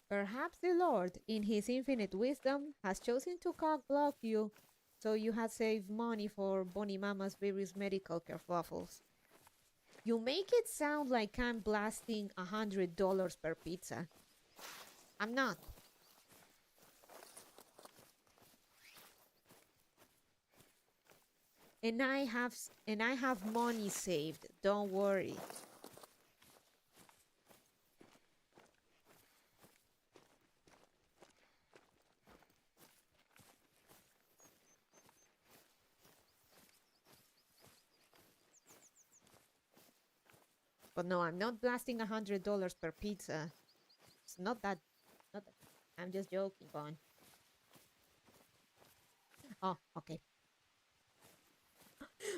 S1: Perhaps the Lord, in his infinite wisdom, has chosen to cock-block you, so you have saved money for Bonnie Mama's various medical kerfuffles. You make it sound like I'm blasting $100 per pizza. I'm not. And I have money saved. Don't worry. But no, I'm not blasting $100 per pizza. It's not that. I'm just joking, Bon. Oh, okay.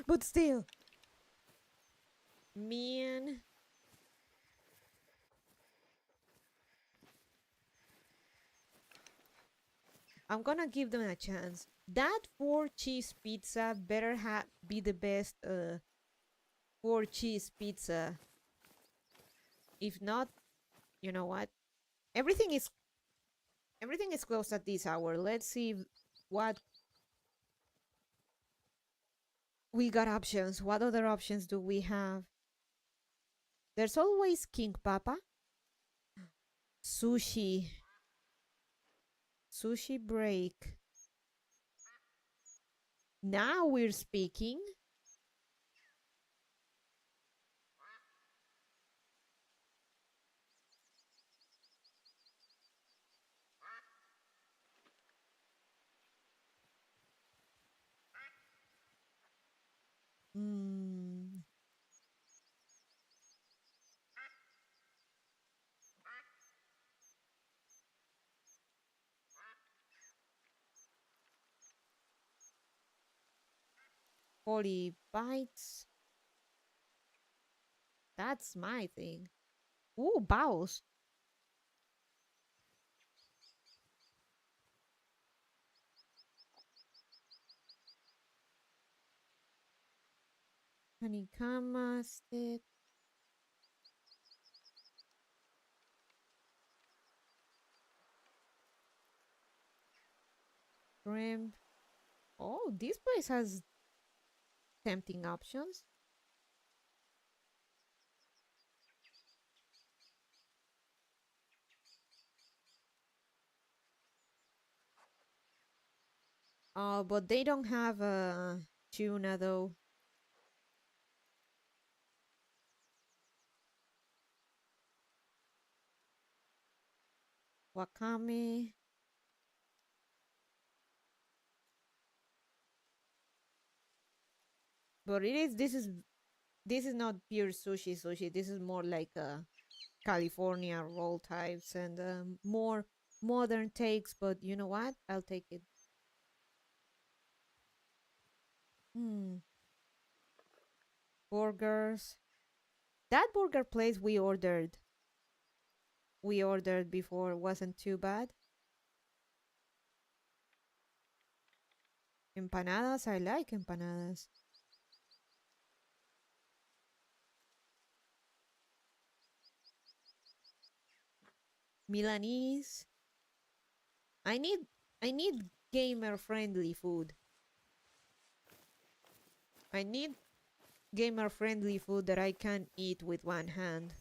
S1: But still, man. I'm gonna give them a chance. That 4-cheese pizza better be the best 4-cheese pizza. If not, you know what? Everything is closed at this hour. Let's see what we got options. What other options do we have? There's always King Papa. Sushi break. Now we're speaking. Hmm. Holy bites. That's my thing. Ooh, bows. Honeycomb stick. Shrimp. Oh, this place has tempting options. Oh, but they don't have tuna though. Wakame. But this is not pure sushi. This is more like California roll types and more modern takes. But you know what? I'll take it. Hmm. Burgers. That burger place we ordered before wasn't too bad. Empanadas. I like empanadas. Milanese. I need I need gamer friendly food. I need gamer friendly food that I can eat with one hand.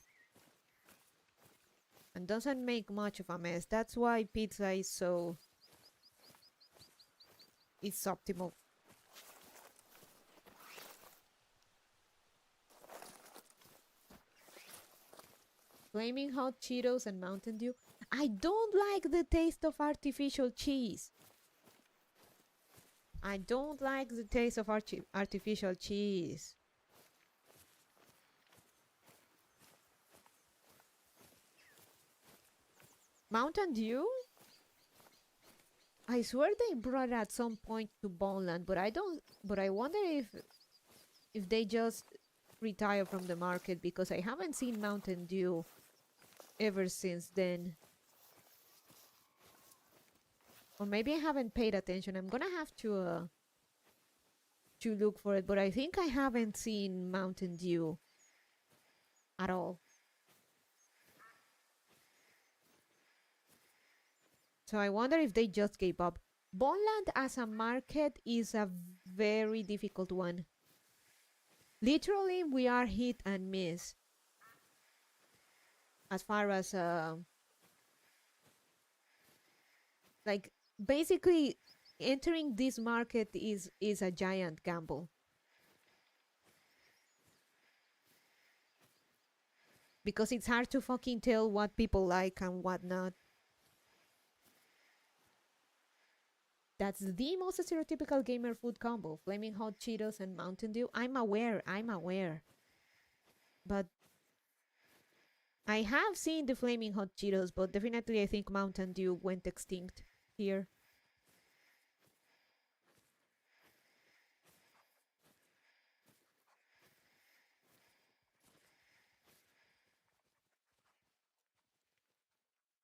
S1: and doesn't make much of a mess. That's why pizza is so... it's optimal. Flaming hot Cheetos and Mountain Dew. I don't like the taste of artificial cheese. I don't like the taste of artificial cheese. Mountain Dew? I swear they brought it at some point to Boneland, but I wonder if they just retire from the market, because I haven't seen Mountain Dew ever since then. Or maybe I haven't paid attention. I'm gonna have to look for it, but I think I haven't seen Mountain Dew at all. So I wonder if they just gave up. Boneland as a market is a very difficult one. Literally, we are hit and miss as far as like, basically entering this market is a giant gamble, because it's hard to fucking tell what people like and what not. That's the most stereotypical gamer food combo: flaming hot Cheetos and Mountain Dew. I'm aware. But I have seen the flaming hot Cheetos, but definitely I think Mountain Dew went extinct here.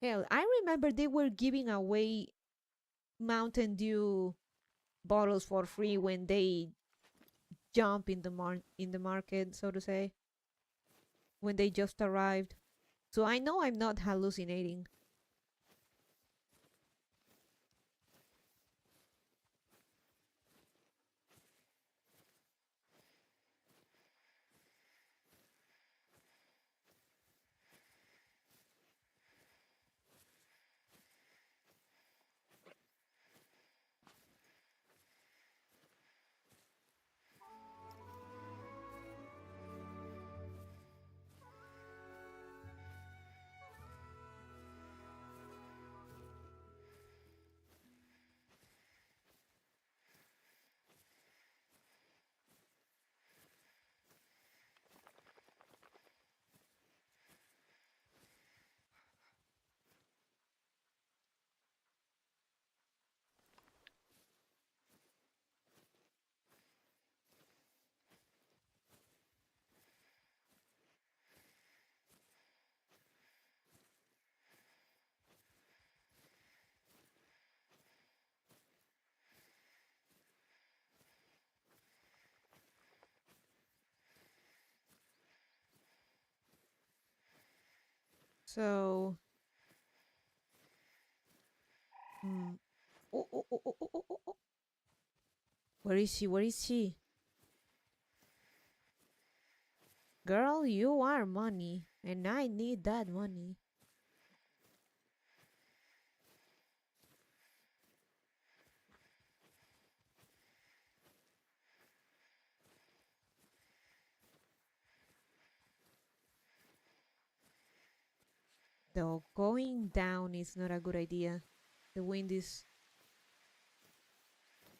S1: Hell, I remember they were giving away Mountain Dew bottles for free when they jump in the market, so to say, when they just arrived. So I know I'm not hallucinating. So, oh. Where is she? Where is she? Girl, you are money, and I need that money. Though going down is not a good idea. The wind is...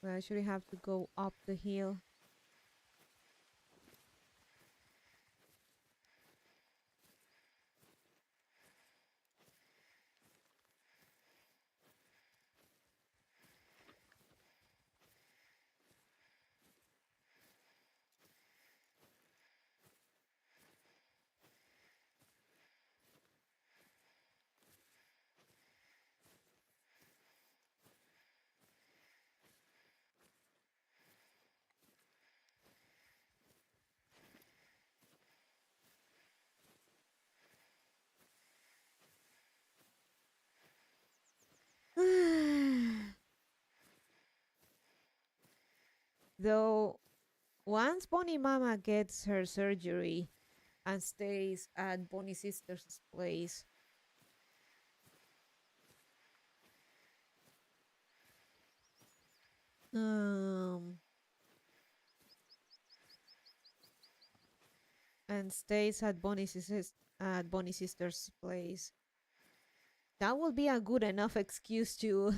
S1: we actually have to go up the hill. Though, once Bonnie Mama gets her surgery and stays at Bonnie Sister's place,
S2: And stays at Bonnie sister's place. That will be a good enough excuse to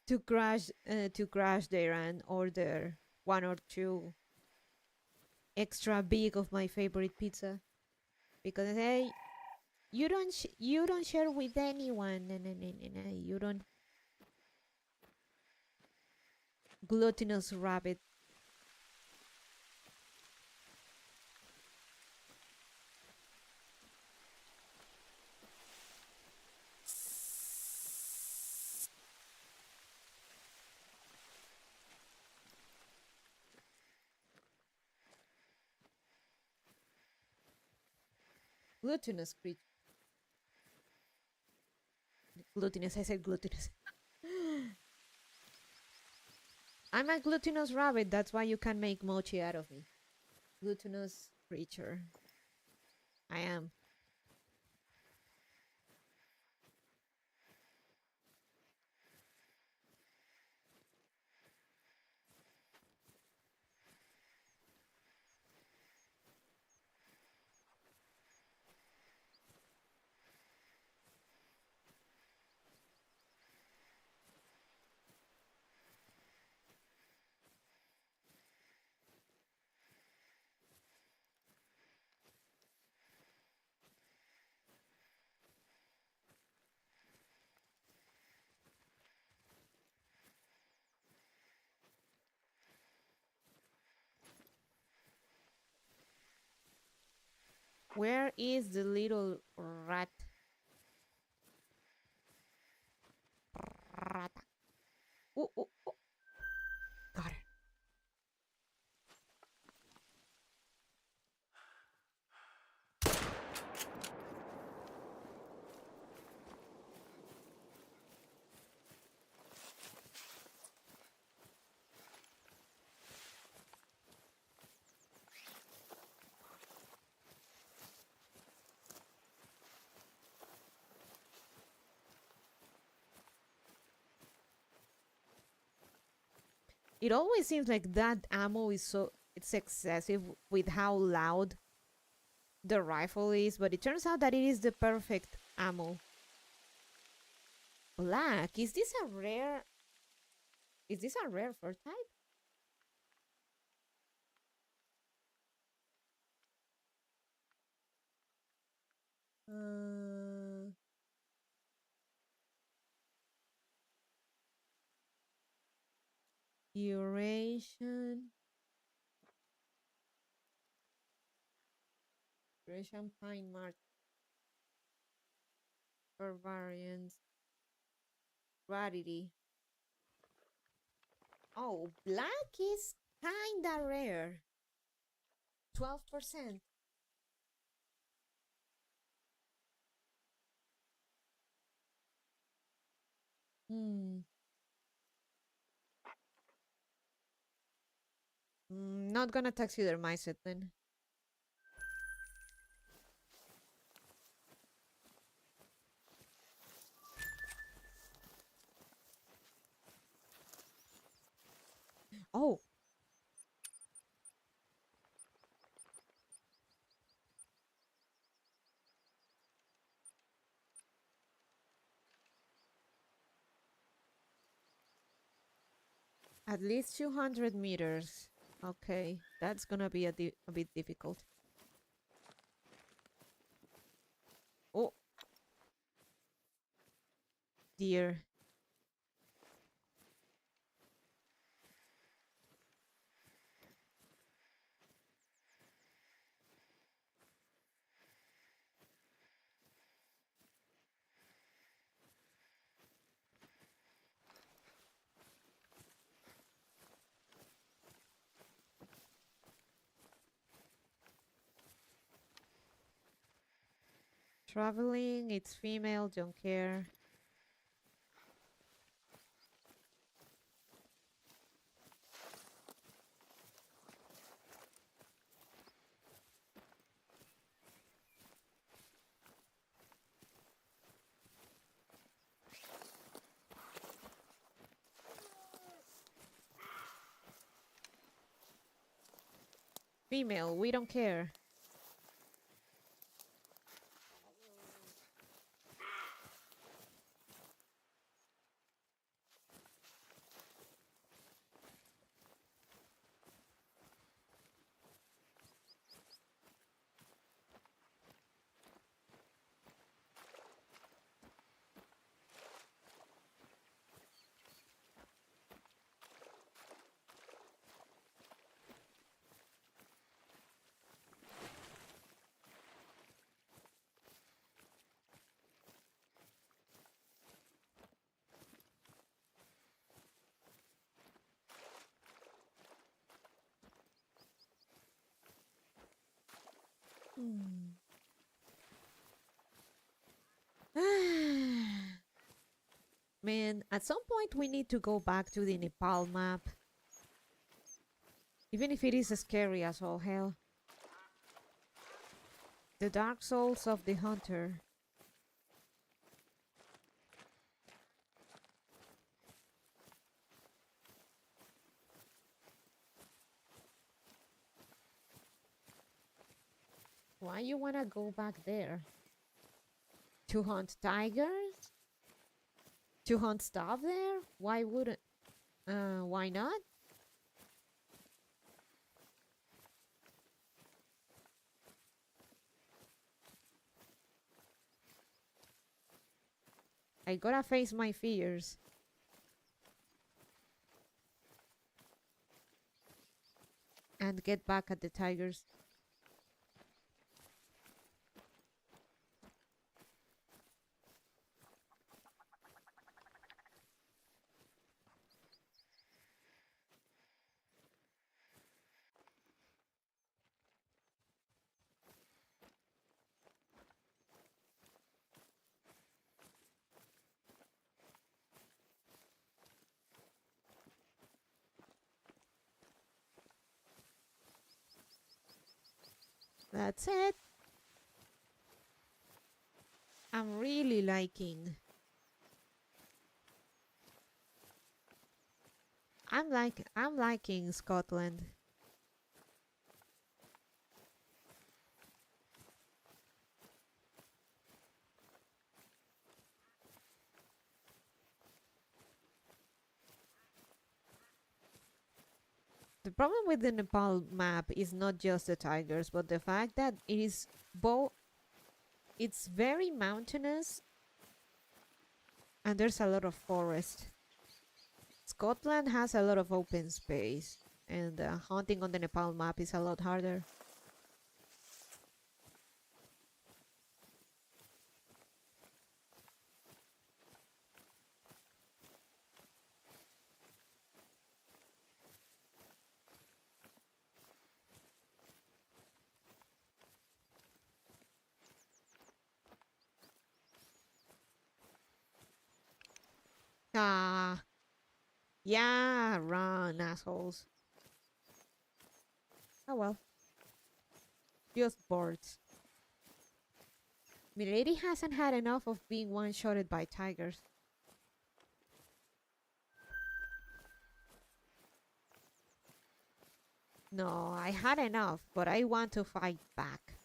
S2: to crash there and order one or two extra big of my favorite pizza, because hey, you don't share with anyone. You don't. Gluttonous rabbit. Glutinous creature. Glutinous, I said glutinous. I'm a glutinous rabbit, that's why you can make mochi out of me. Glutinous creature. I am. Where is the little rat? Rat. Ooh, ooh, ooh. Got it. It always seems like that ammo is it's excessive with how loud the rifle is, but it turns out that it is the perfect ammo. Black. Is this a rare? Is this a rare fur type? Eurasian. Eurasian pine mark. For variants. Rarity. Oh, black is kinda rare. 12%. Not gonna taxidermize it then. Oh. At least 200 meters. Okay, that's gonna be a bit difficult. Oh. Dear. Traveling, it's female, don't care.
S1: Female, we don't care. Man, at some point we need to go back to the Nepal map. Even if it is scary as all hell. The Dark Souls of the Hunter. Why you wanna go back there? To hunt tigers? To hunt stuff there? Why wouldn't? Why not? I gotta face my fears. And get back at the tigers. That's it. I'm really liking. I'm liking Scotland. The problem with the Nepal map is not just the tigers, but the fact that it is it's very mountainous and there's a lot of forest. Scotland has a lot of open space, and hunting on the Nepal map is a lot harder. Ah, yeah, run, assholes. Oh well, just birds. Milady hasn't had enough of being one-shotted by tigers. No, I had enough, but I want to fight back.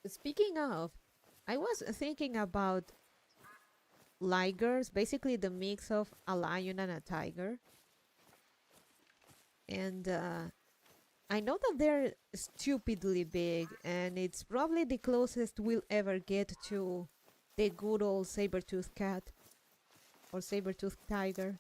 S1: Speaking of, I was thinking about ligers, basically the mix of a lion and a tiger. And I know that they're stupidly big, and it's probably the closest we'll ever get to the good old saber-toothed cat or saber-toothed tiger.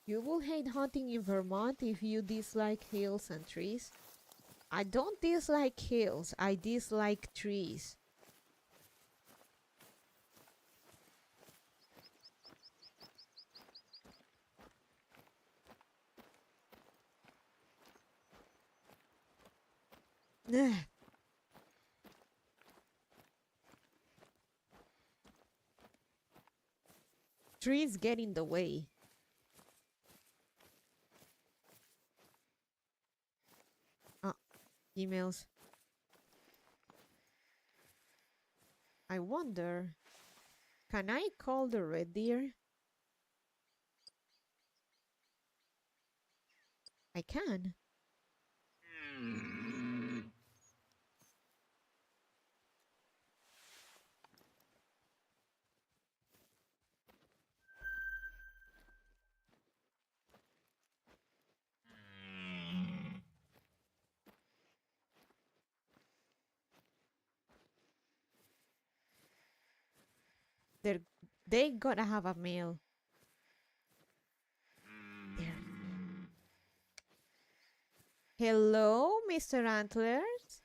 S1: You will hate hunting in Vermont if you dislike hills and trees.
S2: I don't dislike hills. I dislike trees. Trees get in the way. Ah, emails. I wonder, can I call the red deer? I can. They gotta have a meal. There. Hello, Mr. Antlers.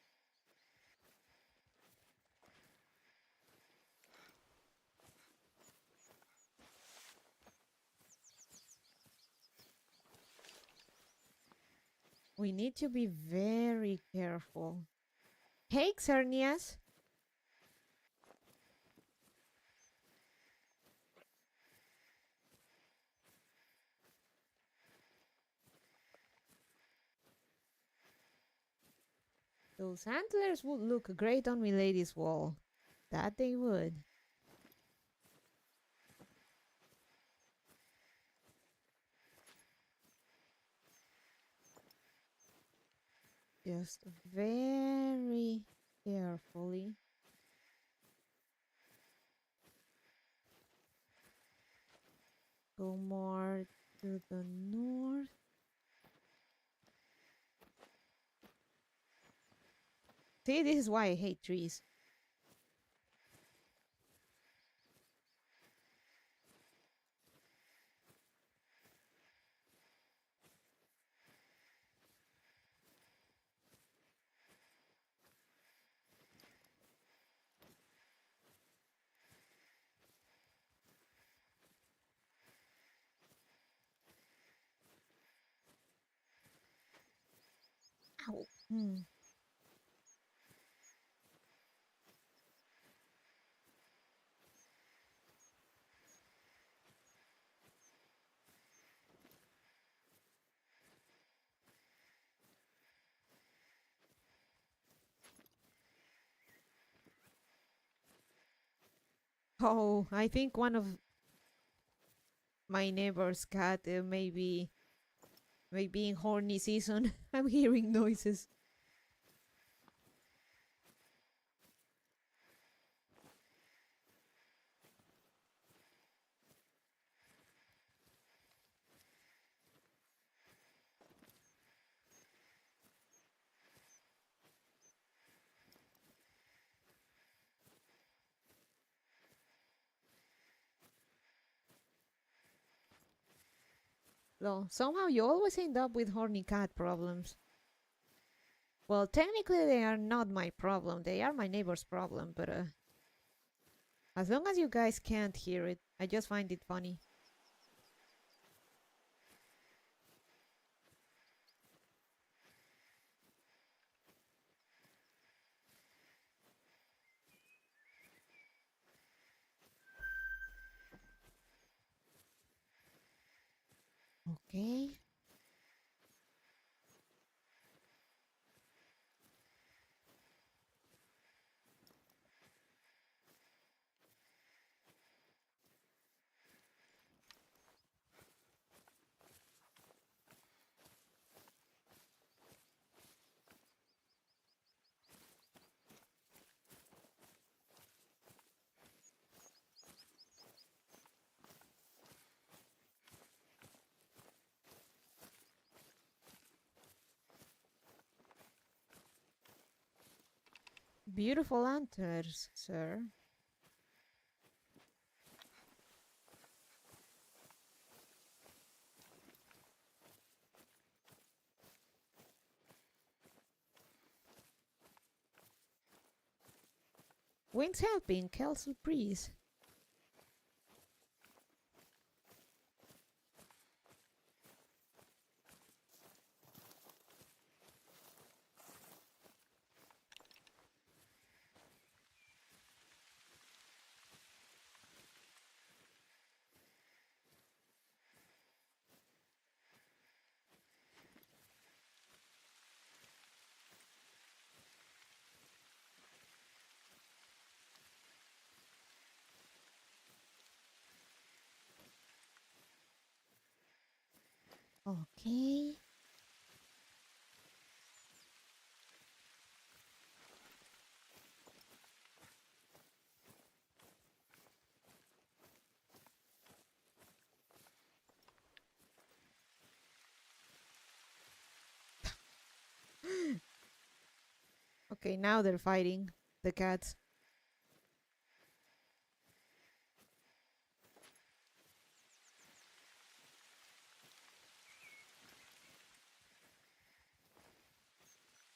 S2: We need to be very careful. Hey, Xernias. Those antlers would look great on Milady's wall. That they would. Just very carefully. Go more to the north. See, this is why I hate trees. Ow. Oh, I think one of my neighbor's cat may be in horny season. I'm hearing noises. Well, somehow you always end up with horny cat problems. Well, technically they are not my problem. They are my neighbor's problem, but as long as you guys can't hear it, I just find it funny. Okay. Beautiful antlers, sir. Wind's helping, Kelsey Breeze. Okay. Okay, now they're fighting the cats.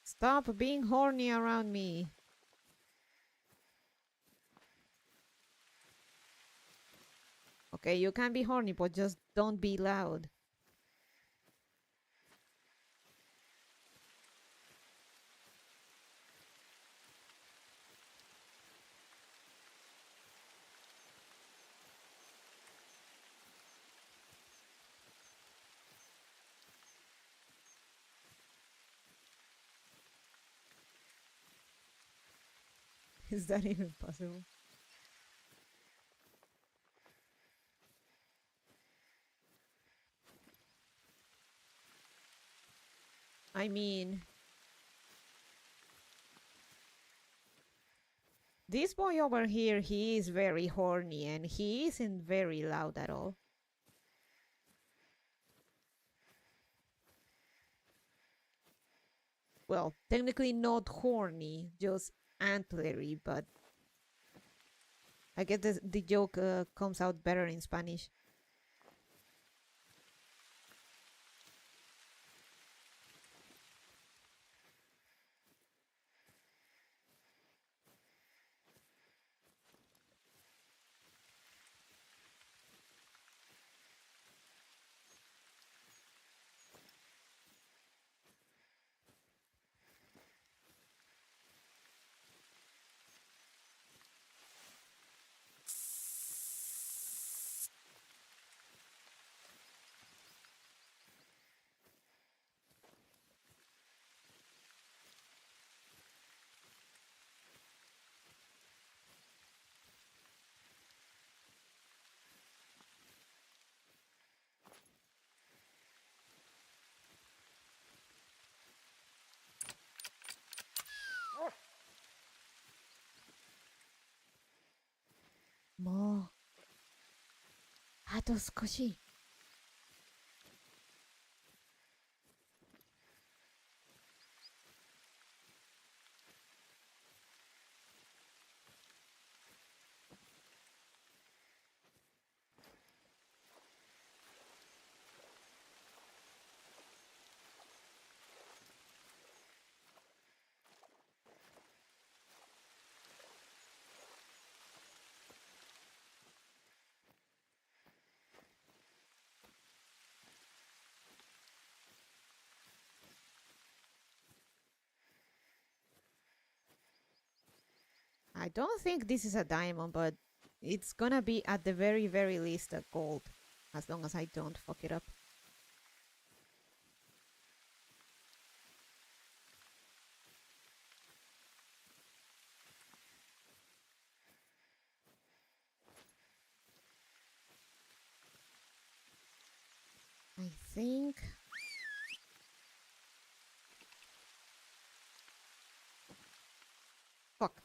S2: Stop being horny around me. Okay, you can be horny, but just don't be loud. Is that even possible? I mean, this boy over here, he is very horny and he isn't very loud at all. Well, technically not horny, just antlery, but I guess the joke comes out better in Spanish. Mo. あと少し. I don't think this is a diamond, but it's gonna be at the very, very least a gold, as long as I don't fuck it up. I think... Fuck.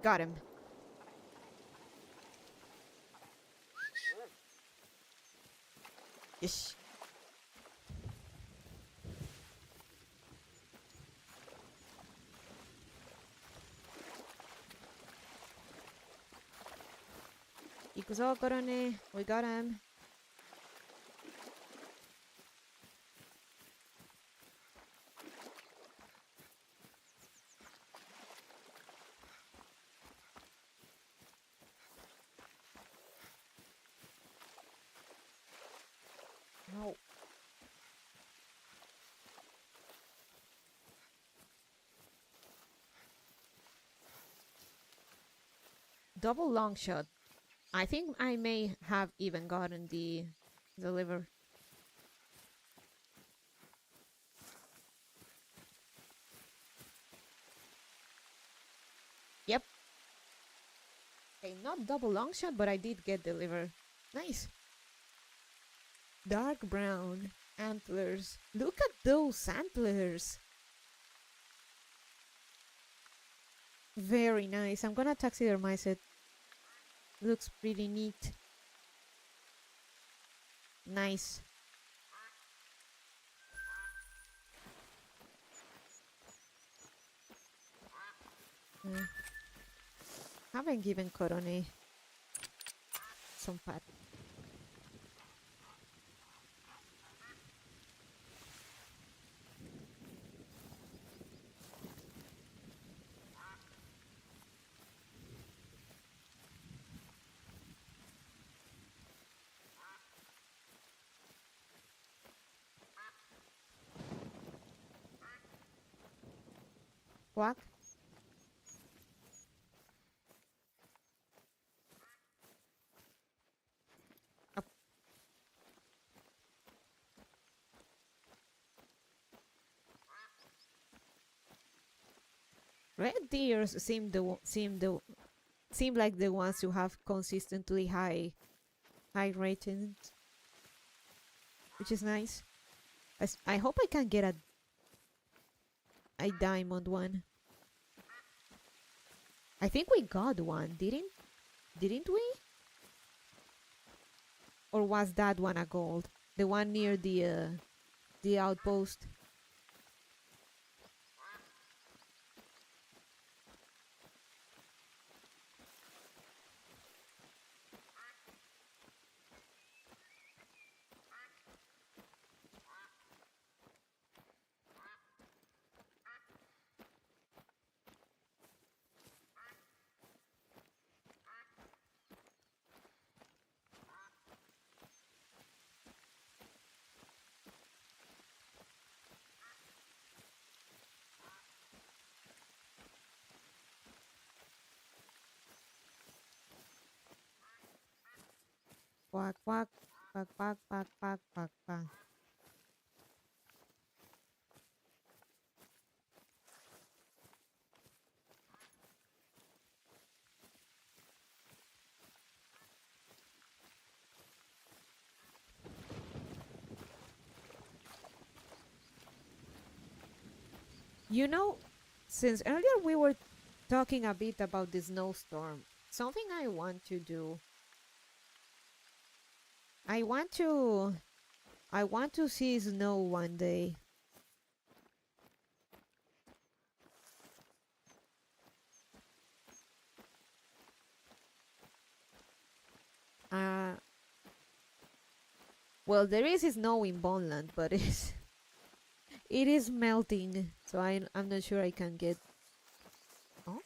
S2: Got him. Ish. Ikuzo, Korone. We got him. No. Double long shot. I think I may have even gotten the liver. Yep. Okay, not double long shot, but I did get the liver. Nice. Dark brown antlers. Look at those antlers. Very nice. I'm gonna taxidermize it. Looks pretty neat. Nice. Haven't given Korone some pat. Quack. Up. Red deers seem like the ones who have consistently high ratings, which is nice. I hope I can get a diamond one. I think we got one, didn't we? Or was that one a gold? The one near the outpost. Quack, quack, quack, quack, quack, quack, quack, quack. You know, since earlier we were talking a bit about the snowstorm, something I want to do. I want to see snow one day. Uh, well, there is snow in Bonland, but it is melting, so I'm not sure I can get. Oh,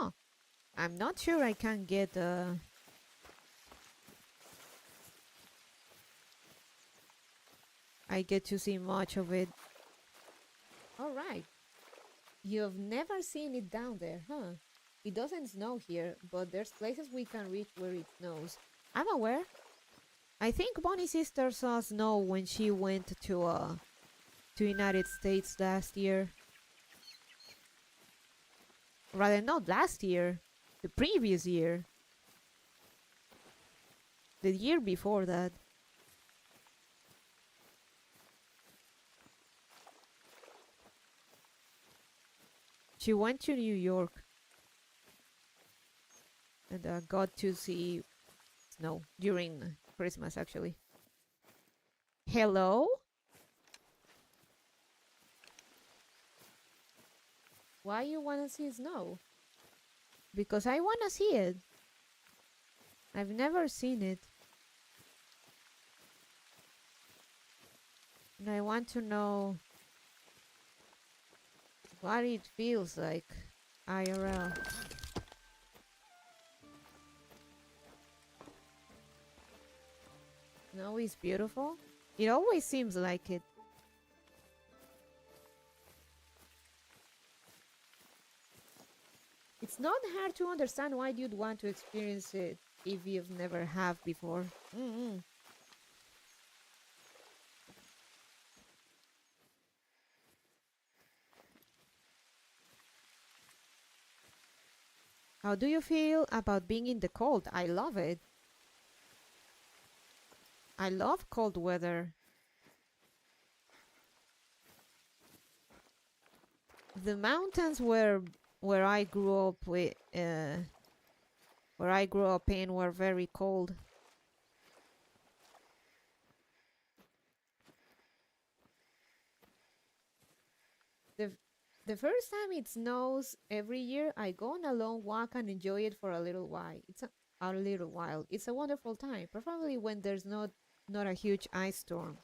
S2: oh, I'm not sure I can get. I get to see much of it. All right, you've never seen it down there, huh? It doesn't snow here, but there's places we can reach where it snows. I'm aware. I think Bonnie's sister saw snow when she went to United States last year. Rather, not last year, the previous year. The year before that. She went to New York and got to see snow during Christmas, actually. Hello? Why you want to see snow? because I want to see it. I've never seen it. And I want to know what it feels like IRL. Snow is beautiful. It always seems like it. It's not hard to understand why you'd want to experience it if you've never have before. How do you feel about being in the cold? I love it. I love cold weather. The mountains where I grew up with, where I grew up in, were very cold. The first time it snows every year, I go on a long walk and enjoy it for a little while. A little while. It's a wonderful time, preferably when there's not a huge ice storm.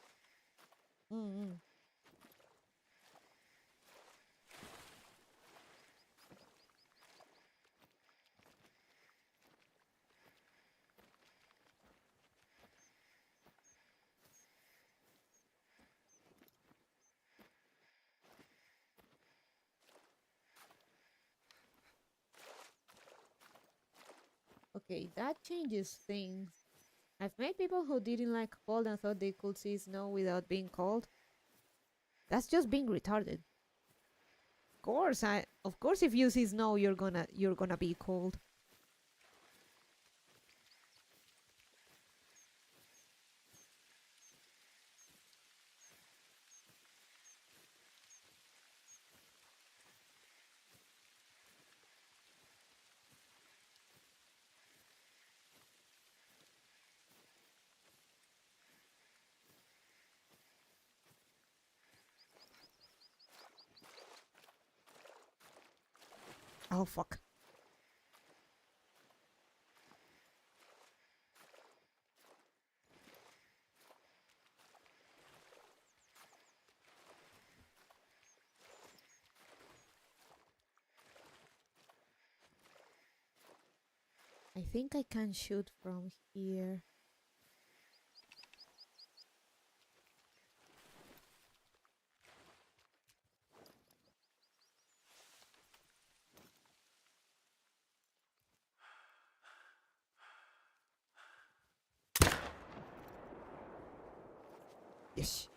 S2: Okay, that changes things. I've met people who didn't like cold and thought they could see snow without being cold. That's just being retarded. Of course if you see snow you're gonna be cold. Oh fuck. I think I can shoot from here. Yes.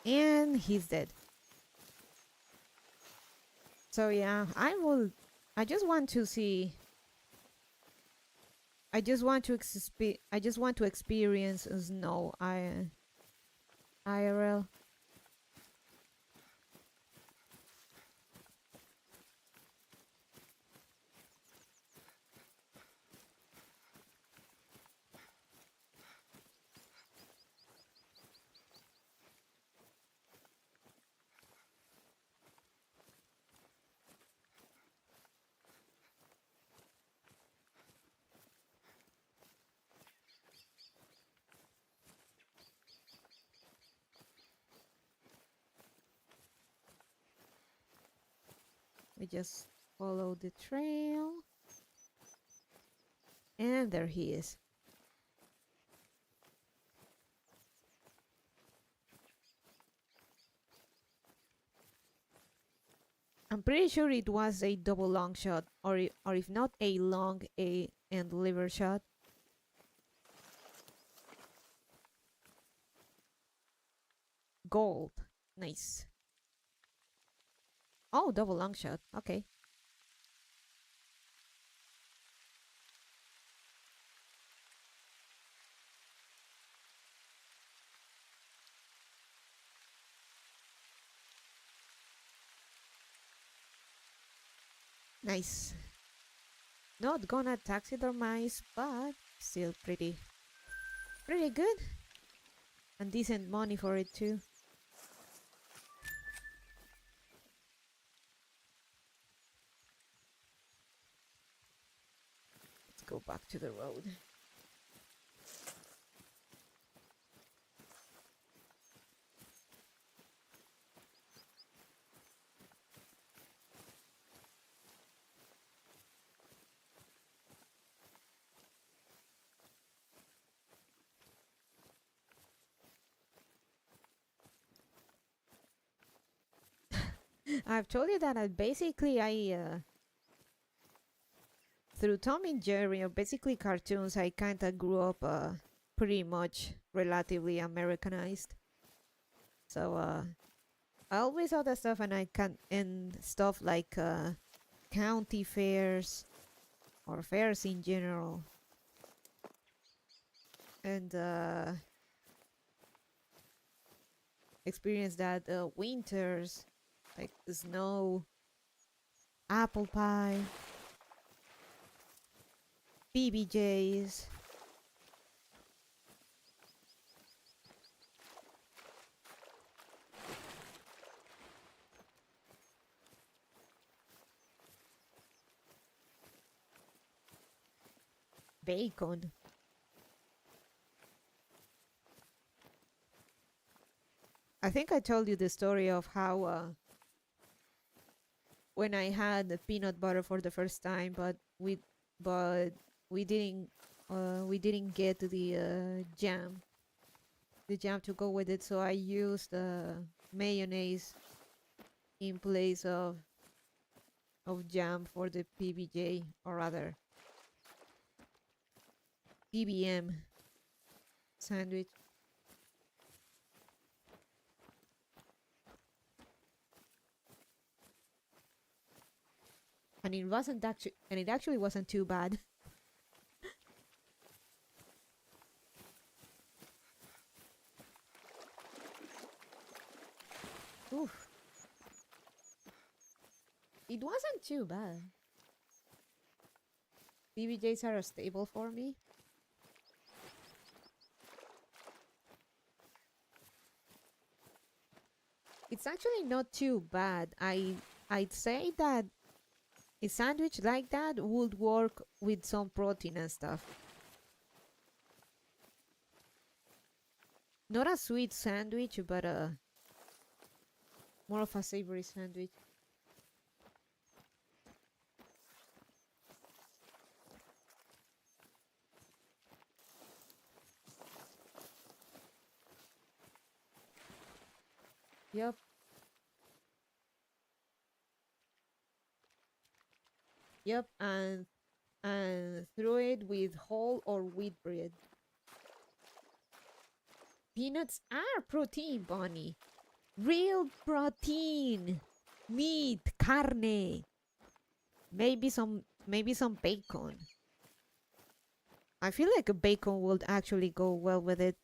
S2: And he's dead. So yeah, I just want to see. I just want to experience snow. IRL. We just follow the trail. And there he is. I'm pretty sure it was a double long shot, or if not a long and liver shot. Gold. Nice. Oh, double long shot. Okay. Nice. Not gonna taxidermize, but still pretty good. And decent money for it too.
S1: go back to the road. I've told you that I through Tom and Jerry, or basically cartoons, I kind of grew up pretty much relatively Americanized. So I always saw that stuff, and and stuff like county fairs or fairs in general, and experienced that winters, like the snow, apple pie, PBJs. Bacon. I think I told you the story of how when I had the peanut butter for the first time, but we didn't get the jam to go with it, so I used mayonnaise in place of jam for the PBJ, or rather PBM sandwich. And it actually wasn't too bad. Oof. It wasn't too bad. PBJs are a staple for me. It's actually not too bad. I'd say that a sandwich like that would work with some protein and stuff. Not a sweet sandwich, but more of a savory sandwich. Yep. Yep, and throw it with whole or wheat bread. Peanuts are protein, Bonnie. Real protein. Meat, carne. Maybe some bacon. I feel like a bacon would actually go well with it.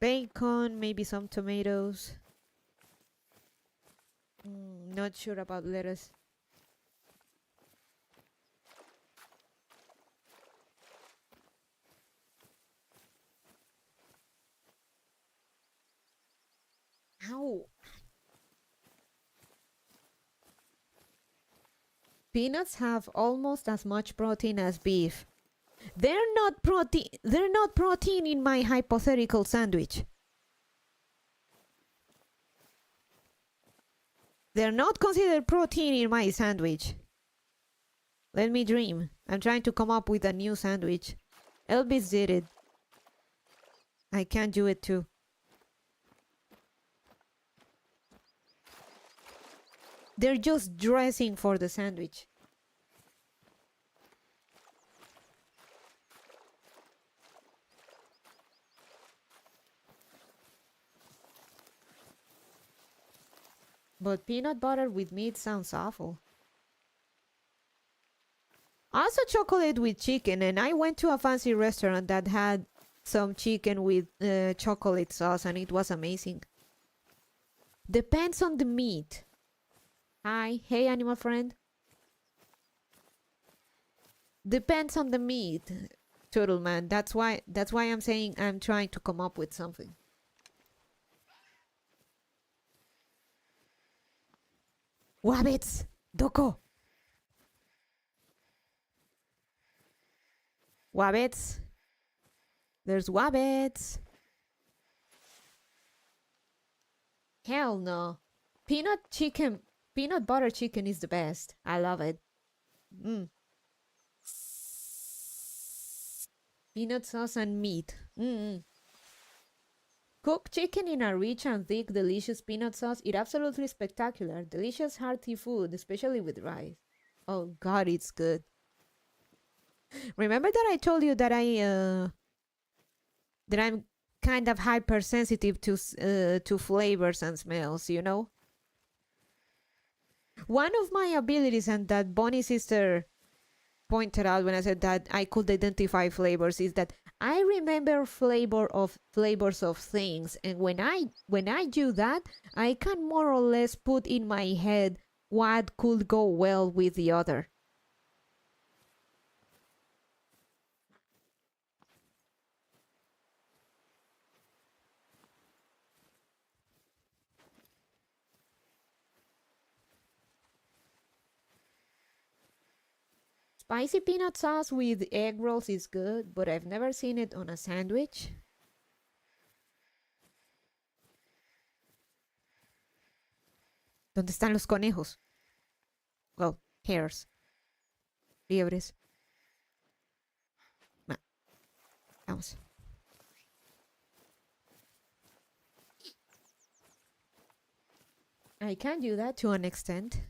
S1: Bacon, maybe some tomatoes. Not sure about lettuce. Ow. Peanuts have almost as much protein as beef. They're not protein in my hypothetical sandwich. They're not considered protein in my sandwich. Let me dream. I'm trying to come up with a new sandwich. Elvis did it. I can do it too. They're just dressing for the sandwich. But peanut butter with meat sounds awful. Also chocolate with chicken, and I went to a fancy restaurant that had some chicken with chocolate sauce, and it was amazing. Depends on the meat. Hi, hey animal friend. Depends on the meat, Turtle Man. That's why I'm saying I'm trying to come up with something.
S2: Wabbits! Doko! Wabbits! There's wabbits!
S1: Hell no. Peanut butter chicken is the best. I love it. Peanut sauce and meat. Cooked chicken in a rich and thick, delicious peanut sauce. It's absolutely spectacular. Delicious, hearty food, especially with rice. Oh God, it's good. Remember that I told you that I'm kind of hypersensitive to flavors and smells, you know? One of my abilities, and that Bonnie sister pointed out when I said that I could identify flavors, is that I remember flavors of things, and when I do that, I can more or less put in my head what could go well with the other. Spicy peanut sauce with egg rolls is good, but I've never seen it on a sandwich. ¿Dónde están los conejos? Well, hares. Liebres. Vamos. I can do that to an extent.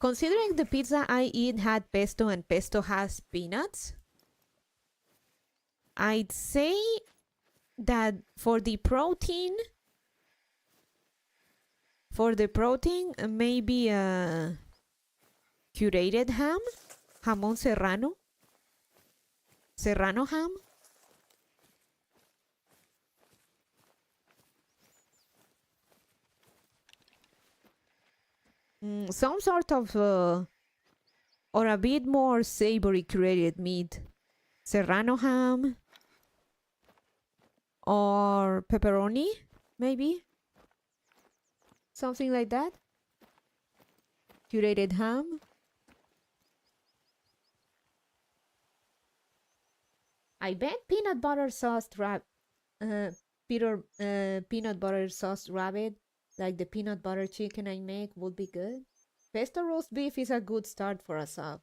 S1: Considering the pizza I eat had pesto and pesto has peanuts, I'd say that for the protein, maybe a curated ham, jamón serrano ham. Some sort of, or a bit more savory curated meat. Serrano ham. Or pepperoni, maybe. Something like that. Curated ham. I bet peanut butter sauce peanut butter sauce rabbit, like the peanut butter chicken I make, would be good. Pesto roast beef is a good start for a sub.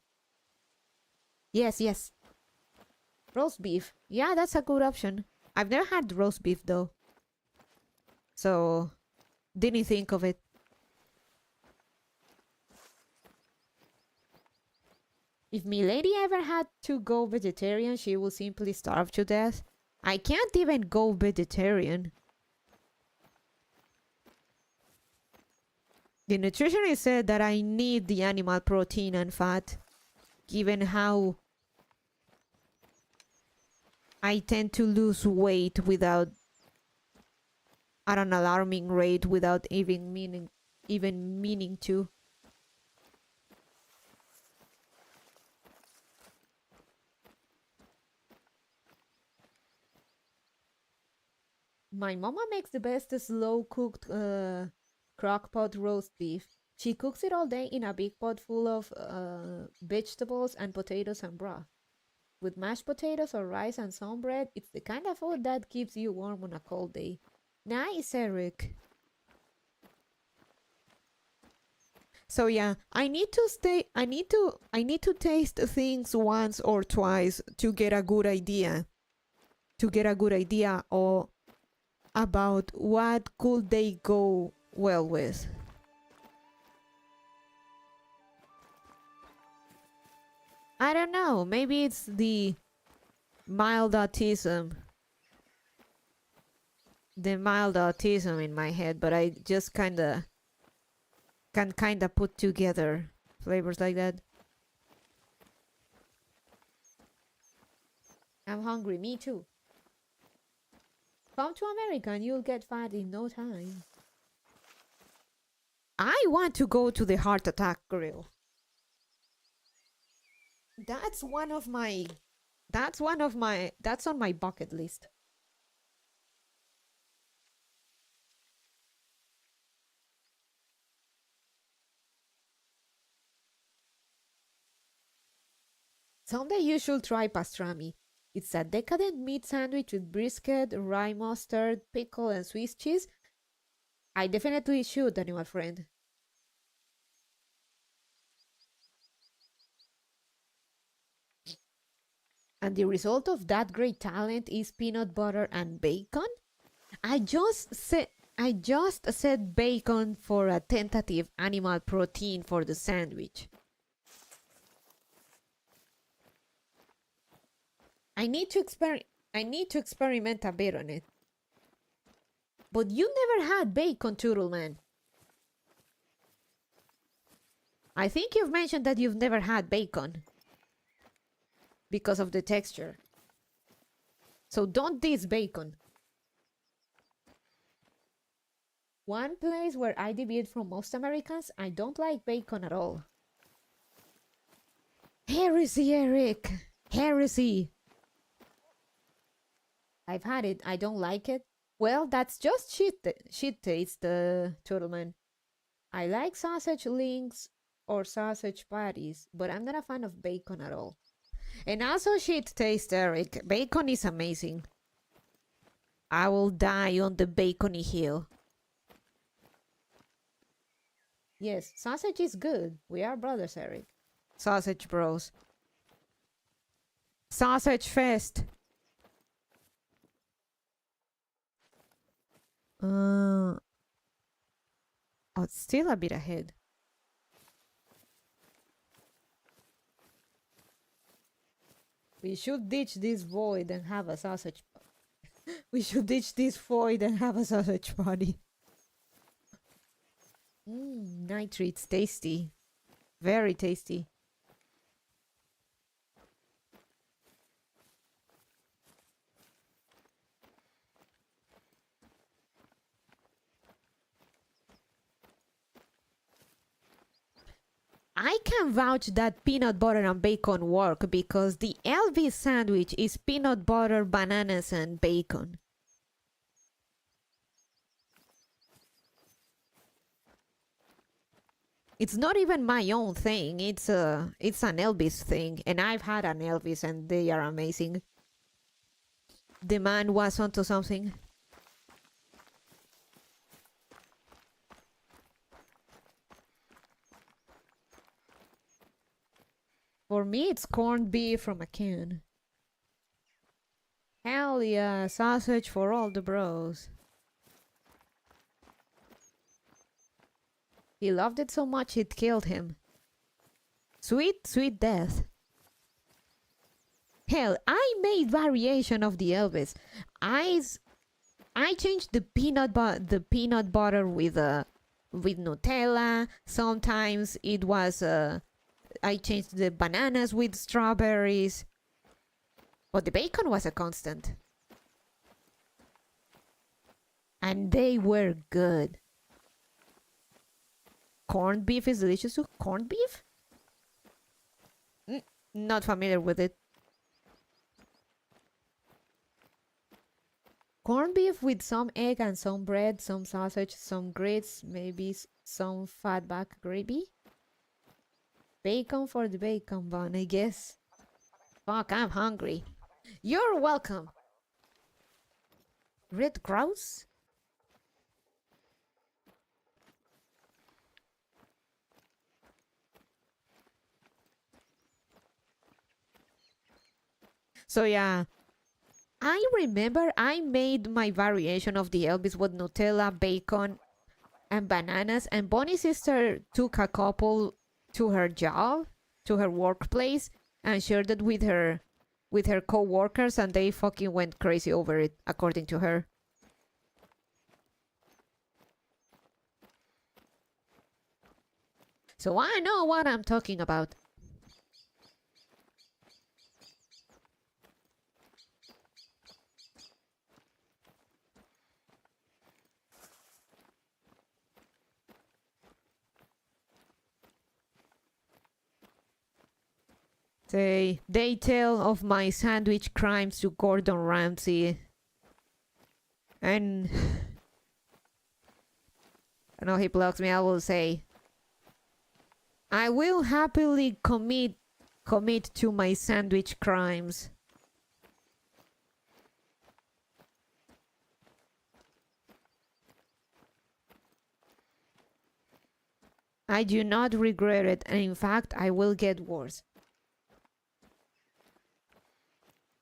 S1: Yes. Roast beef. Yeah, that's a good option. I've never had roast beef though, so didn't think of it. If milady ever had to go vegetarian, she would simply starve to death. I can't even go vegetarian. The nutritionist said that I need the animal protein and fat, given how I tend to lose weight at an alarming rate without even meaning to. My mama makes the best slow cooked crock pot roast beef. She cooks it all day in a big pot full of vegetables and potatoes and broth. With mashed potatoes or rice and some bread, it's the kind of food that keeps you warm on a cold day. Nice, Eric. So yeah, I need to taste things once or twice to get a good idea. Or about what could they go well with. I don't know, maybe it's the mild autism. In my head, but I just can put together flavors like that. I'm hungry, me too. Come to America and you'll get fat in no time. I want to go to the Heart Attack Grill. That's on my bucket list. Someday you should try pastrami. It's a decadent meat sandwich with brisket, rye mustard, pickle, and Swiss cheese. I definitely should, animal friend. And the result of that great talent is peanut butter and bacon? I just said bacon for a tentative animal protein for the sandwich. I need to experiment a bit on it. But you never had bacon, Turtleman. I think you've mentioned that you've never had bacon. Because of the texture. So don't diss bacon. One place where I deviate from most Americans, I don't like bacon at all. Heresy, Eric! Heresy! I've had it, I don't like it. Well, that's just shit taste, Turtleman. I like sausage links or sausage patties, but I'm not a fan of bacon at all. And also shit taste, Eric. Bacon is amazing. I will die on the bacony hill. Yes, sausage is good. We are brothers, Eric. Sausage bros. Sausage fest. Oh, it's still a bit ahead. We should ditch this void and have a sausage. We should ditch this void and have a sausage party. Nitrate's tasty. Very tasty. I can vouch that peanut butter and bacon work because the Elvis sandwich is peanut butter, bananas, and bacon. It's not even my own thing. It's an Elvis thing, and I've had an Elvis, and they are amazing. The man was onto something. For me, it's corned beef from a can. Hell yeah, sausage for all the bros. He loved it so much it killed him. Sweet, sweet death. Hell, I made variation of the Elvis. I changed the peanut butter with Nutella. Sometimes it was I changed the bananas with strawberries. But the bacon was a constant. And they were good. Corned beef is delicious too. Corned beef? Not familiar with it. Corned beef with some egg and some bread, some sausage, some grits, maybe some fatback gravy. Bacon for the bacon bun, I guess. Fuck, I'm hungry. You're welcome. Red grouse? So yeah, I remember I made my variation of the Elvis with Nutella, bacon, and bananas, and Bonnie's sister took a couple to her job, to her workplace, and shared it with her co-workers, and they fucking went crazy over it, according to her. So I know what I'm talking about. They tell of my sandwich crimes to Gordon Ramsay. And I know he blocks me, I will say I will happily commit commit to my sandwich crimes. I do not regret it, and in fact, I will get worse.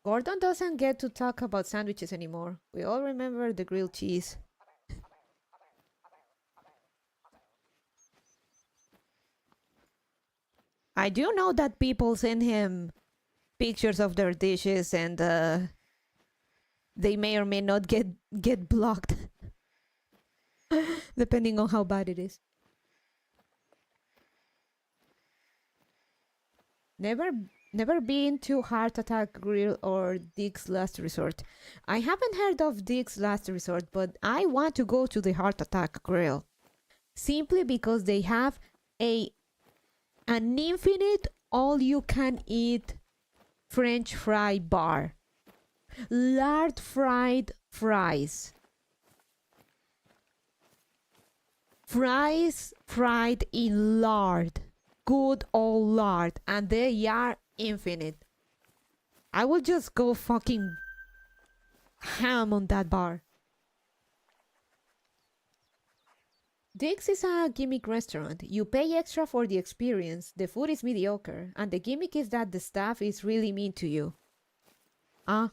S1: Gordon doesn't get to talk about sandwiches anymore. We all remember the grilled cheese. I do know that people send him pictures of their dishes, and they may or may not get blocked, depending on how bad it is. Never been to Heart Attack Grill or Dick's Last Resort. I haven't heard of Dick's Last Resort, but I want to go to the Heart Attack Grill. Simply because they have an infinite all-you-can-eat French fry bar. Lard fried fries. Fries fried in lard. Good old lard, and they are infinite. I will just go fucking ham on that bar. Dick's is a gimmick restaurant. You pay extra for the experience, the food is mediocre, and the gimmick is that the staff is really mean to you. Ah.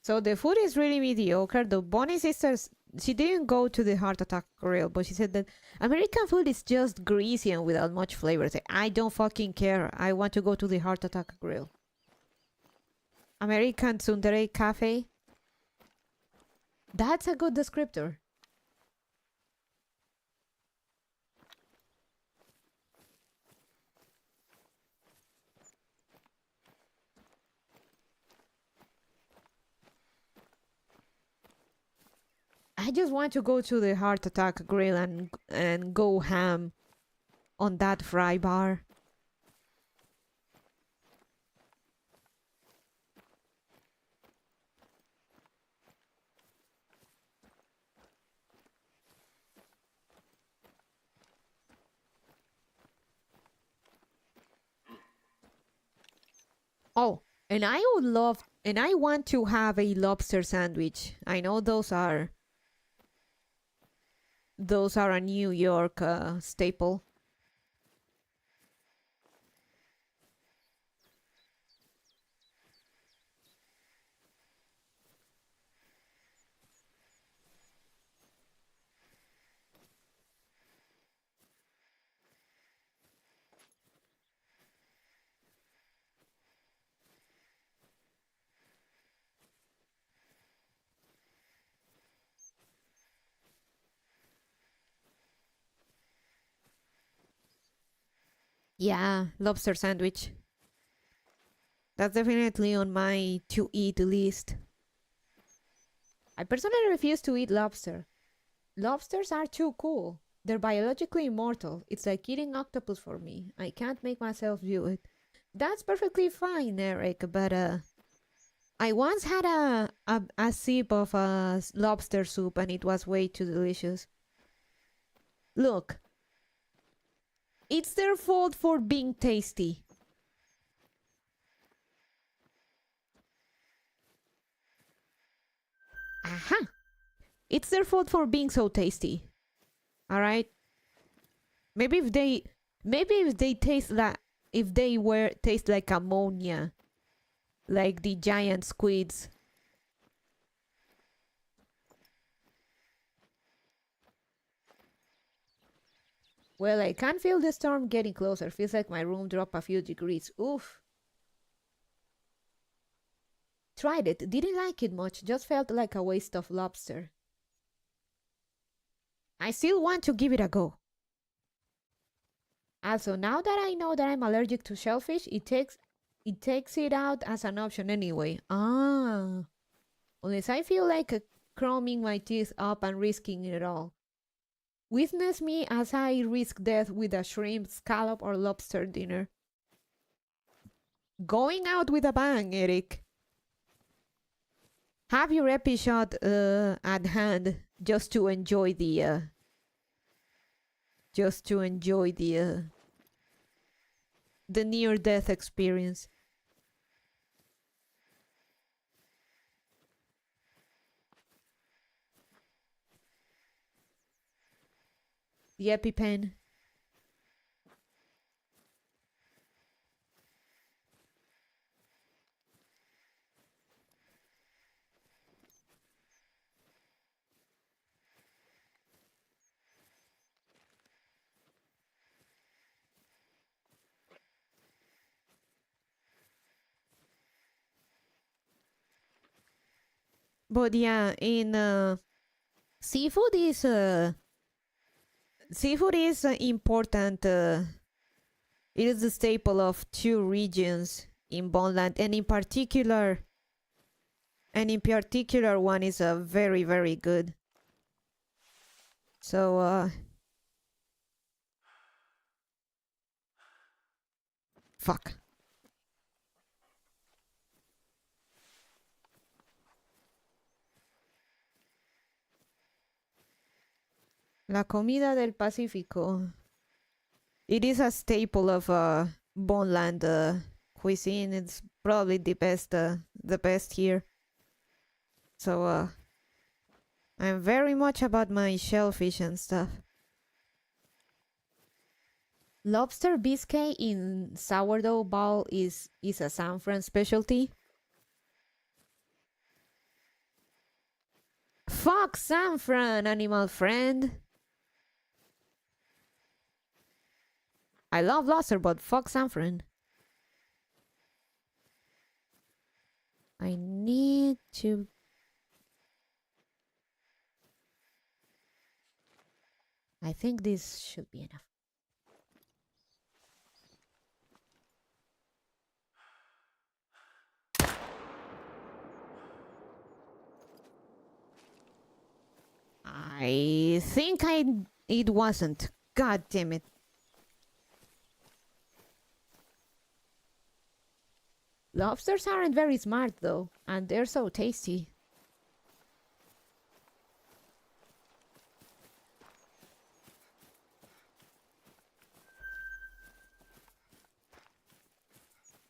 S1: So the food is really mediocre. The Bonnie sisters, she didn't go to the Heart Attack Grill, but she said that American food is just greasy and without much flavor. I don't fucking care. I want to go to the Heart Attack Grill. American Tsundere Cafe. That's a good descriptor. I just want to go to the Heart Attack Grill and go ham on that fry bar. Oh, and I want to have a lobster sandwich. I know those are a New York staple. Yeah, lobster sandwich. That's definitely on my to eat list. I personally refuse to eat lobster. Lobsters are too cool. They're biologically immortal. It's like eating octopus for me. I can't make myself do it. That's perfectly fine, Eric, but I once had a sip of lobster soup and it was way too delicious. Look, it's their fault for being tasty. Aha! It's their fault for being so tasty. Alright? Maybe if they taste like ammonia, like the giant squids. Well, I can feel the storm getting closer. Feels like my room dropped a few degrees. Oof. Tried it. Didn't like it much. Just felt like a waste of lobster. I still want to give it a go. Also, now that I know that I'm allergic to shellfish, it takes it out as an option anyway. Ah. Unless I feel like crumbing my teeth up and risking it all. Witness me as I risk death with a shrimp, scallop, or lobster dinner. Going out with a bang, Eric. Have your episode at hand just to enjoy the near death experience. The EpiPen. But yeah, in seafood is important. It is the staple of two regions in Bondland, and in particular one is very, very good. So fuck. La comida del Pacífico. It is a staple of Bondland cuisine. It's probably the best here. So I'm very much about my shellfish and stuff. Lobster biscuit in sourdough ball is a San Fran specialty. Fuck San Fran, animal friend. I love lobster, but fuck San Fran. I need to... I think this should be enough. I think it wasn't. God damn it. Lobsters aren't very smart though, and they're so tasty.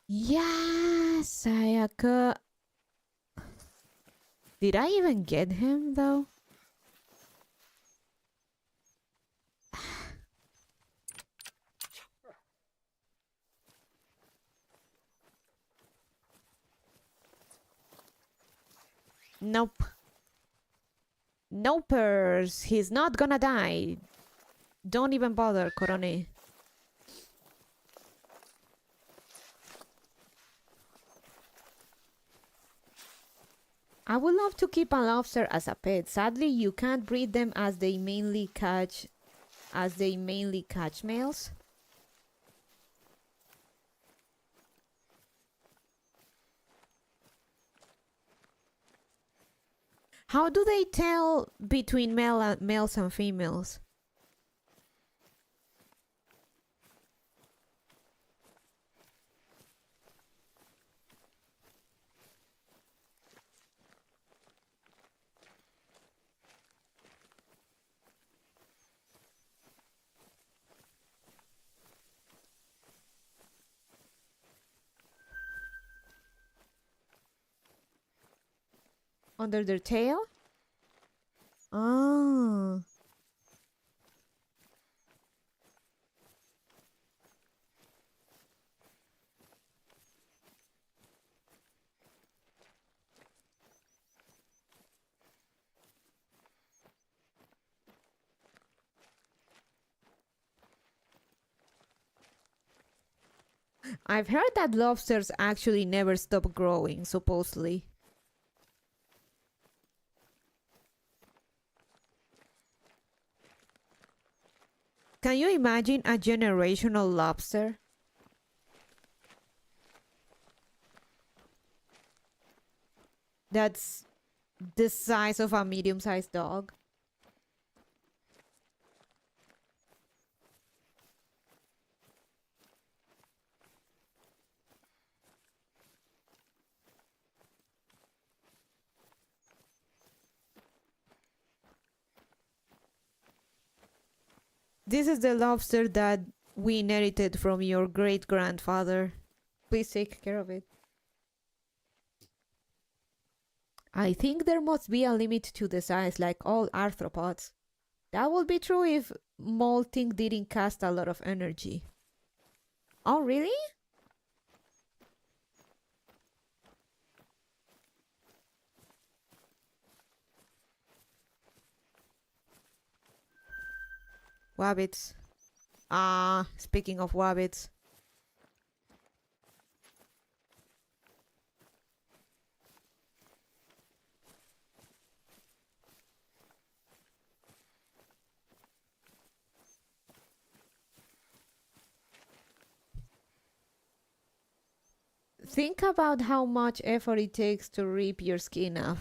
S1: Yes, Sayaka. Did I even get him though? Nope. Nopers. He's not gonna die. Don't even bother, Korone. I would love to keep a lobster as a pet. Sadly, you can't breed them as they mainly catch males. How do they tell between males and females? Under their tail? Oh. I've heard that lobsters actually never stop growing, supposedly. Can you imagine a generational lobster? That's the size of a medium-sized dog.
S2: This is the lobster that we inherited from your great grandfather. Please take care of it. I think there must be a limit to the size, like all arthropods. That would be true if molting didn't cost a lot of energy. Oh, really? Wabbits. Ah, speaking of wabbits. Think about how much effort it takes to rip your skin off.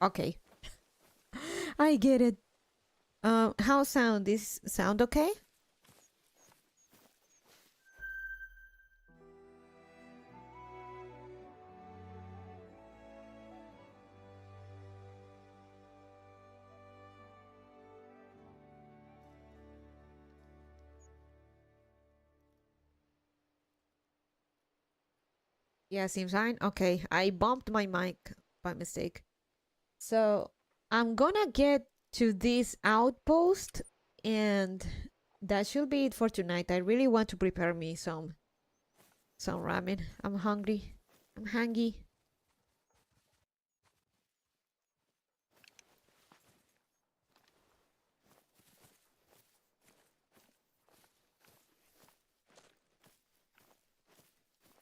S2: Okay. I get it. How sound? This sound okay? Yeah, seems fine. Okay, I bumped my mic by mistake. So I'm gonna get to this outpost, and that should be it for tonight. I really want to prepare me some ramen. I'm hungry. I'm hungry.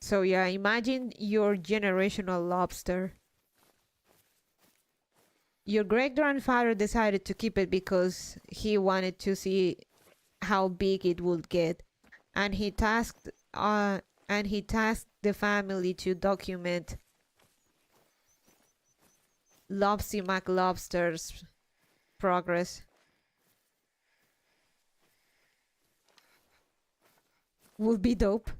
S2: So yeah, imagine your generational lobster. Your great grandfather decided to keep it because he wanted to see how big it would get, and he tasked the family to document Lobsy McLobster's progress. Would be dope.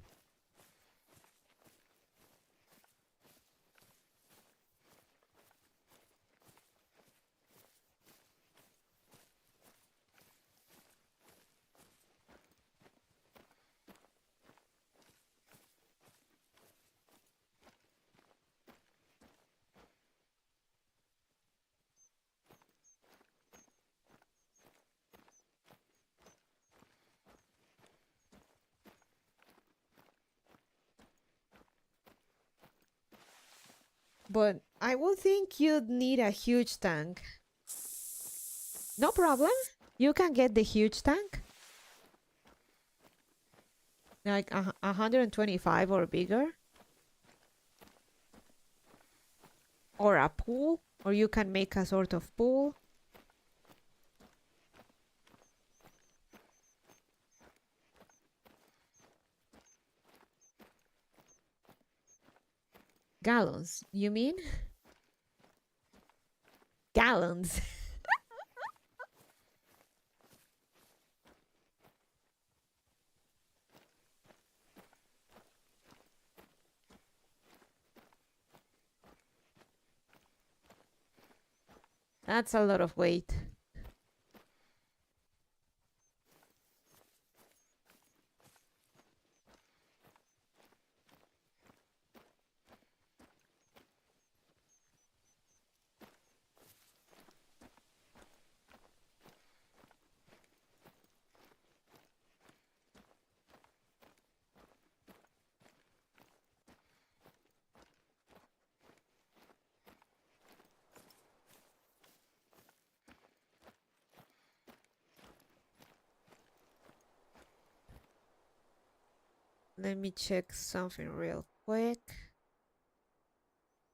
S2: But I would think you'd need a huge tank. No problem. You can get the huge tank. Like 125 or bigger. Or a pool. Or you can make a sort of pool. Gallons, you mean? Gallons. That's a lot of weight. Let me check something real quick.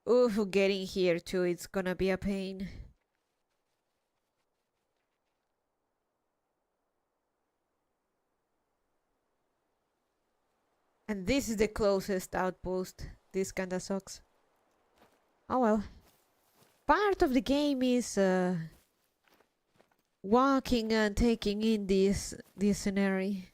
S2: Ooh, getting here too, it's gonna be a pain. And this is the closest outpost. This kinda sucks. Oh well. Part of the game is walking and taking in this scenery.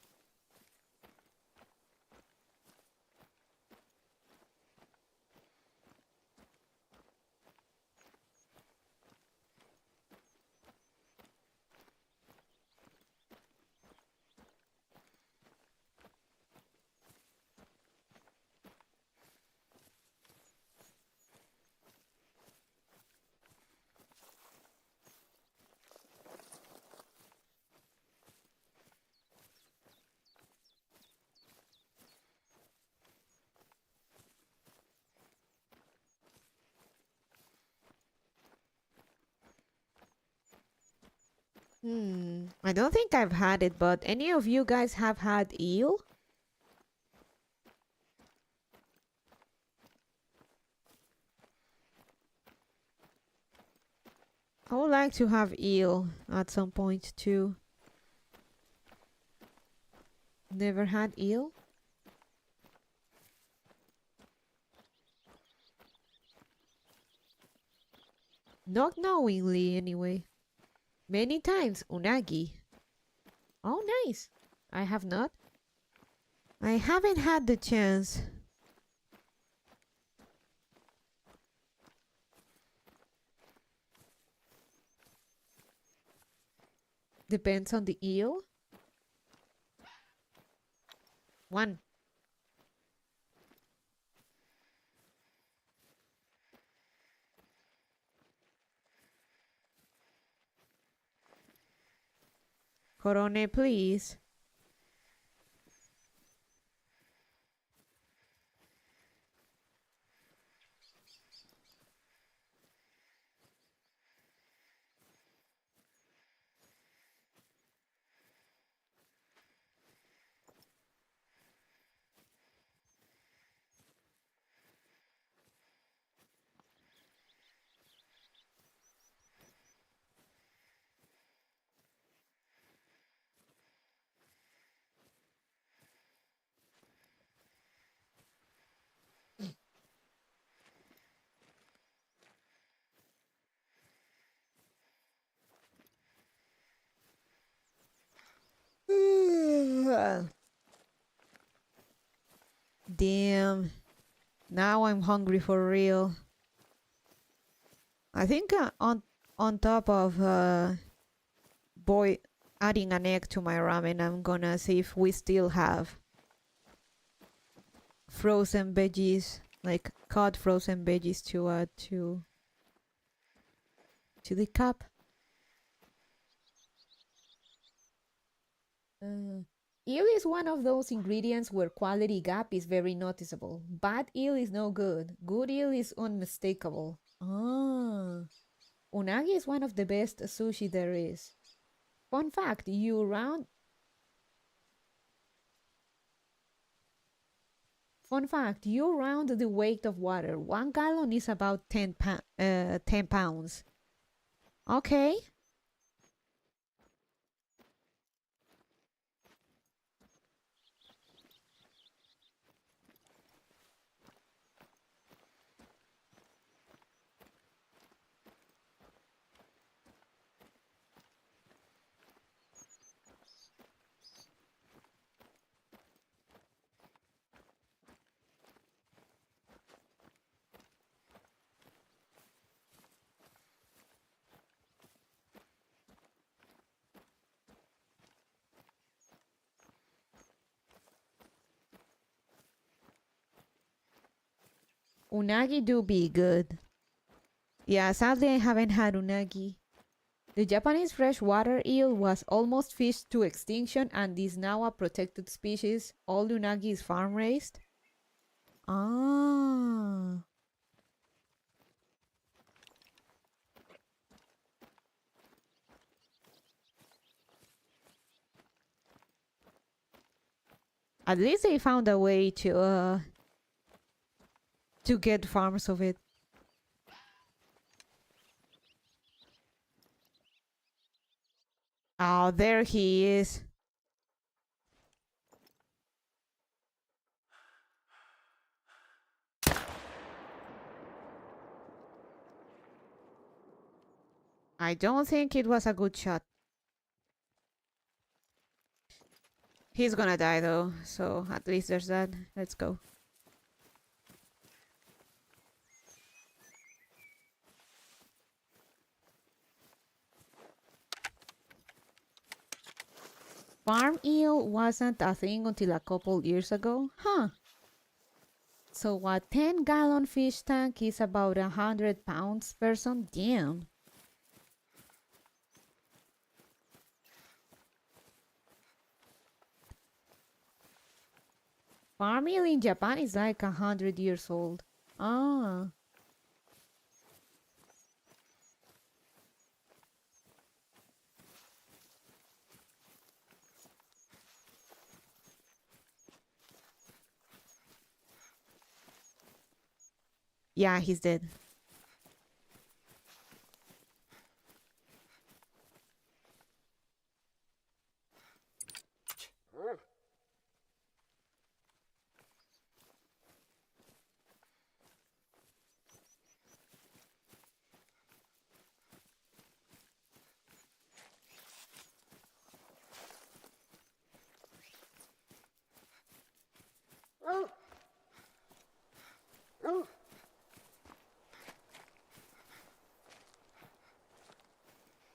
S2: I don't think I've had it, but any of you guys have had eel? I would like to have eel at some point too. Never had eel? Not knowingly, anyway. Many times, unagi. Oh, nice. I have not. I haven't had the chance. Depends on the eel. One. Corone, please. Damn. Now I'm hungry for real. I think on top of boy adding an egg to my ramen, I'm gonna see if we still have frozen veggies, like cod frozen veggies to add to the cup. Eel is one of those ingredients where quality gap is very noticeable. Bad eel is no good. Good eel is unmistakable. Ah. Unagi is one of the best sushi there is. Fun fact, you round the weight of water. 1 gallon is about 10 pounds. Okay. Unagi do be good. Yeah, sadly I haven't had unagi. The Japanese freshwater eel was almost fished to extinction and is now a protected species. All unagi is farm raised. Ah. At least they found a way to get farms of it. Oh, there he is. I don't think it was a good shot. He's gonna die though, so at least there's that. Let's go. Farm eel wasn't a thing until a couple years ago. Huh. So a 10-gallon fish tank is about 100 pounds person? Damn. Farm eel in Japan is like 100 years old. Ah. Yeah, he's dead.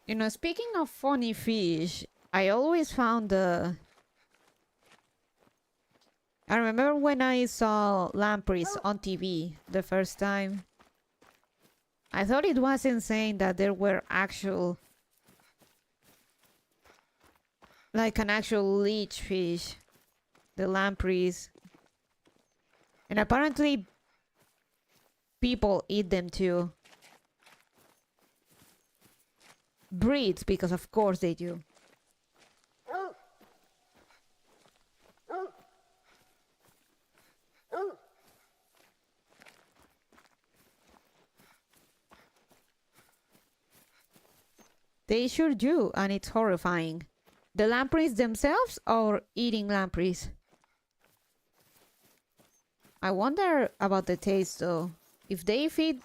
S2: You know, speaking of funny fish, I always found I remember when I saw lampreys on TV the first time. I thought it was insane that there were actual, like an actual leech fish, the lampreys. And apparently people eat them too. Breeds, because of course they do. They sure do, and it's horrifying. The lampreys themselves or eating lampreys? I wonder about the taste though. If they feed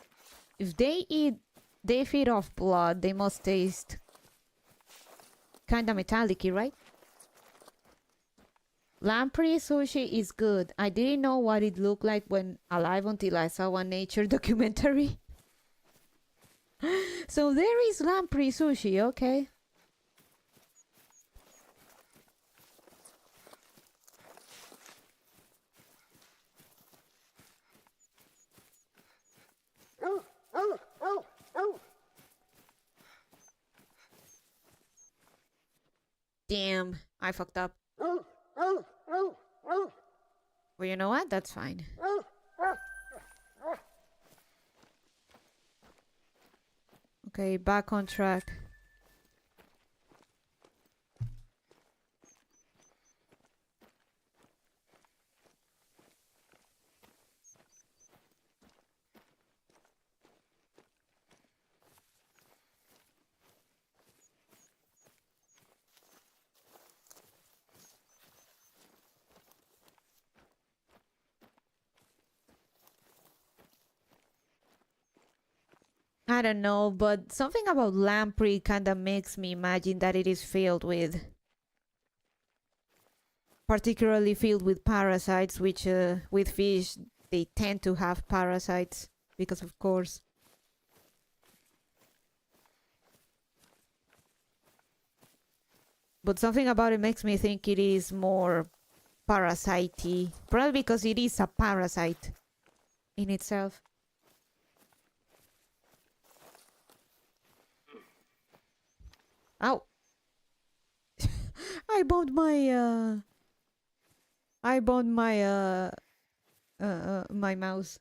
S2: off blood, they must taste kinda metallic-y, right? Lamprey sushi is good. I didn't know what it looked like when alive until I saw a nature documentary. So there is lamprey sushi, okay. Damn, I fucked up. Well, you know what? That's fine. Okay, back on track. I don't know, but something about lamprey kind of makes me imagine that it is filled with, particularly filled with parasites, which with fish, they tend to have parasites, because of course. But something about it makes me think it is more parasite-y, probably because it is a parasite in itself. Ow. I bought my my mouse.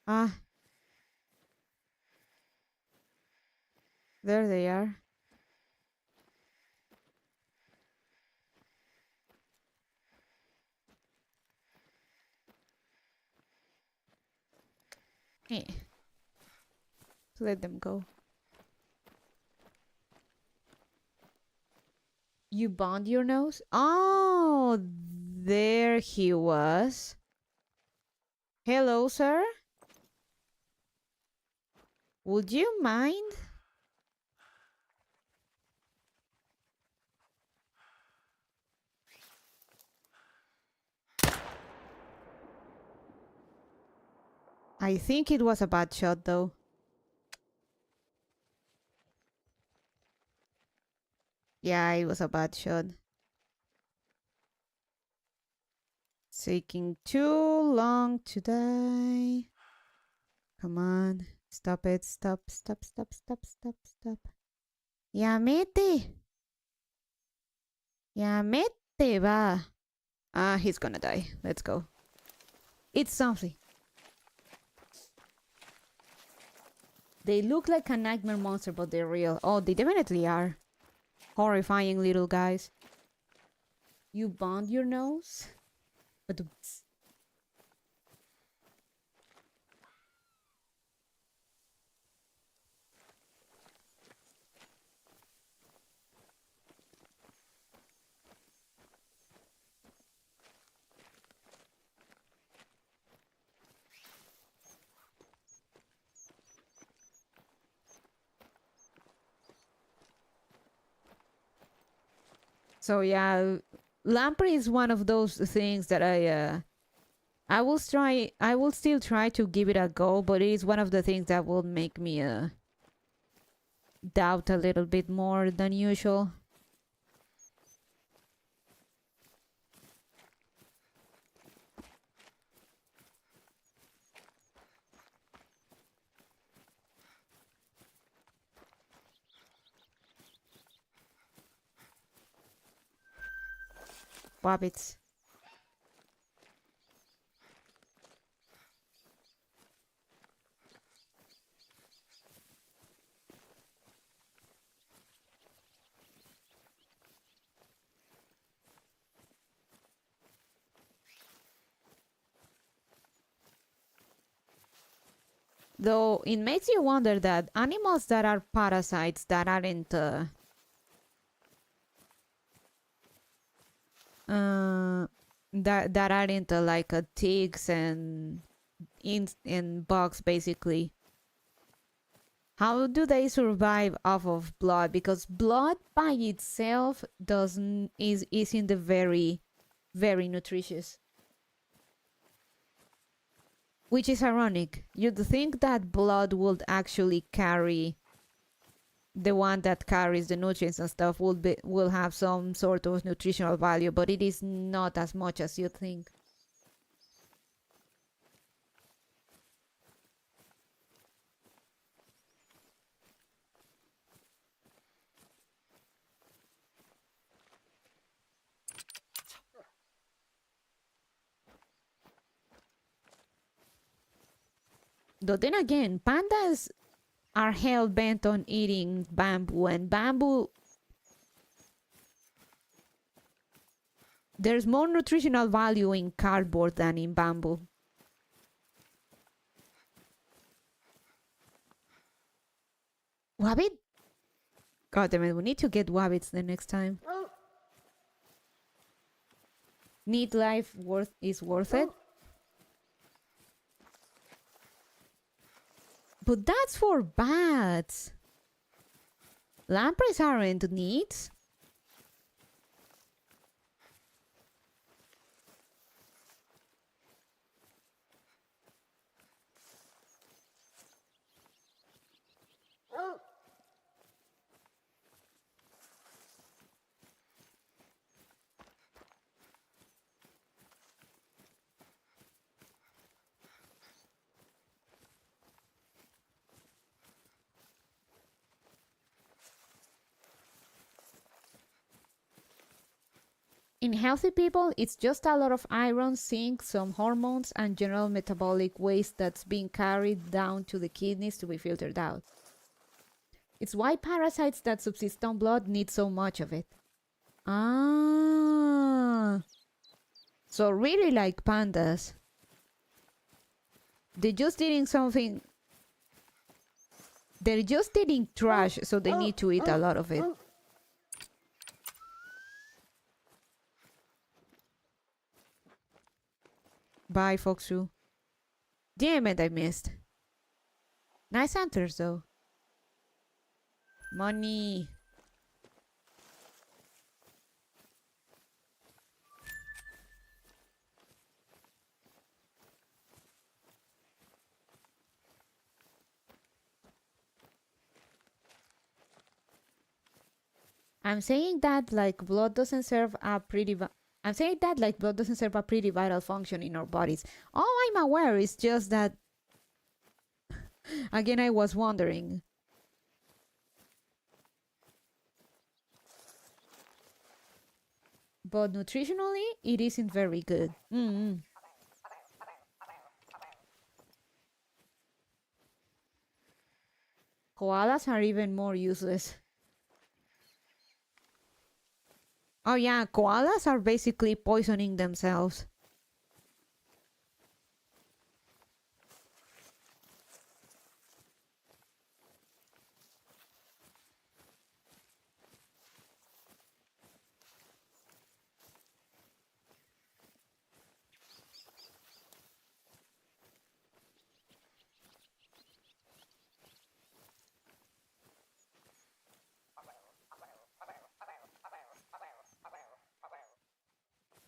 S2: Ah. There they are. Eh. Let them go. You bond your nose? Oh, there he was. Hello, sir. Would you mind? I think it was a bad shot, though. Yeah, it was a bad shot. It's taking too long to die. Come on. Stop it. Stop, stop, stop, stop, stop, stop. Yamete. Yamete va. Ah, he's gonna die. Let's go. It's something. They look like a nightmare monster, but they're real. Oh, they definitely are. Horrifying little guys. You bond your nose? But so yeah, lamprey is one of those things that I will still try to give it a go, but it is one of the things that will make me doubt a little bit more than usual. Wabbits. Though it makes you wonder that animals that are parasites that aren't that aren't like ticks and bugs basically. How do they survive off of blood? Because blood by itself isn't the very nutritious. Which is ironic. You'd think that blood would actually carry the one that carries the nutrients and stuff will have some sort of nutritional value, but it is not as much as you think. Though then again, pandas are hell bent on eating bamboo, and bamboo, there's more nutritional value in cardboard than in bamboo. Wabbit? God damn it, we need to get wabbits the next time. Need life is worth it? But that's for bats. Lampreys aren't neat. In healthy people, it's just a lot of iron, zinc, some hormones, and general metabolic waste that's being carried down to the kidneys to be filtered out. It's why parasites that subsist on blood need so much of it. Ah, so really like pandas. They're just eating something. They're just eating trash, so they need to eat a lot of it. Bye, Foxu. Damn it, I missed. Nice answers, though. Money. I'm saying that like blood doesn't serve a pretty I'm saying that like blood doesn't serve a pretty vital function in our bodies. Oh, I'm aware. It's just that again I was wondering. But nutritionally, it isn't very good. Koalas are even more useless. Oh yeah, koalas are basically poisoning themselves.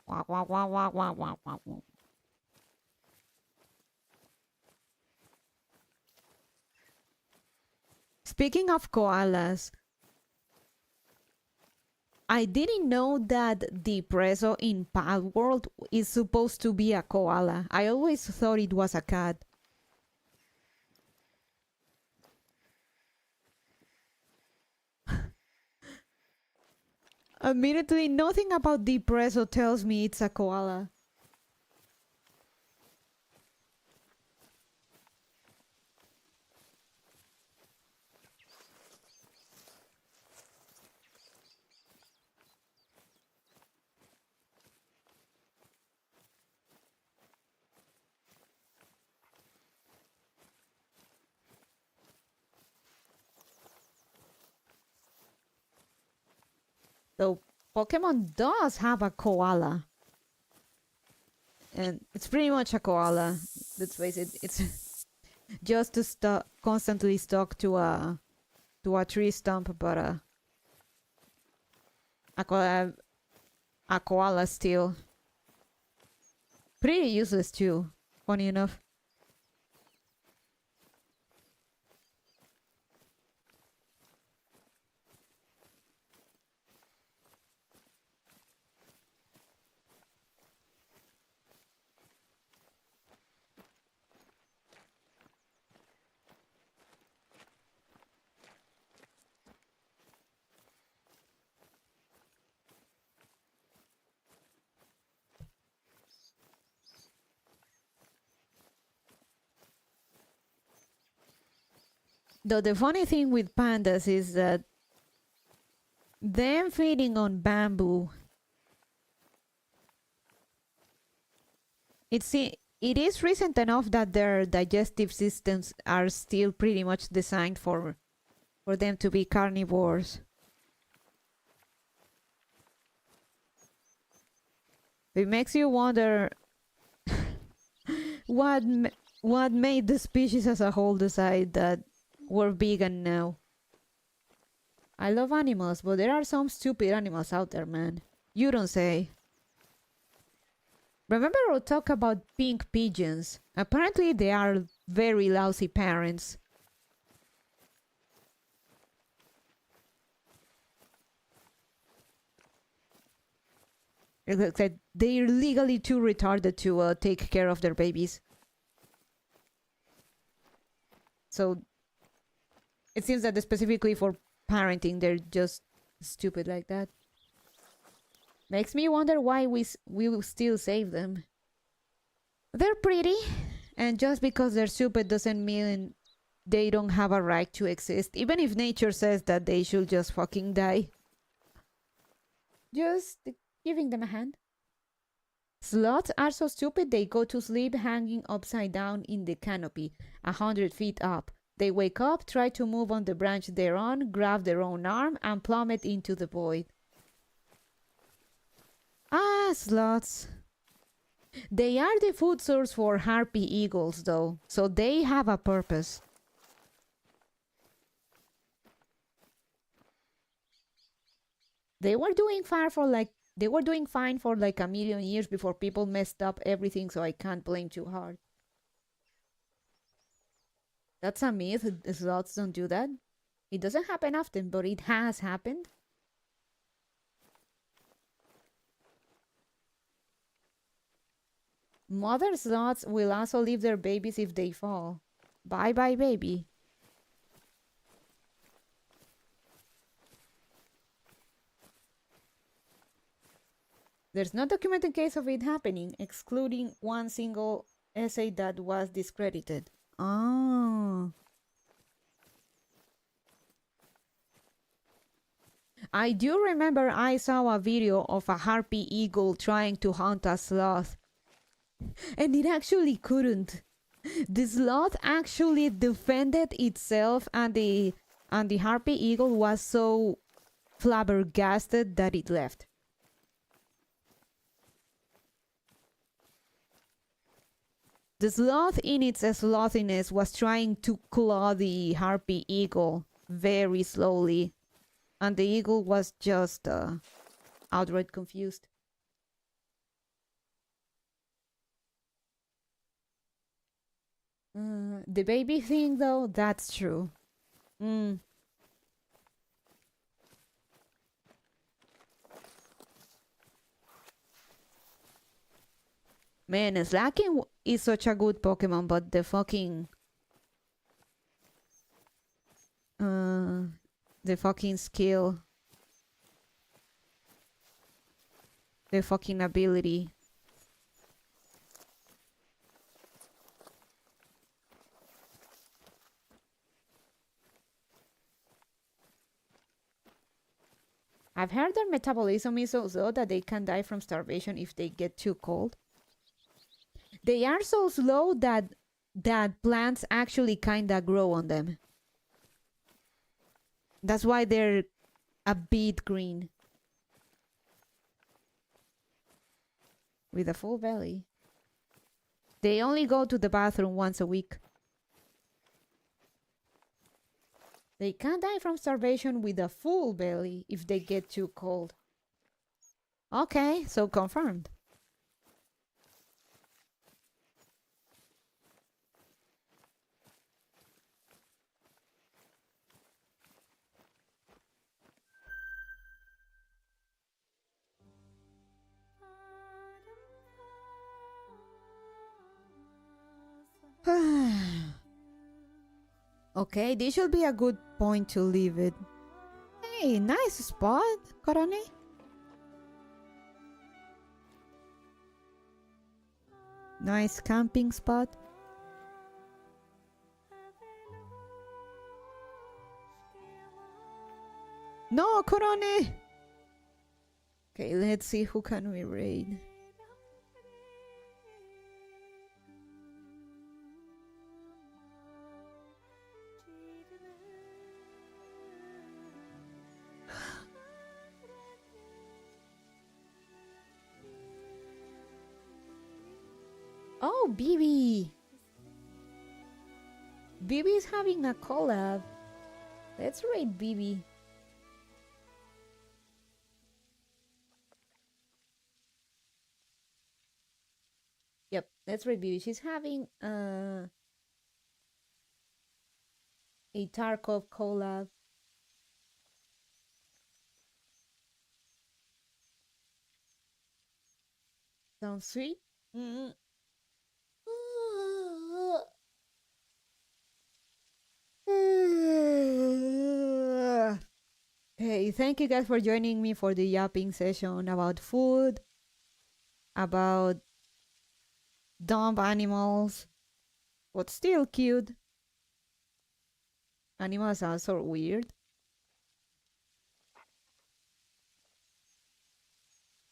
S2: Wah, wah, wah, wah, wah, wah, wah, wah. Speaking of koalas, I didn't know that the preso in Palworld is supposed to be a koala. I always thought it was a cat. Admittedly, nothing about the preso tells me it's a koala. So Pokemon does have a koala. And it's pretty much a koala. Let's face it, it's just to constantly stuck to a tree stump, but a koala still pretty useless too. Funny enough. Though the funny thing with pandas is that them feeding on bamboo, it is recent enough that their digestive systems are still pretty much designed for them to be carnivores. It makes you wonder what made the species as a whole decide that we're vegan now. I love animals, but there are some stupid animals out there, man. You don't say. Remember we talk about pink pigeons? Apparently they are very lousy parents. It looks like they're legally too retarded to take care of their babies. So it seems that specifically for parenting, they're just stupid like that. Makes me wonder why we will still save them. They're pretty, and just because they're stupid doesn't mean they don't have a right to exist, even if nature says that they should just fucking die. Just giving them a hand. Sloths are so stupid they go to sleep hanging upside down in the canopy, 100 feet up. They wake up, try to move on the branch they're on, grab their own arm, and plummet into the void. Ah, sloths. They are the food source for harpy eagles, though, so they have a purpose. They were doing fine for like a million years before people messed up everything, so I can't blame too hard. That's a myth. Sloths don't do that. It doesn't happen often, but it has happened. Mother sloths will also leave their babies if they fall. Bye bye, baby. There's no documented case of it happening, excluding one single essay that was discredited. Oh. I do remember I saw a video of a harpy eagle trying to hunt a sloth. And it actually couldn't. The sloth actually defended itself, and the harpy eagle was so flabbergasted that it left. The sloth in its slothiness was trying to claw the harpy eagle very slowly, and the eagle was just outright confused. The baby thing, though, that's true. Man, Slacking is such a good Pokemon, but the fucking skill, the fucking ability. I've heard their metabolism is so slow that they can die from starvation if they get too cold. They are so slow that plants actually kinda grow on them. That's why they're a bit green. With a full belly. They only go to the bathroom once a week. They can die from starvation with a full belly if they get too cold. Okay, so confirmed. Okay, this should be a good point to leave it. Hey, nice spot, Korone. Nice camping spot. No, Korone! Okay, let's see who can we raid. Oh, Bibi! Bibi is having a collab. Let's raid Bibi. Yep, let's raid Bibi. She's having a Tarkov collab. Sounds sweet. Hey, thank you guys for joining me for the yapping session about food, about dumb animals, but still cute. Animals are so weird.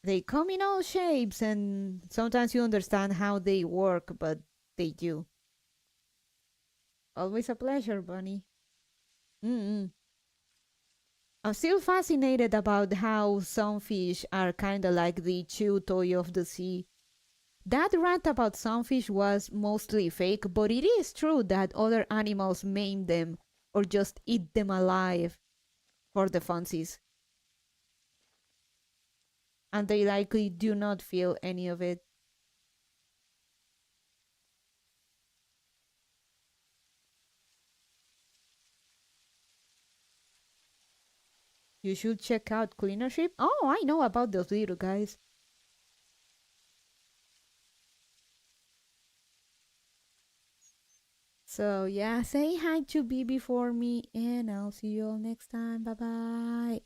S2: They come in all shapes, and sometimes you understand how they work, but they do. Always a pleasure, Bunny. I'm still fascinated about how some fish are kinda like the chew toy of the sea. That rant about some fish was mostly fake, but it is true that other animals maim them or just eat them alive for the funsies. And they likely do not feel any of it. You should check out Cleanership. Oh, I know about those little guys. So yeah, say hi to Bibi for me, and I'll see you all next time. Bye bye.